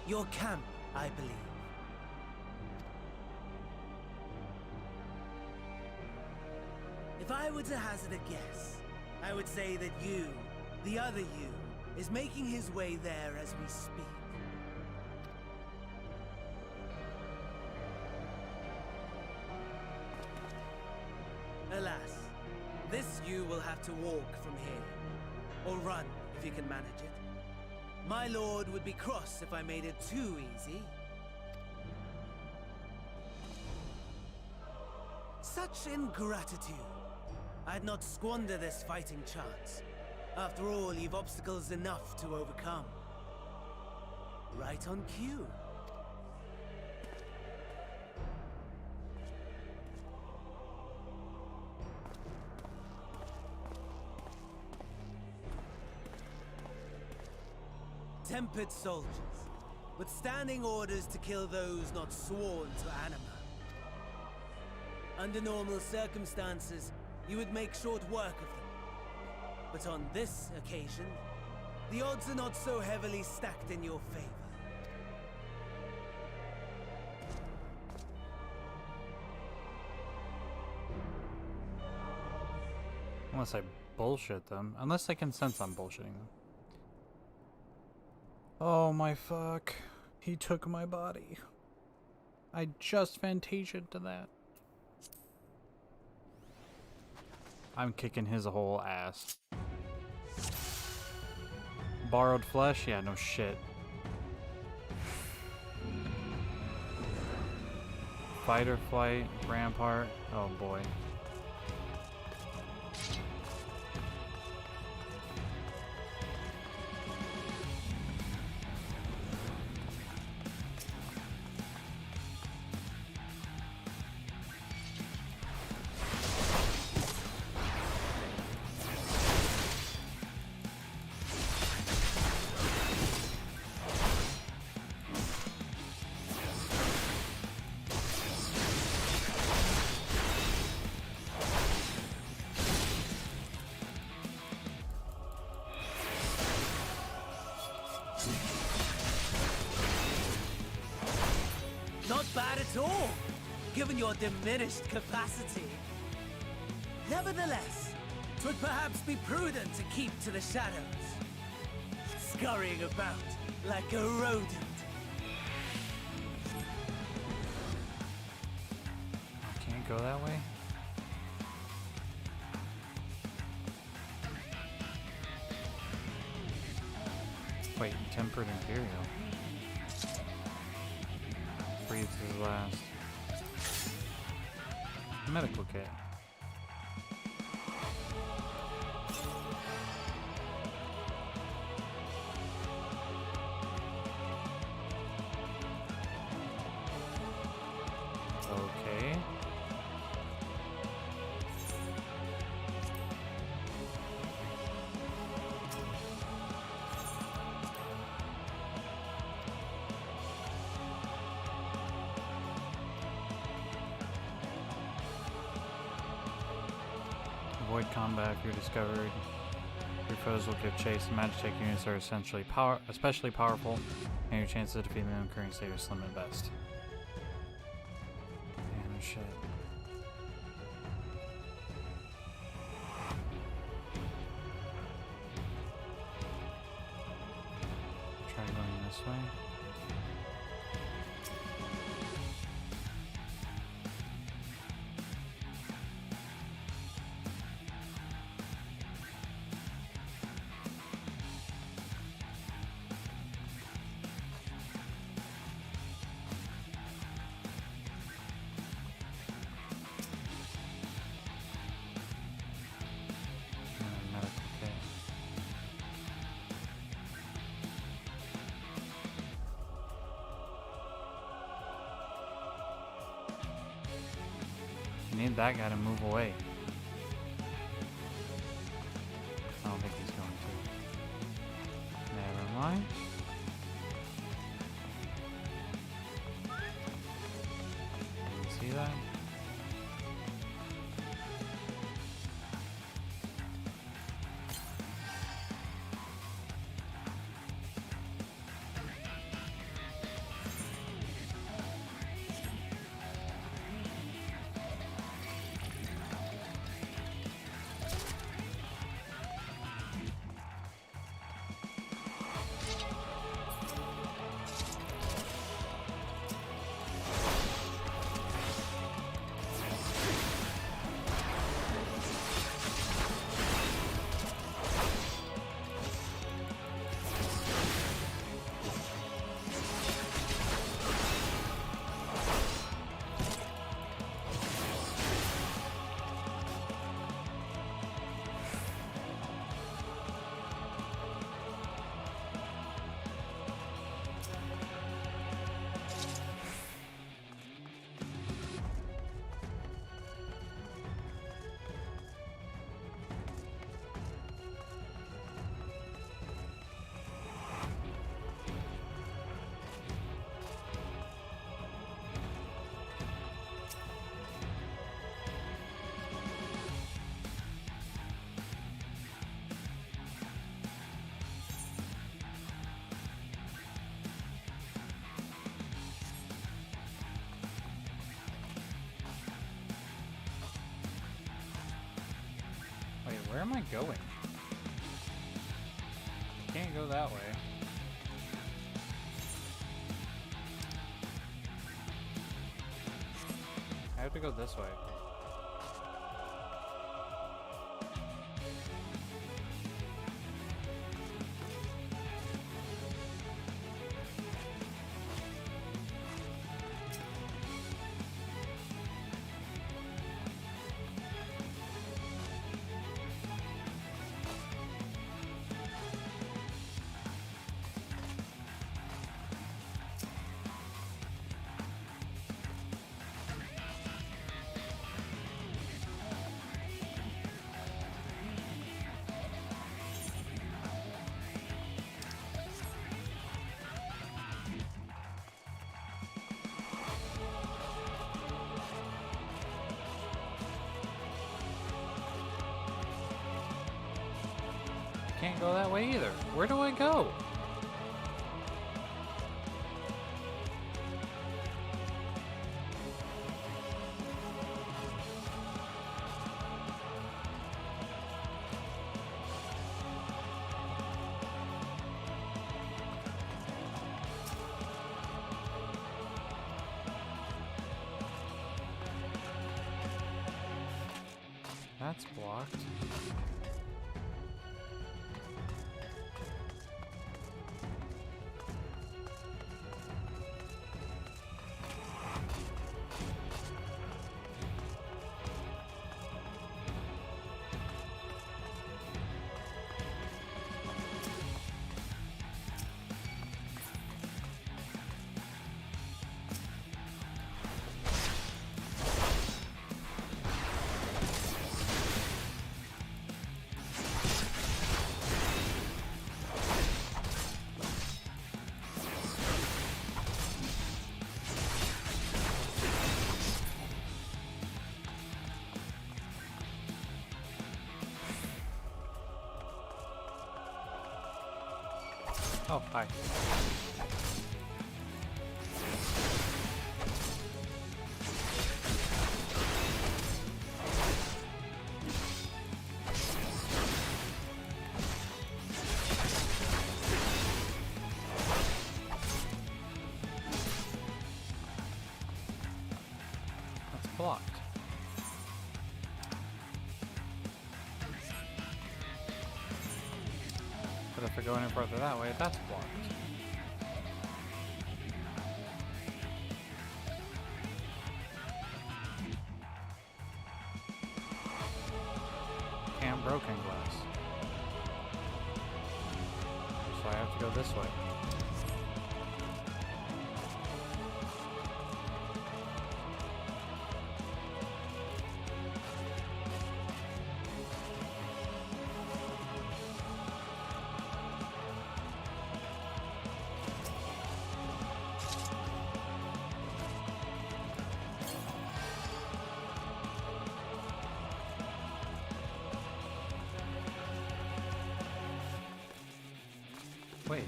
Your camp I believe. If I were to hazard a guess, I would say that you, the other you, is making his way there as we speak. Alas, this you will have to walk from here. Or run, if you can manage it. My lord would be cross if I made it too easy. Such ingratitude. I'd not squander this fighting chance. After all, you've obstacles enough to overcome. Right on cue. Tempered soldiers, withstanding orders to kill those not sworn to anima. Under normal circumstances, you would make short work of them. But on this occasion, the odds are not so heavily stacked in your favor. Unless I bullshit them. Unless they can sense I'm bullshitting them. Oh my fuck. He took my body. I just fantasiaed to that. I'm kicking his whole ass. Borrowed flesh? Yeah, no shit. Fight or flight, rampart. Oh boy. Not bad at all, given your diminished capacity. Nevertheless, 'twould perhaps be prudent to keep to the shadows, scurrying about like a rodent. I can't go that way? Wait, Tempered Imperial. Breathes his last. Medical kit. Okay. Avoid combat if you're discovered. Your foes will give chase. Magic units are especially powerful, and your chances of defeating them current state are slim at best. Damn shit. Try going this way. Need that guy to move away. I don't think he's going to. Never mind. See that? Where am I going? Can't go that way. I have to go this way. Can't go that way either. Where do I go? That's blocked. Oh, hi. That's blocked. But if I go any further that way, that's blocked. And broken glass. So I have to go this way. Wait.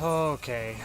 Okay.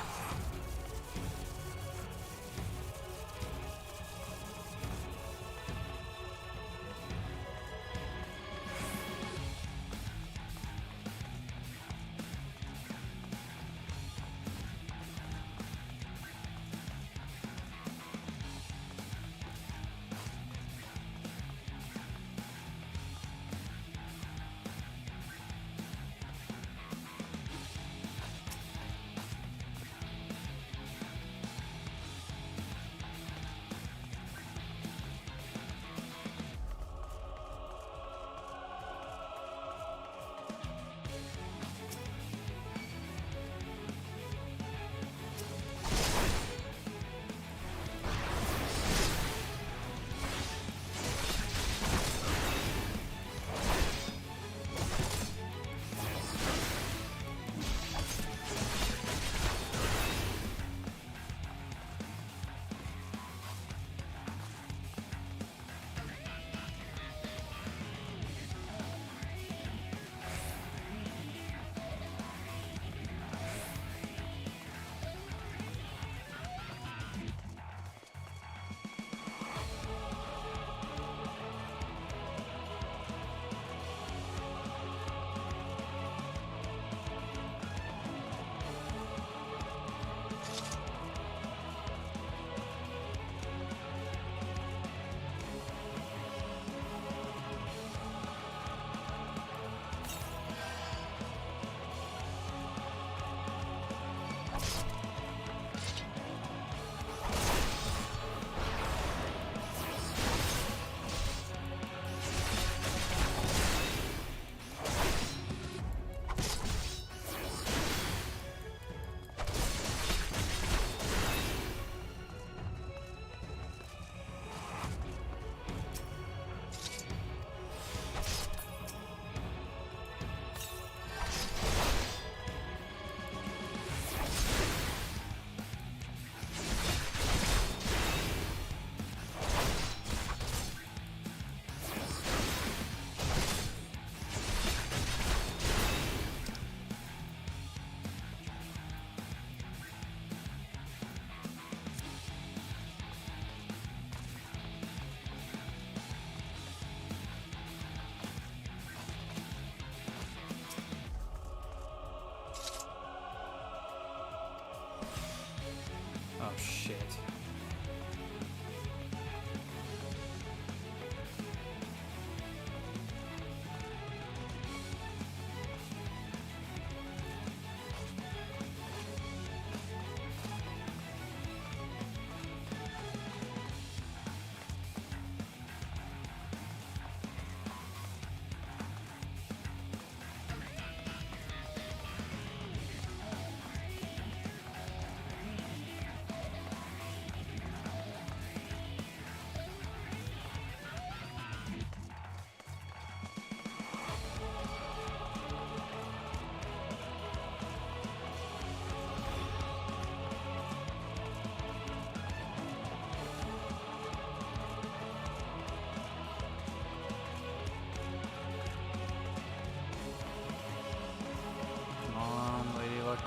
Oh, shit.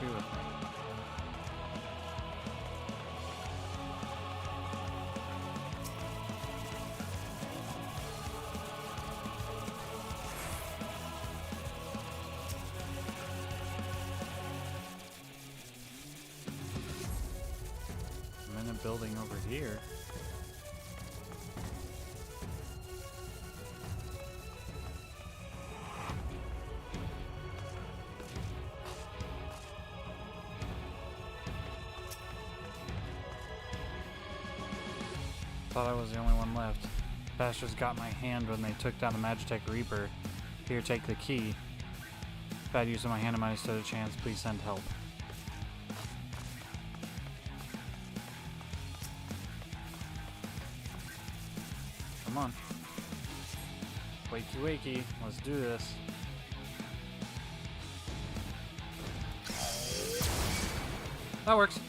Be with me. I'm in a building over here. Thought I was the only one left. Bastards got my hand when they took down the Magitech Reaper. Here, take the key. Bad use of my hand, I might have stood a chance. Please send help. Come on. Wakey wakey, let's do this. That works.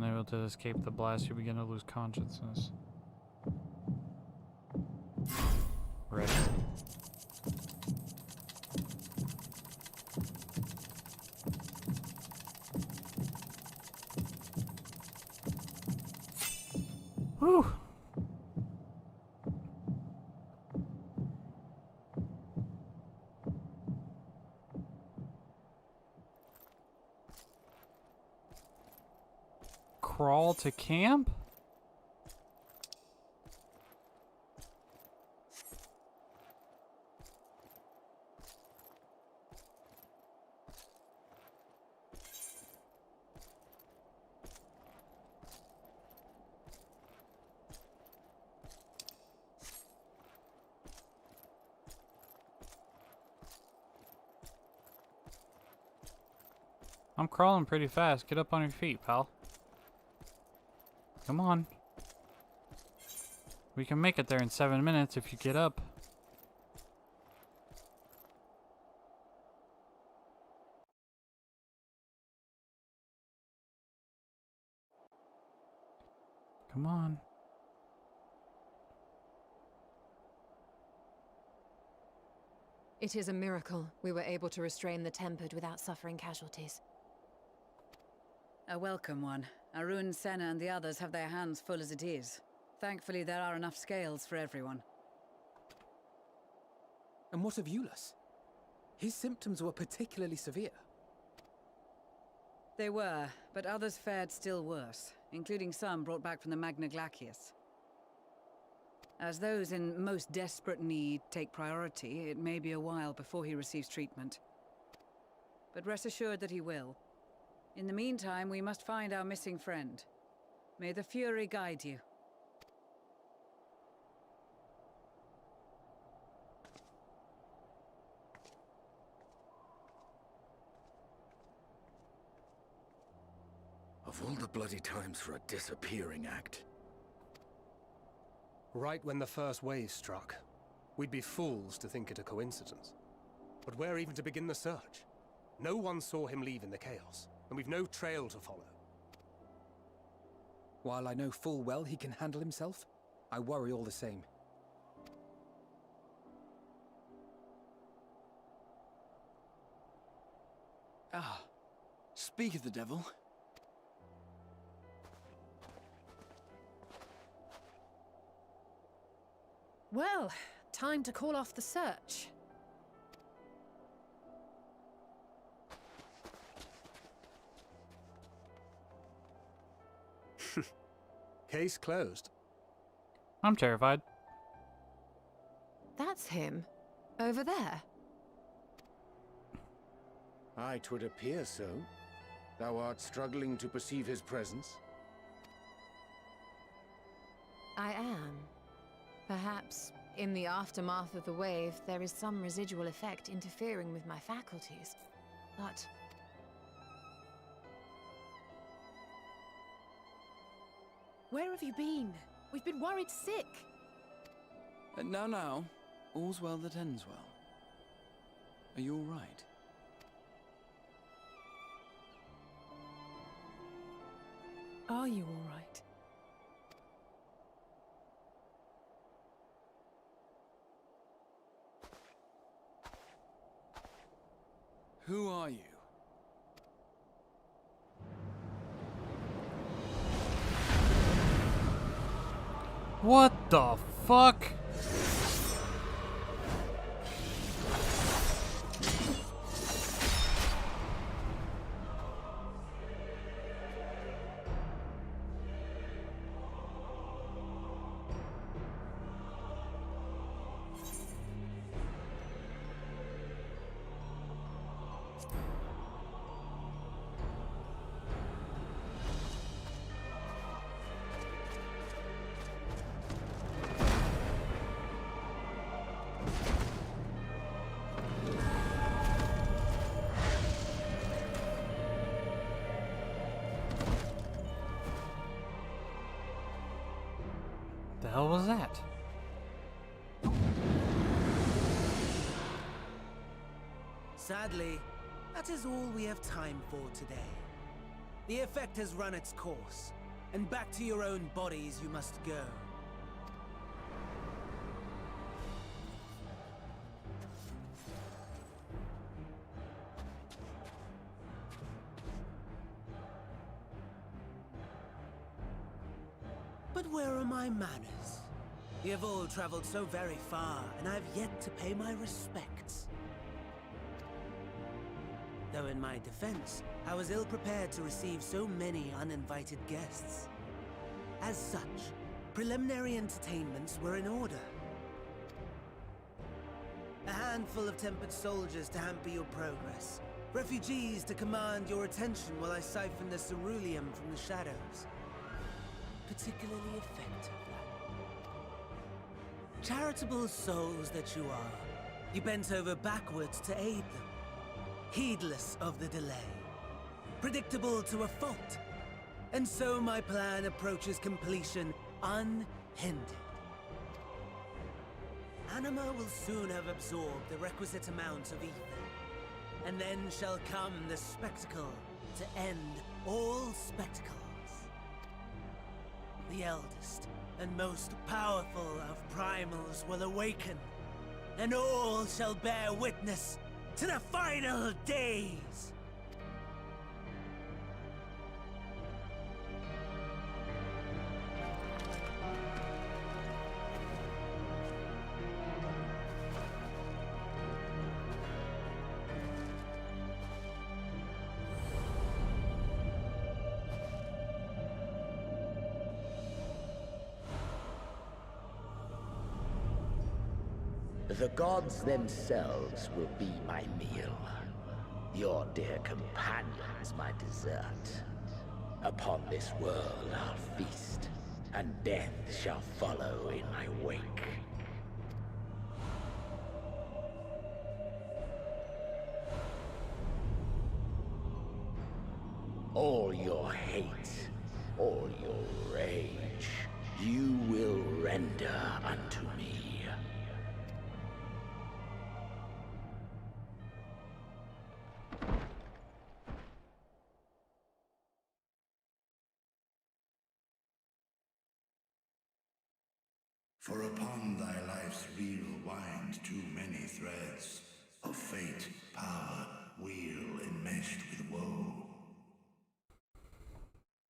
Unable to escape the blast, you begin to lose consciousness. Ready? Whew! Crawl to camp? I'm crawling pretty fast. Get up on your feet, pal. Come on. We can make it there in 7 minutes if you get up. Come on. It is a miracle we were able to restrain the Tempered without suffering casualties. A welcome one. Arun, Senna, and the others have their hands full as it is. Thankfully, there are enough scales for everyone. And what of Eulus? His symptoms were particularly severe. They were, but others fared still worse, including some brought back from the Magna Glacius. As those in most desperate need take priority, it may be a while before he receives treatment. But rest assured that he will. In the meantime, we must find our missing friend. May the Fury guide you. Of all the bloody times for a disappearing act. Right when the first wave struck, we'd be fools to think it a coincidence. But where even to begin the search? No one saw him leave in the chaos, and we've no trail to follow. While I know full well he can handle himself, I worry all the same. Ah, speak of the devil. Well, time to call off the search. Case closed. I'm terrified. That's him. Over there. Aye, 'twould appear so. Thou art struggling to perceive his presence? I am. Perhaps, in the aftermath of the wave, there is some residual effect interfering with my faculties. But... Where have you been? We've been worried sick. Now, all's well that ends well. Are you all right? Are you all right? Who are you? What the fuck? The hell was that? Sadly, that is all we have time for today. The effect has run its course, and back to your own bodies you must go. But where are my manners? You have all traveled so very far, and I have yet to pay my respects. Though in my defense, I was ill-prepared to receive so many uninvited guests. As such, preliminary entertainments were in order. A handful of tempered soldiers to hamper your progress. Refugees to command your attention while I siphon the ceruleum from the shadows. Particularly effective, that. Charitable souls that you are, you bent over backwards to aid them. Heedless of the delay. Predictable to a fault. And so my plan approaches completion unhindered. Anima will soon have absorbed the requisite amount of ether. And then shall come the spectacle to end all spectacles. The eldest and most powerful of primals will awaken, and all shall bear witness to the final days! The gods themselves will be my meal. Your dear companions my dessert. Upon this world I'll feast, and death shall follow in my wake. All your hate, all your rage, you will render unto me. For upon thy life's reel wind too many threads of fate, power, weal enmeshed with woe.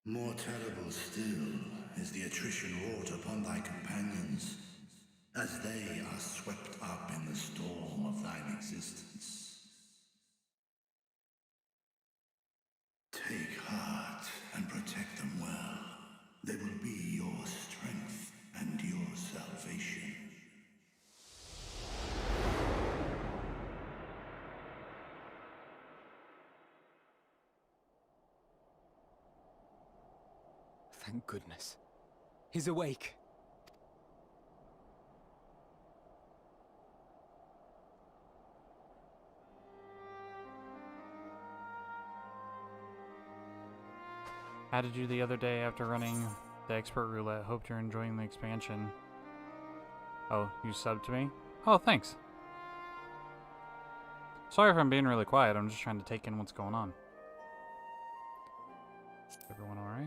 More terrible still is the attrition wrought upon thy companions, as they are swept up in the storm of thine existence. Take heart and protect them well. They will be your strength and your salvation. Thank goodness. He's awake. How did you the other day after running the expert roulette? Hope you're enjoying the expansion. Oh, you subbed to me? Oh, thanks. Sorry if I'm being really quiet. I'm just trying to take in what's going on. Everyone alright?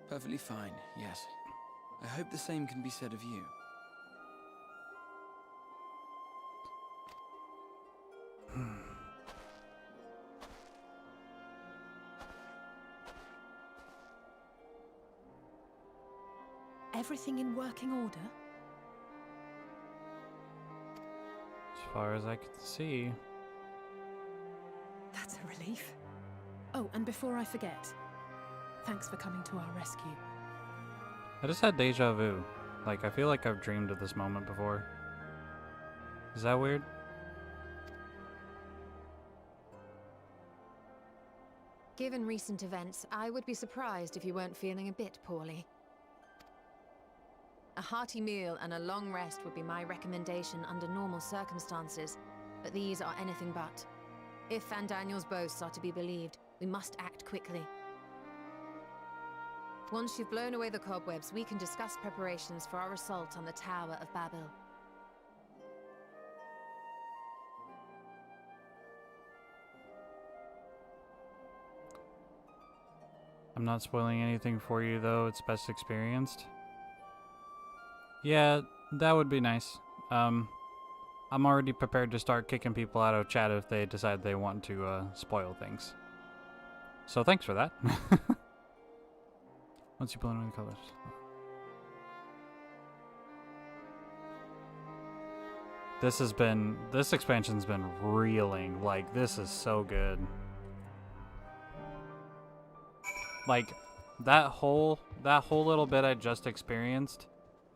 Perfectly fine, yes. I hope the same can be said of you. Everything in working order? As far as I could see. That's a relief. Oh, and before I forget, thanks for coming to our rescue. I just had deja vu. Like, I feel like I've dreamed of this moment before. Is that weird? Given recent events, I would be surprised if you weren't feeling a bit poorly. A hearty meal and a long rest would be my recommendation under normal circumstances, but these are anything but. If Van Daniel's boasts are to be believed, we must act quickly. Once you've blown away the cobwebs, we can discuss preparations for our assault on the Tower of Babel. I'm not spoiling anything for you, though. It's best experienced. Yeah, that would be nice. I'm already prepared to start kicking people out of chat if they decide they want to spoil things. So thanks for that. Once you blow in the colors. This expansion's been reeling. Like, this is so good. Like, that whole little bit I just experienced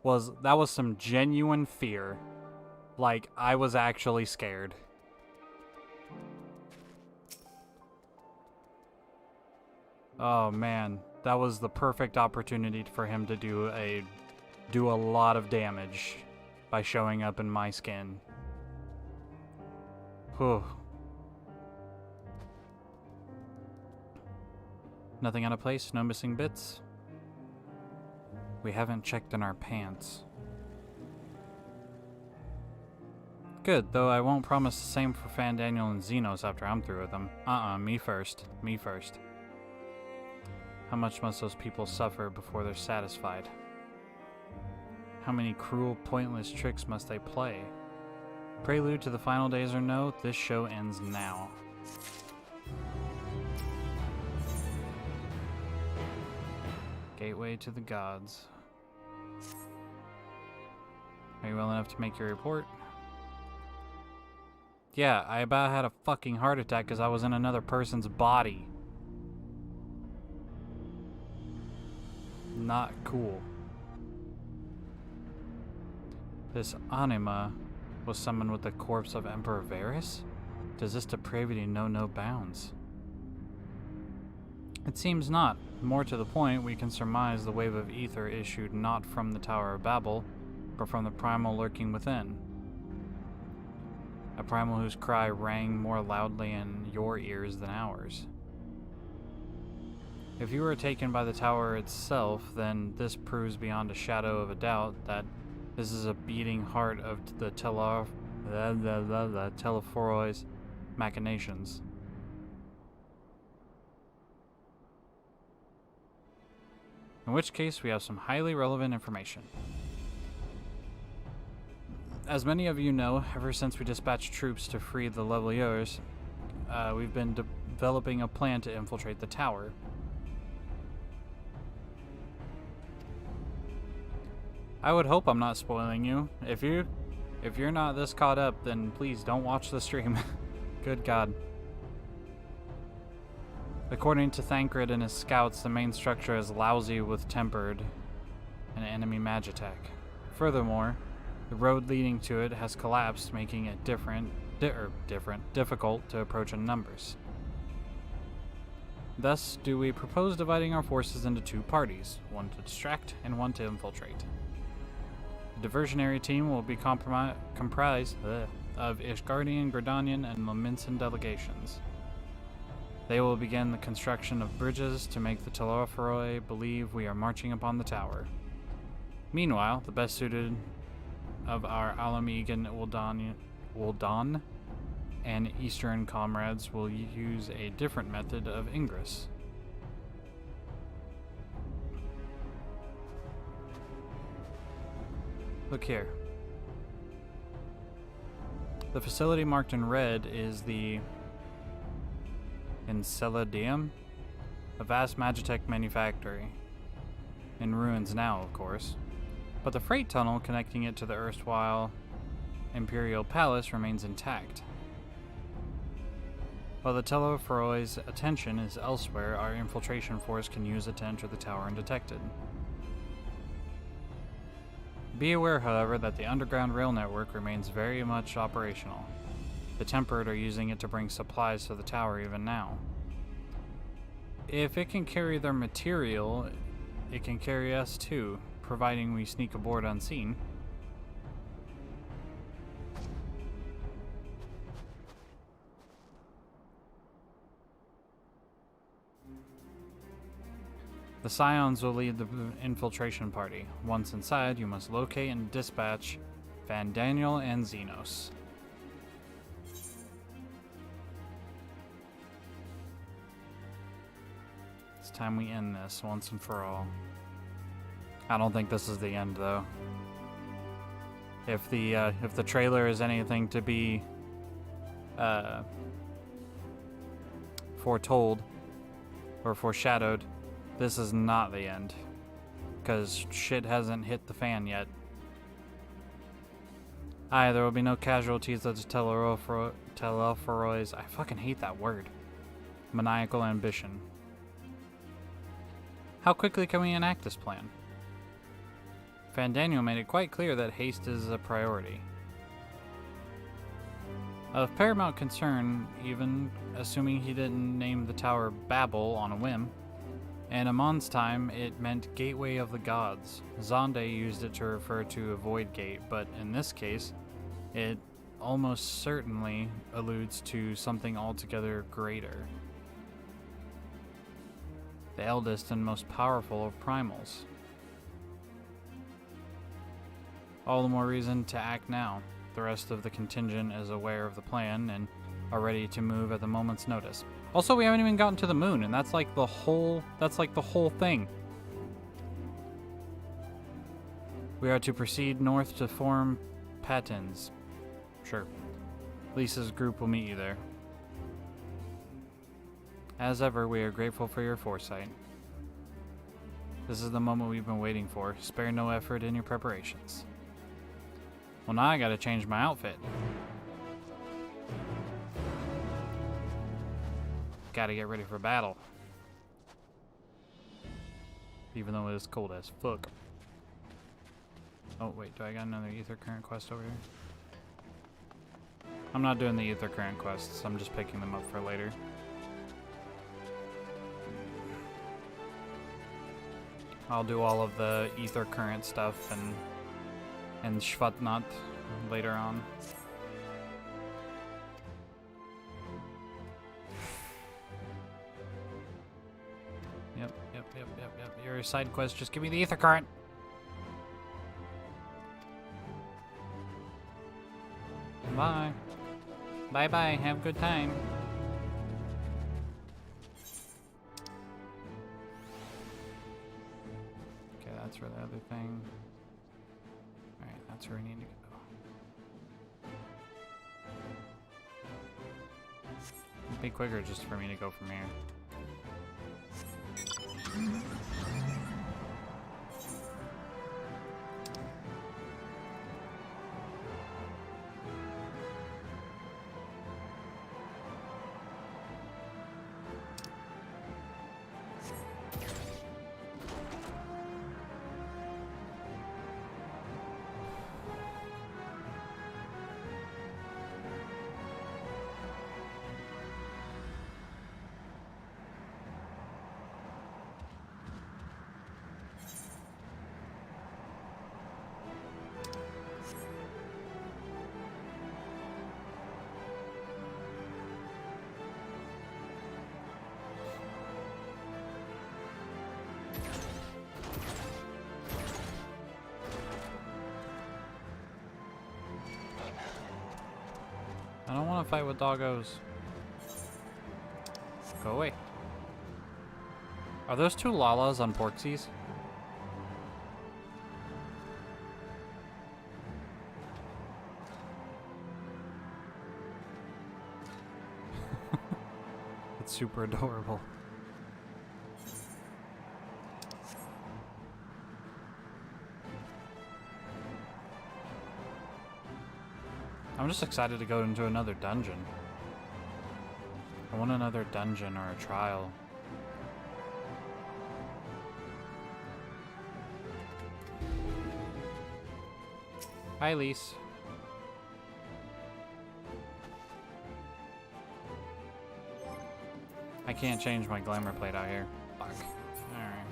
that was some genuine fear. Like, I was actually scared. Oh man, that was the perfect opportunity for him to do a lot of damage by showing up in my skin. Whew. Nothing out of place, no missing bits. We haven't checked in our pants. Good, though I won't promise the same for Fandaniel and Xenos after I'm through with them. Me first. Me first. How much must those people suffer before they're satisfied? How many cruel, pointless tricks must they play? Prelude to the final days or no, this show ends now. Gateway to the gods. Are you well enough to make your report? Yeah, I about had a fucking heart attack because I was in another person's body. Not cool. This anima was summoned with the corpse of Emperor Varys? Does this depravity know no bounds? It seems not. More to the point, we can surmise the wave of ether issued not from the Tower of Babel, but from the primal lurking within. A primal whose cry rang more loudly in your ears than ours. If you were taken by the tower itself, then this proves beyond a shadow of a doubt that this is a beating heart of the Telephoroi's machinations. In which case, we have some highly relevant information. As many of you know, ever since we dispatched troops to free the Leveliers, we've been developing a plan to infiltrate the tower. I would hope I'm not spoiling you. If you're not this caught up, then please don't watch the stream. Good God. According to Thancred and his scouts, the main structure is lousy with tempered and enemy magitech. Furthermore, the road leading to it has collapsed, making it difficult to approach in numbers. Thus, do we propose dividing our forces into two parties, one to distract and one to infiltrate. The diversionary team will be comprised of Ishgardian, Gridanian, and Laminsan delegations. They will begin the construction of bridges to make the Telephoroi believe we are marching upon the tower. Meanwhile, the best suited of our Alamegan Uldan and Eastern comrades will use a different method of ingress. Look here. The facility marked in red is the Enceladum, a vast magitech manufactory. In ruins now, of course. But the freight tunnel connecting it to the erstwhile Imperial Palace remains intact. While the Telephoroi's attention is elsewhere, our infiltration force can use it to enter the tower undetected. Be aware, however, that the underground rail network remains very much operational. The Tempered are using it to bring supplies to the tower even now. If it can carry their material, it can carry us too, providing we sneak aboard unseen. The Scions will lead the infiltration party. Once inside, you must locate and dispatch Fandaniel and Xenos. time we end this once and for all. I don't think this is the end, though. If the trailer is anything to be foretold or foreshadowed, this is not the end, because shit hasn't hit the fan yet. Aye, there will be no casualties of the Telelferoy's, I fucking hate that word, maniacal ambition. How quickly can we enact this plan? Fandaniel made it quite clear that haste is a priority. Of paramount concern, even assuming he didn't name the tower Babel on a whim. In Amon's time, it meant Gateway of the Gods. Zonde used it to refer to a void gate, but in this case, it almost certainly alludes to something altogether greater. The eldest and most powerful of primals. All the more reason to act now. The rest of the contingent is aware of the plan and are ready to move at the moment's notice. Also, we haven't even gotten to the moon, and that's like the whole thing. We are to proceed north to form Patins. Sure. Lisa's group will meet you there. As ever, we are grateful for your foresight. This is the moment we've been waiting for. Spare no effort in your preparations. Well, now I gotta change my outfit. Gotta get ready for battle. Even though it is cold as fuck. Oh, wait, do I got another ether current quest over here? I'm not doing the ether current quests, I'm just picking them up for later. I'll do all of the ether current stuff and Shvatnat later on. Yep. Your side quest, just give me the ether current. Bye. Bye, have a good time. Okay, that's for the other thing. Alright, that's where we need to go. It'd be quicker just for me to go from here. I don't want to fight with doggos. Go away. Are those two Lalas on Porksies? It's super adorable. I'm just excited to go into another dungeon. I want another dungeon or a trial. Hi, Lise. I can't change my glamour plate out here. Fuck. Alright.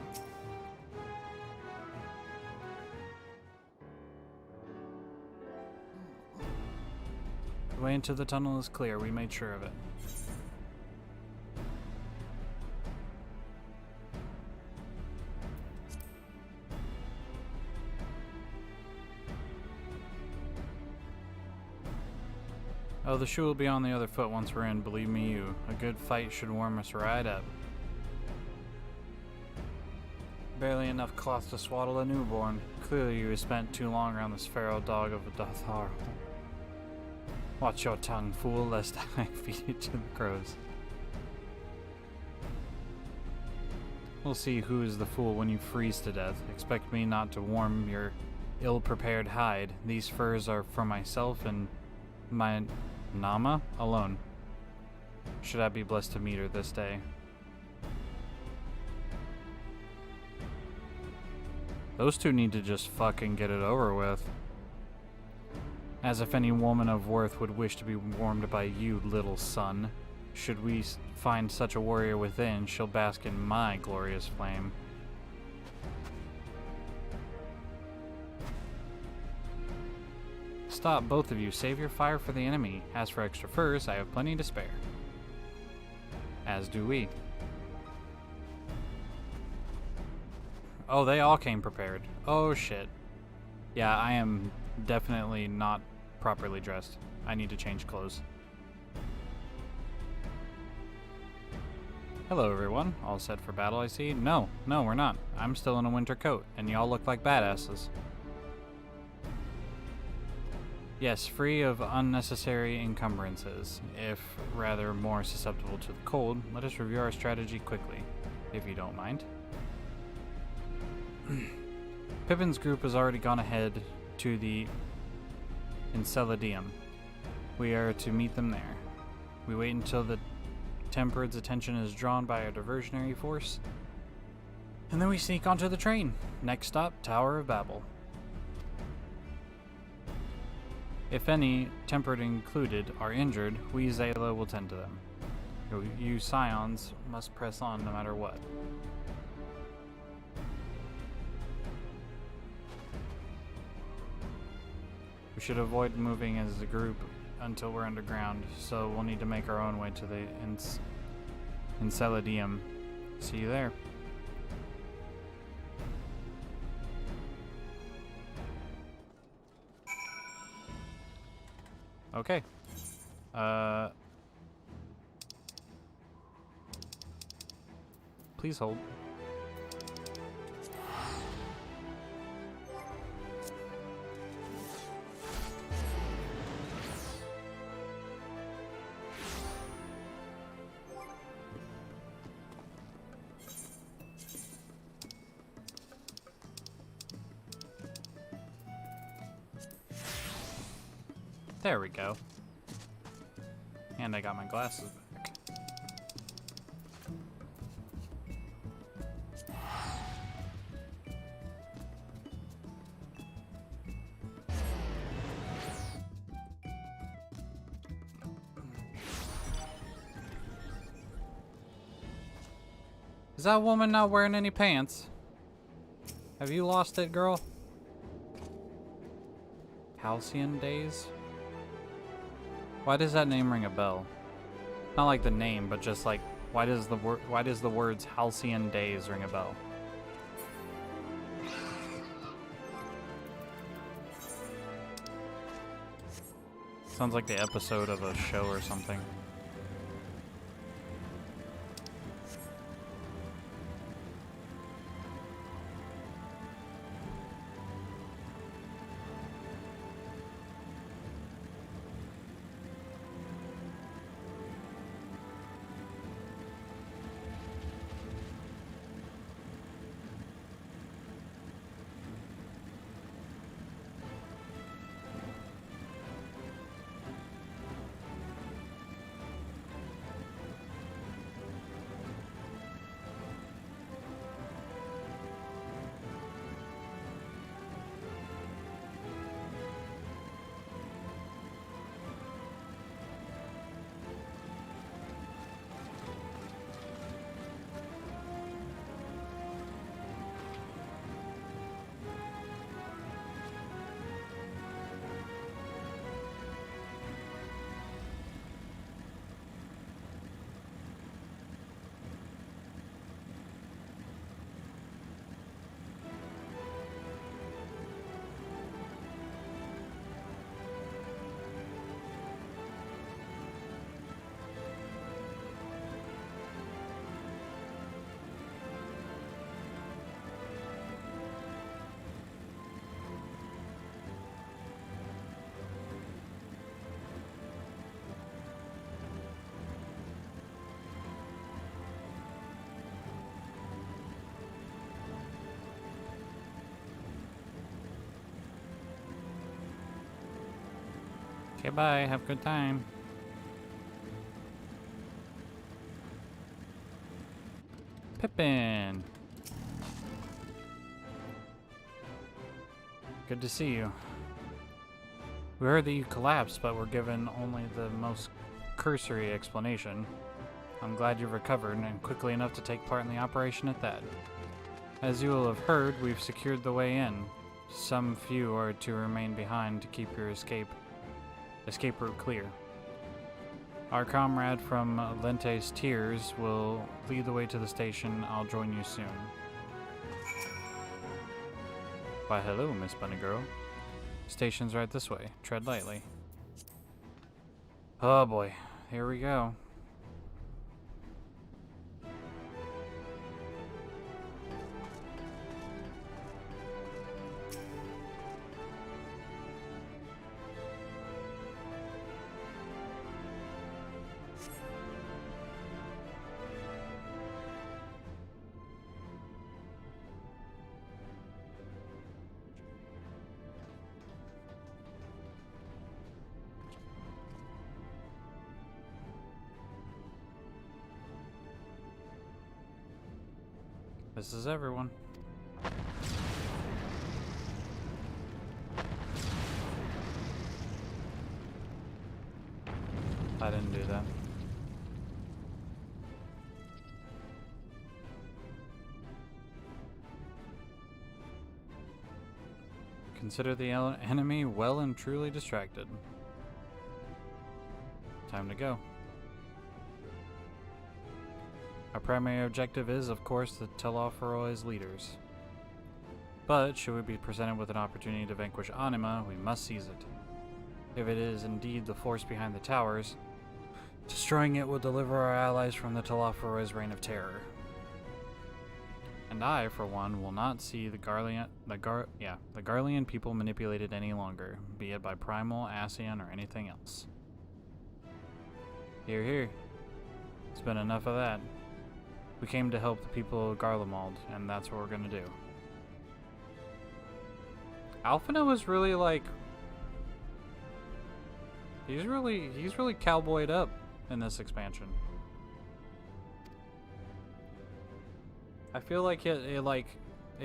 The way into the tunnel is clear. We made sure of it. Oh, the shoe will be on the other foot once we're in, believe me you. A good fight should warm us right up. barely enough cloth to swaddle a newborn. Clearly you have spent too long around this feral dog of a Dothar. Watch your tongue, fool, lest I feed it to the crows. We'll see who is the fool when you freeze to death. Expect me not to warm your ill-prepared hide. These furs are for myself and my Nama alone. Should I be blessed to meet her this day. Those two need to just fucking get it over with. As if any woman of worth would wish to be warmed by you, little son. Should we find such a warrior within, she'll bask in my glorious flame. Stop, both of you. Save your fire for the enemy. As for extra furs, I have plenty to spare. As do we. Oh, they all came prepared. Oh, shit. Yeah, I am definitely not properly dressed. I need to change clothes. Hello, everyone. All set for battle, I see? No, we're not. I'm still in a winter coat, and y'all look like badasses. Yes, free of unnecessary encumbrances. If rather more susceptible to the cold, let us review our strategy quickly, if you don't mind. Pippin's group has already gone ahead to the Enceladium. We are to meet them there. We wait until the Tempered's attention is drawn by a diversionary force, and then we sneak onto the train. Next stop, Tower of Babel. If any, Tempered included, are injured, we Zayla will tend to them. You Scions must press on no matter what. We should avoid moving as a group until we're underground, so we'll need to make our own way to the Enceladium. See you there. Okay. Please hold. There we go. And I got my glasses back. Is that woman not wearing any pants? Have you lost it, girl? Halcyon Days? Why does that name ring a bell? Not like the name, but just like why does the words Halcyon Days ring a bell? Sounds like the episode of a show or something. Okay, bye. Have a good time. Pippin. Good to see you. We heard that you collapsed, but were given only the most cursory explanation. I'm glad you've recovered, and quickly enough to take part in the operation at that. As you will have heard, we've secured the way in. Some few are to remain behind to keep your escape route clear. Our comrade from Lente's Tears will lead the way to the station. I'll join you soon. Why, hello, Miss Bunny Girl. Station's right this way. Tread lightly. Oh boy, here we go. This is everyone. I didn't do that. Consider the enemy well and truly distracted. Time to go. Our primary objective is, of course, to tell off Feroy's leaders. But, should we be presented with an opportunity to vanquish Anima, we must seize it. If it is indeed the force behind the towers, destroying it will deliver our allies from the Telophoro's reign of terror. And I, for one, will not see the Garlean people manipulated any longer, be it by Primal, Ascian, or anything else. Hear, hear. It's been enough of that. We came to help the people of Garlemald, and that's what we're gonna do. Alphina was really like... He's really cowboyed up in this expansion. I feel like it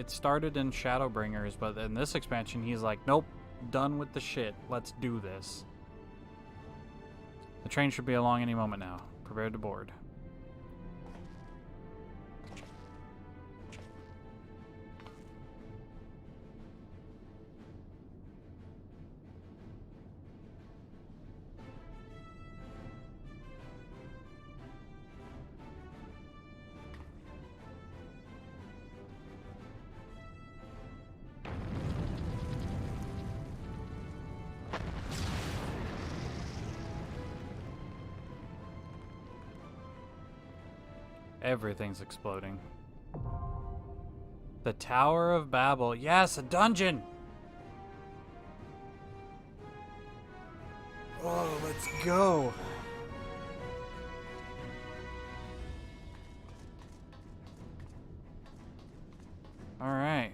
started in Shadowbringers, but in this expansion he's like, nope, done with the shit. Let's do this. The train should be along any moment now. Prepare to board. Everything's exploding. The Tower of Babel. Yes, a dungeon! Oh, let's go. All right.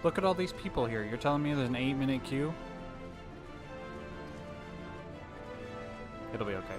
Look at all these people here. You're telling me there's an 8-minute queue? It'll be okay.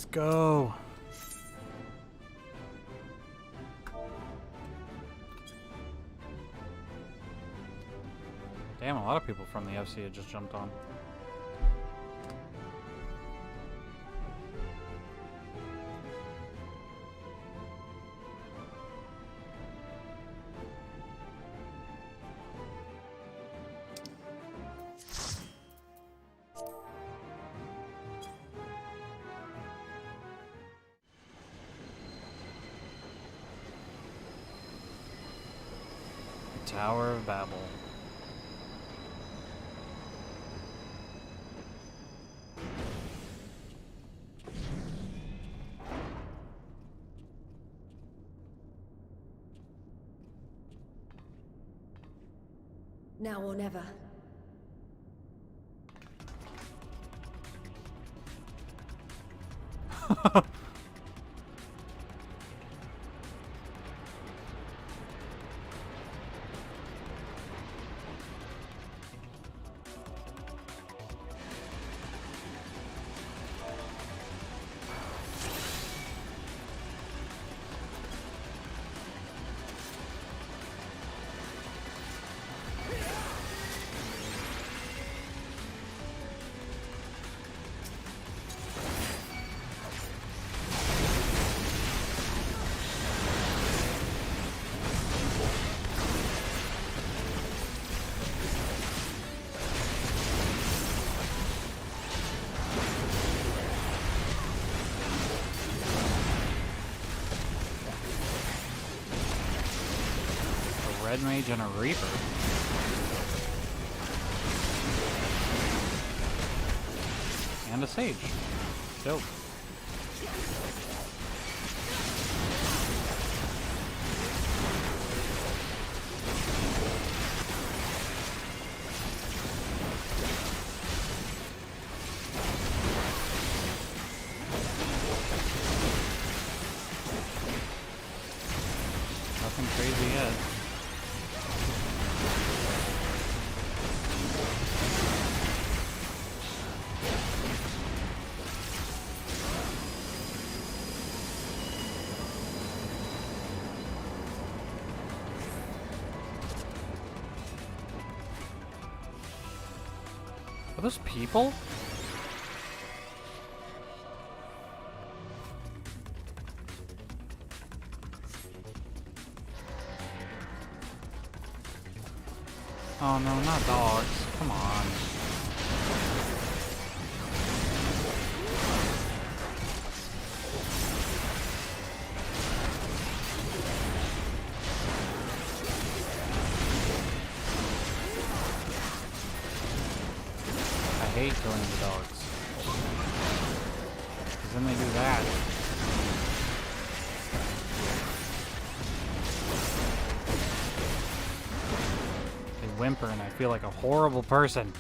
Let's go. Damn, a lot of people from the FC had just jumped on. Tower of Babel. Now or never. Red Mage and a Reaper. And a Sage. Dope. Nothing crazy yet. Are those people? Oh no, not dogs. Come on. I hate killing the dogs. Because then they do that. They whimper and I feel like a horrible person.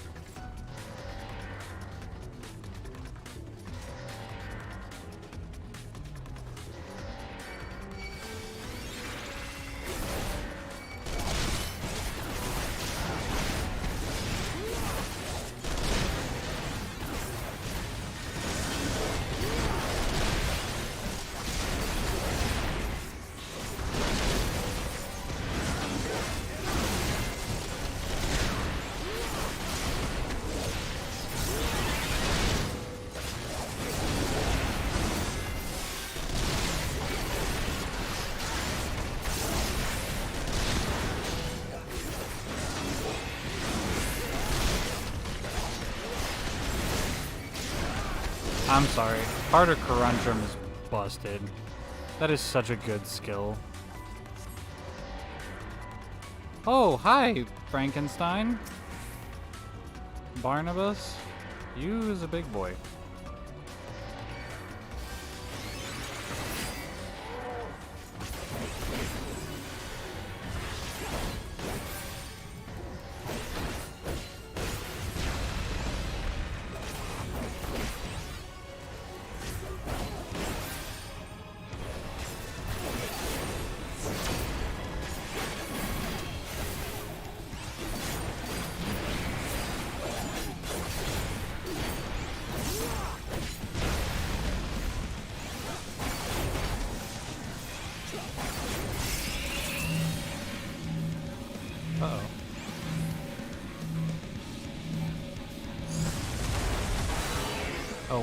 I'm sorry. Harder Corundrum is busted. That is such a good skill. Oh, hi, Frankenstein. Barnabas. You is a big boy.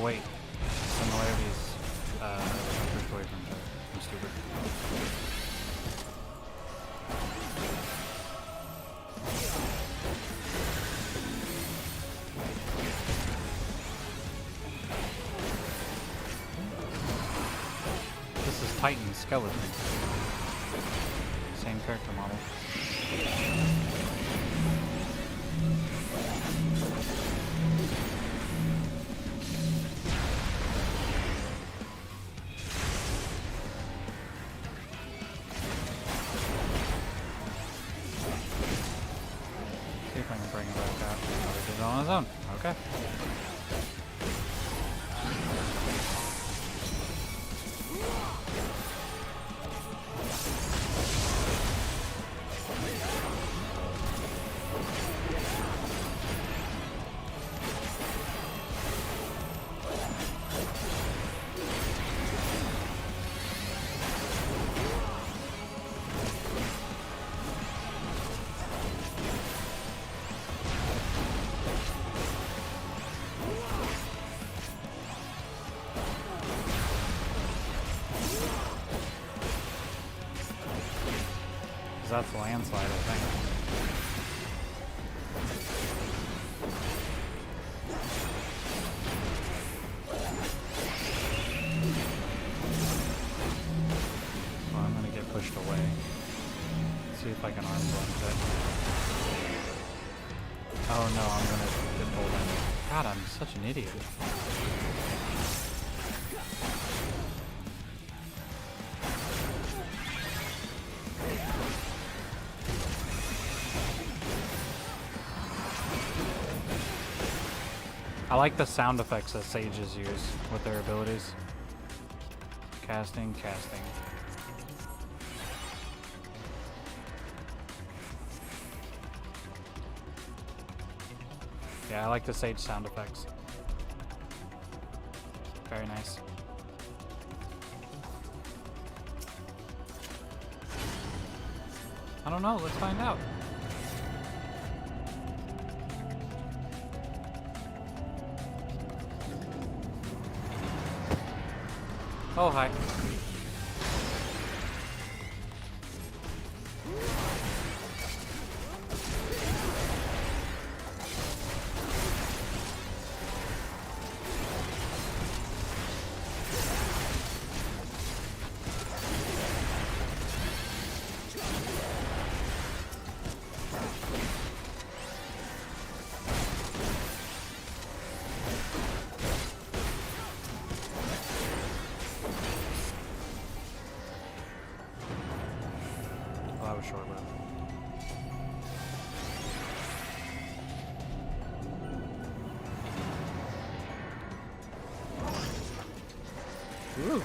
wait. Similarities, pushed away from each other. I'm stupid. This is Titan Skeleton. Same character model. See if I can bring it back out. Oh, he did it on his own. Okay. That's landslide, I think. Well, I'm gonna get pushed away. See if I can arm blend it. Oh no, I'm gonna get pulled in. God, I'm such an idiot. I like the sound effects that sages use with their abilities. Casting, casting. Yeah, I like the sage sound effects. Very nice. I don't know, let's find out. Oh, hi. Short lived. Ooh.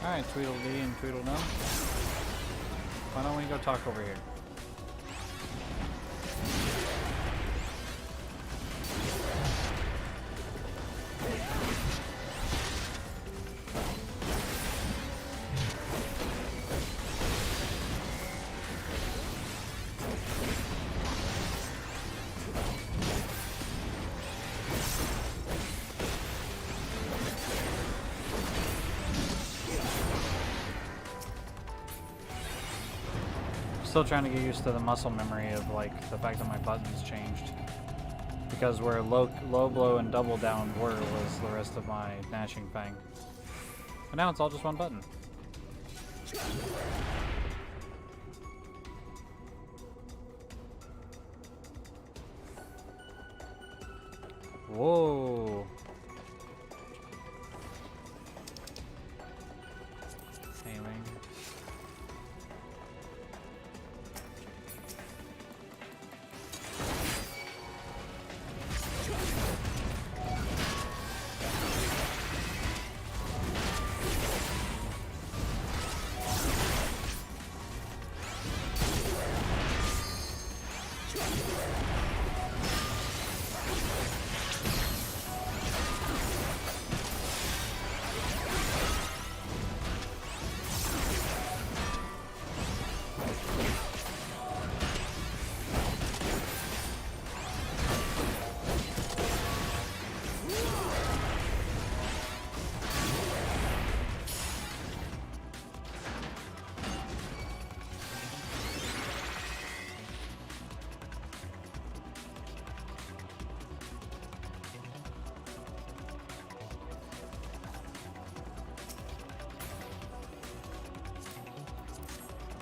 Alright, Tweedledee and Tweedledum. Why don't we go talk over here? Still trying to get used to the muscle memory of like the fact that my buttons changed, because where low blow and double down were was the rest of my gnashing fang, but now it's all just one button. Whoa. Aiming.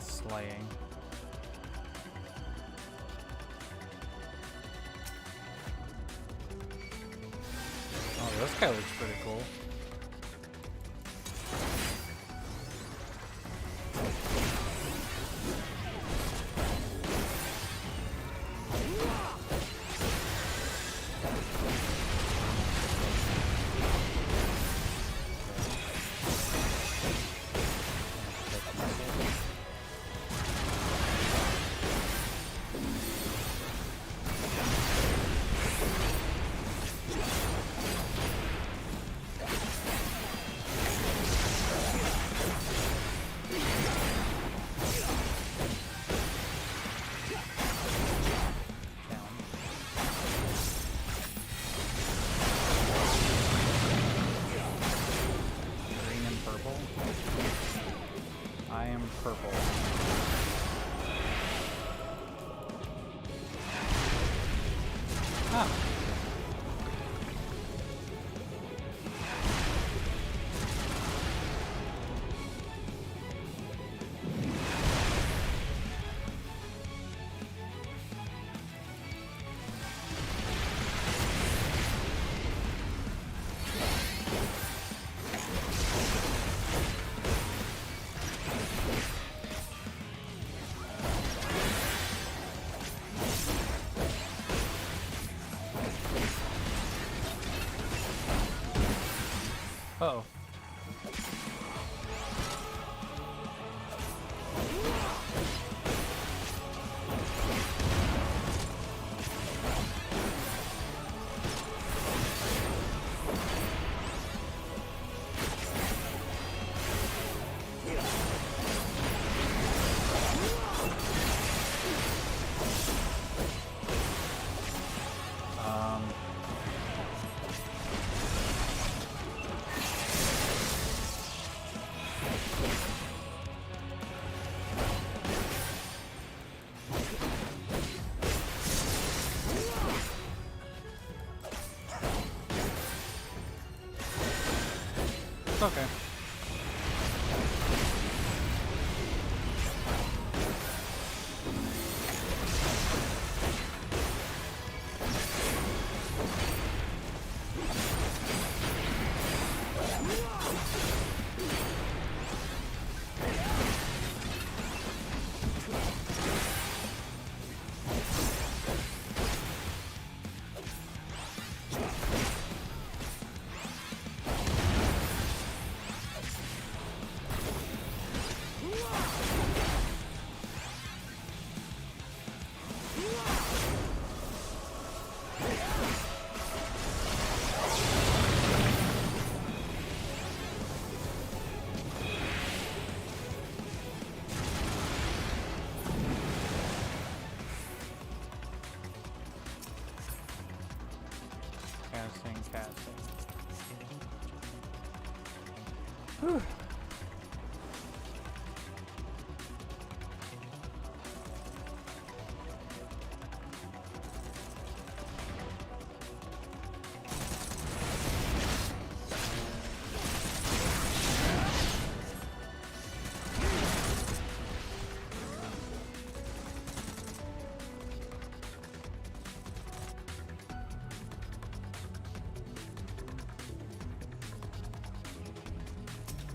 Slaying. Oh, this guy looks pretty cool. Purple. Ah. Uh-oh. Okay. Casting. Whew.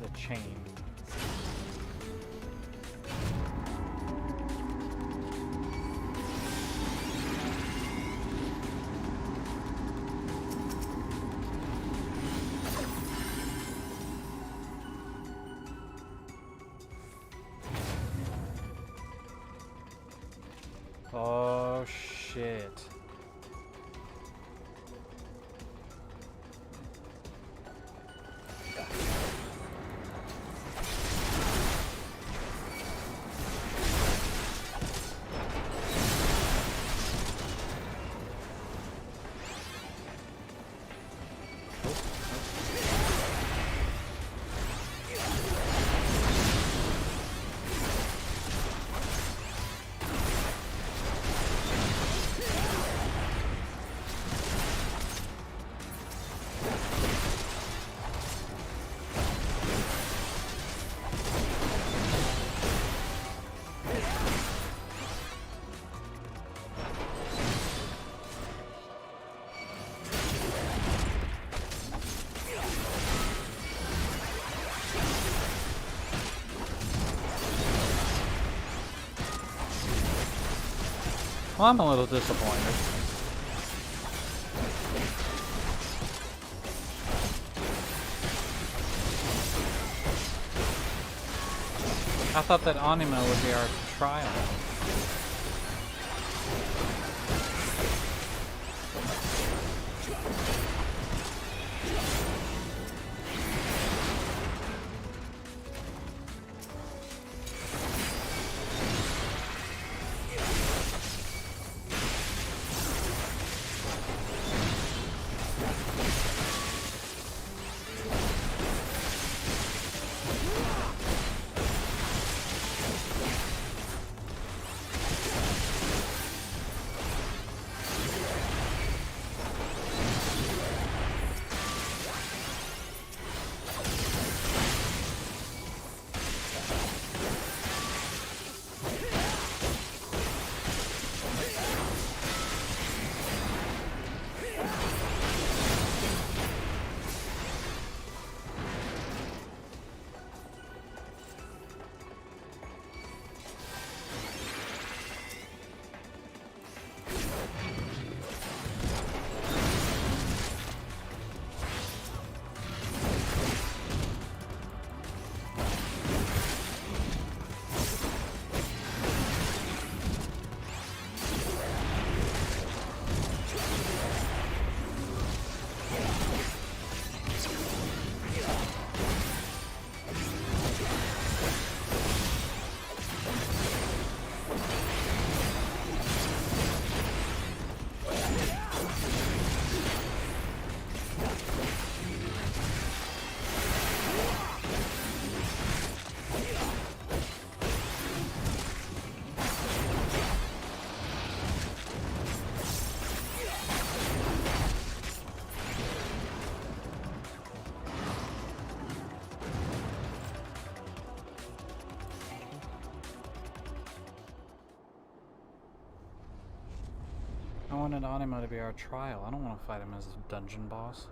the chain. Oh shit. Well, I'm a little disappointed. I thought that Anima would be our trial. I wanted Anima to be our trial. I don't want to fight him as a dungeon boss.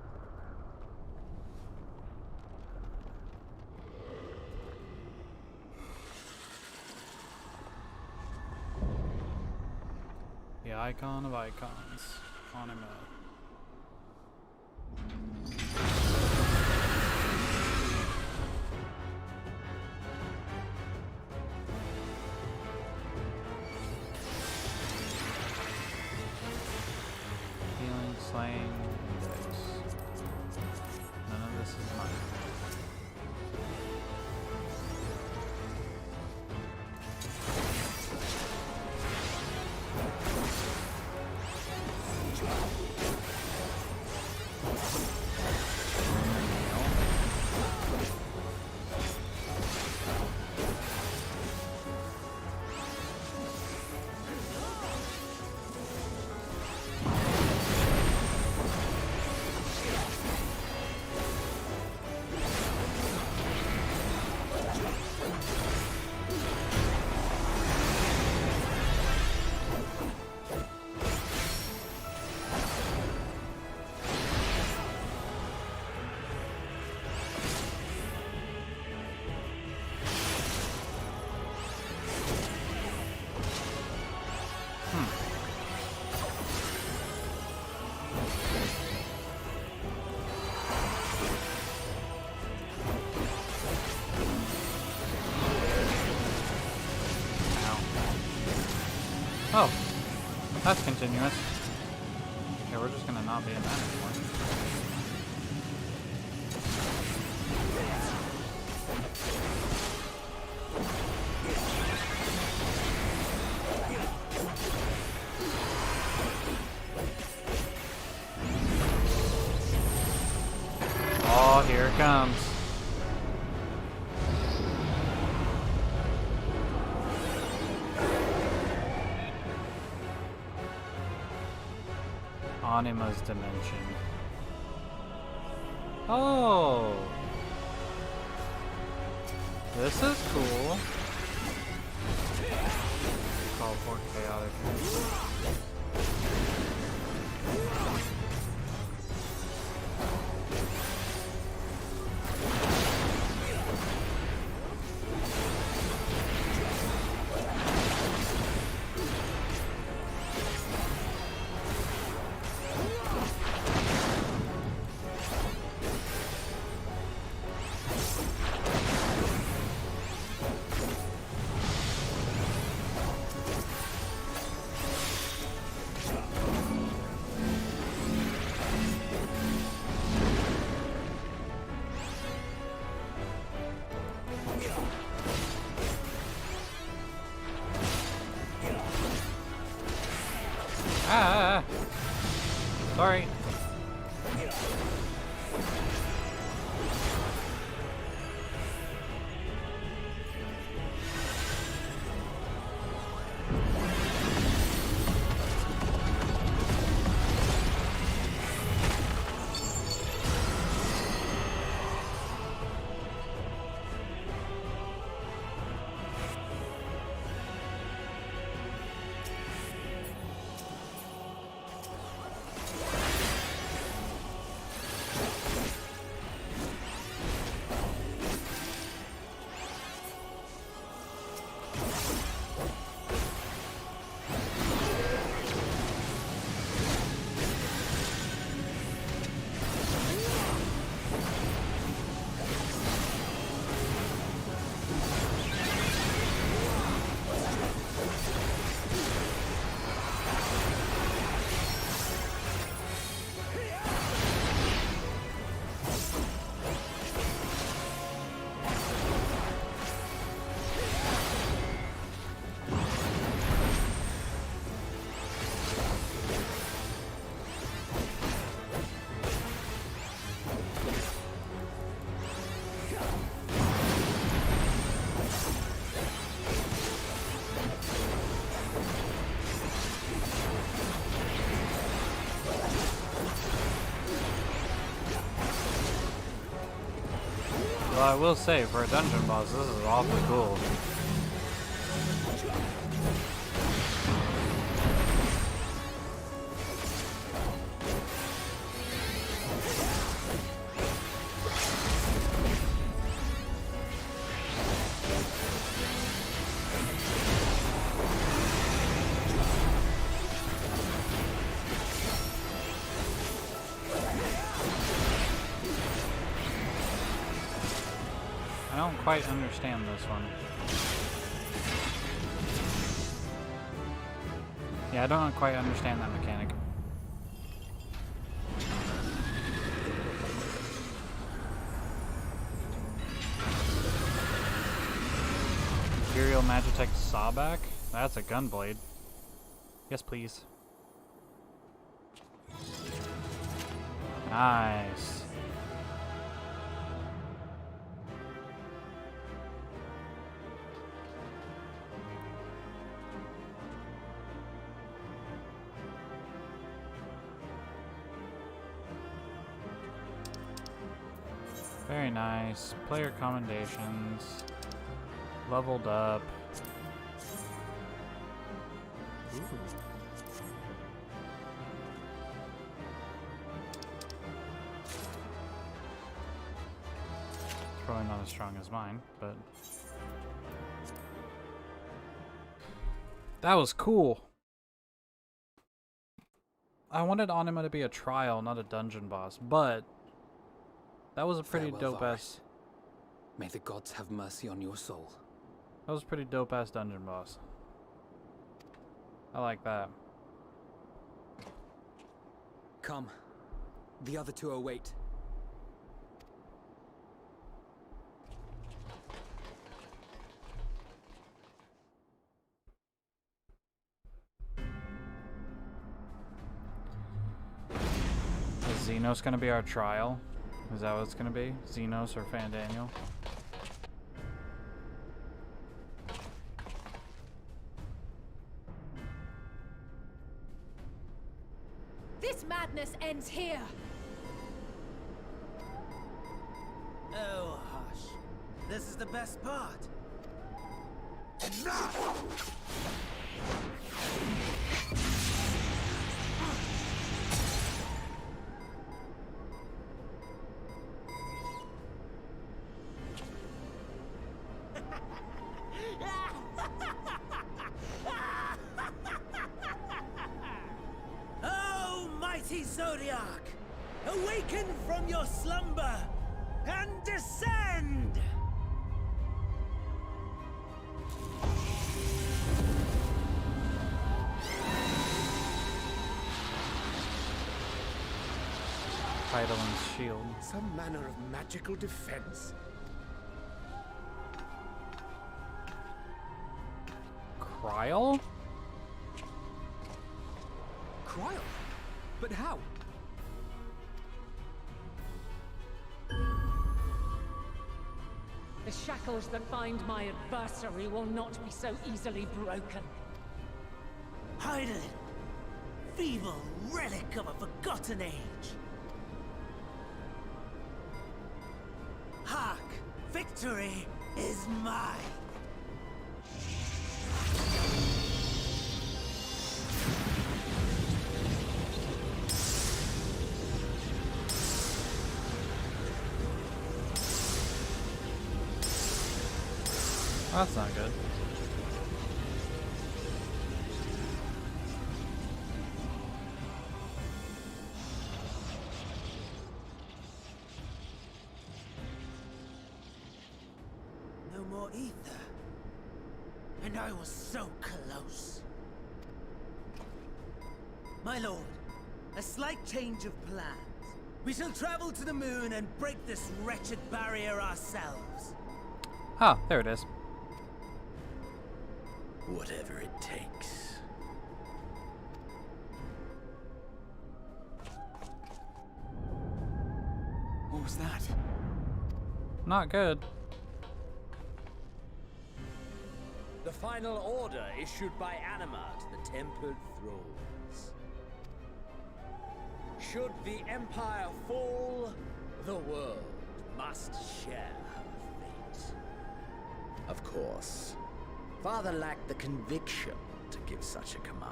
The icon of icons, Anima. Healing, slaying, index. None of this is mine. Oh, that's continuous. Yeah, we're just gonna not be in that anymore. Oh, here it comes. Anima's dimension. Oh! This is cool. Call for chaotic. Sorry. Well, I will say, for a dungeon boss, this is awfully cool. I don't quite understand this one. Yeah, I don't quite understand that mechanic. Imperial Magitech Sawback? That's a gunblade. Yes, please. Nice. Very nice. Player commendations. Leveled up. Ooh. It's probably not as strong as mine, but that was cool. I wanted Anima to be a trial, not a dungeon boss, but that was a pretty dope-ass... May the gods have mercy on your soul. That was a pretty dope-ass dungeon boss. I like that. Come. The other two await. Is Xenos gonna be our trial? Is that what it's gonna be? Xenos or Fandaniel? This madness ends here! Oh, hush. This is the best part. Oh, mighty Zodiac! Awaken from your slumber and descend! Title and shield. Some manner of magical defense. Cryle? Cryle? But how? The shackles that bind my adversary will not be so easily broken. Hydaelyn! Feeble relic of a forgotten age! Hark! Victory is mine! That's not good. No more ether. And I was so close. My lord, a slight change of plans. We shall travel to the moon and break this wretched barrier ourselves. Ah, there it is. Whatever it takes. What was that? Not good. The final order issued by Anima to the tempered thralls. Should the Empire fall, the world must share her fate. Of course, Father lacked the conviction to give such a command.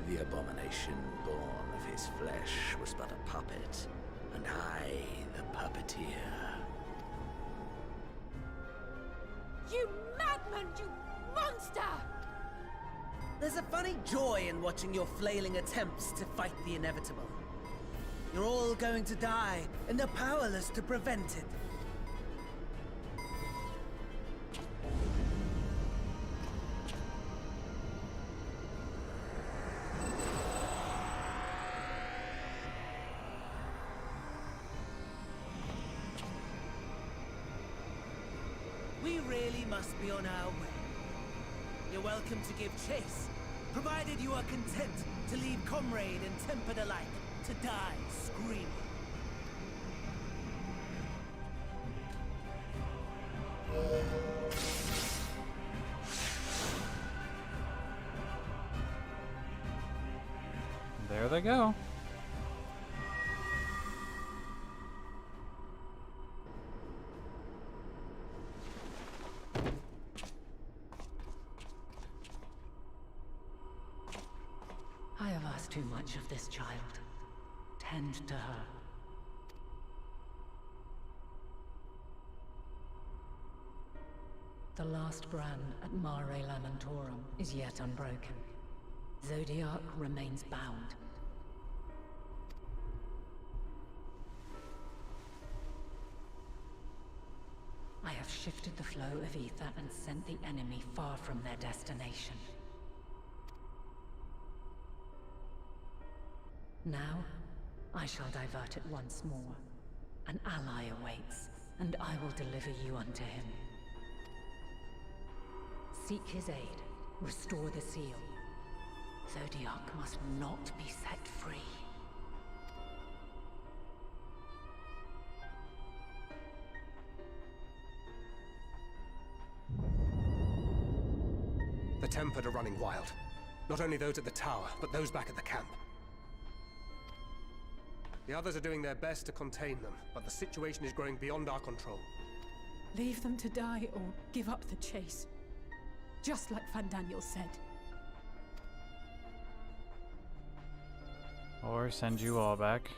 The abomination born of his flesh was but a puppet, and I the puppeteer. You madman, you monster! There's a funny joy in watching your flailing attempts to fight the inevitable. You're all going to die, and they're powerless to prevent it. We really must be on our way. You're welcome to give chase, provided you are content to leave comrade and tempered alike to die screaming. There they go. I have asked too much of this child. Tend to her. The last brand at Mare Lamentorum is yet unbroken. Zodiac remains bound. I have shifted the flow of ether and sent the enemy far from their destination. Now, I shall divert it once more. An ally awaits, and I will deliver you unto him. Seek his aid. Restore the seal. Zodiac must not be set free. The Tempered are running wild. Not only those at the tower, but those back at the camp. The others are doing their best to contain them, but the situation is growing beyond our control. Leave them to die or give up the chase. Just like Van Daniel said. Or send you all back.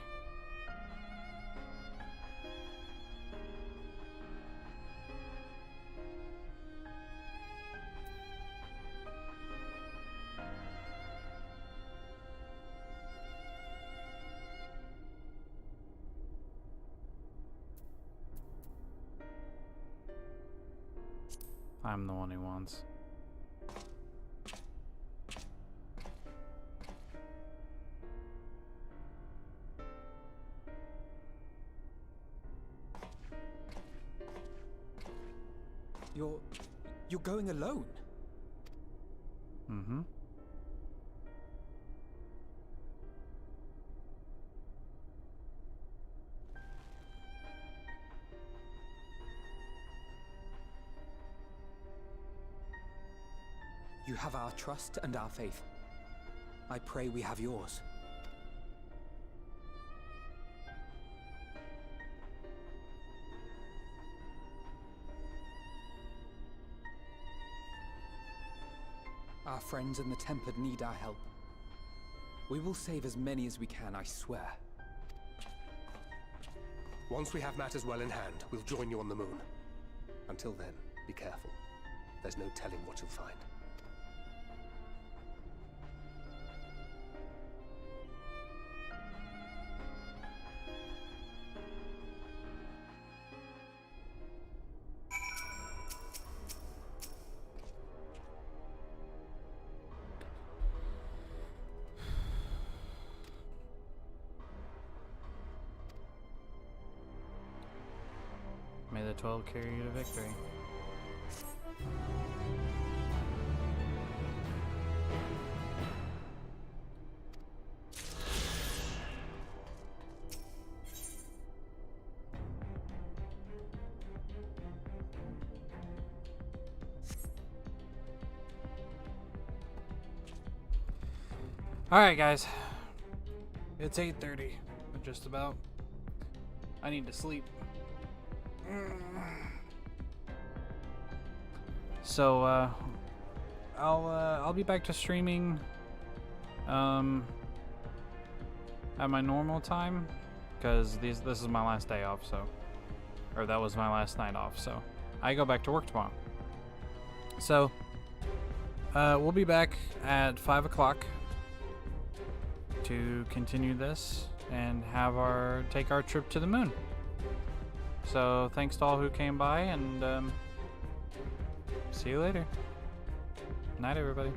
I'm the one who wants. You're going alone? Mm-hmm. You have our trust and our faith. I pray we have yours. Our friends in the Tempered need our help. We will save as many as we can, I swear. Once we have matters well in hand, we'll join you on the moon. Until then, be careful. There's no telling what you'll find. May the 12 carry you to victory. Alright guys, it's 8:30, just about. I need to sleep. So I'll be back to streaming at my normal time, because this is my last day off, so, or that was my last night off, so I go back to work tomorrow. So we'll be back at 5 o'clock to continue this and take our trip to the moon. So thanks to all who came by, and see you later. Night, everybody.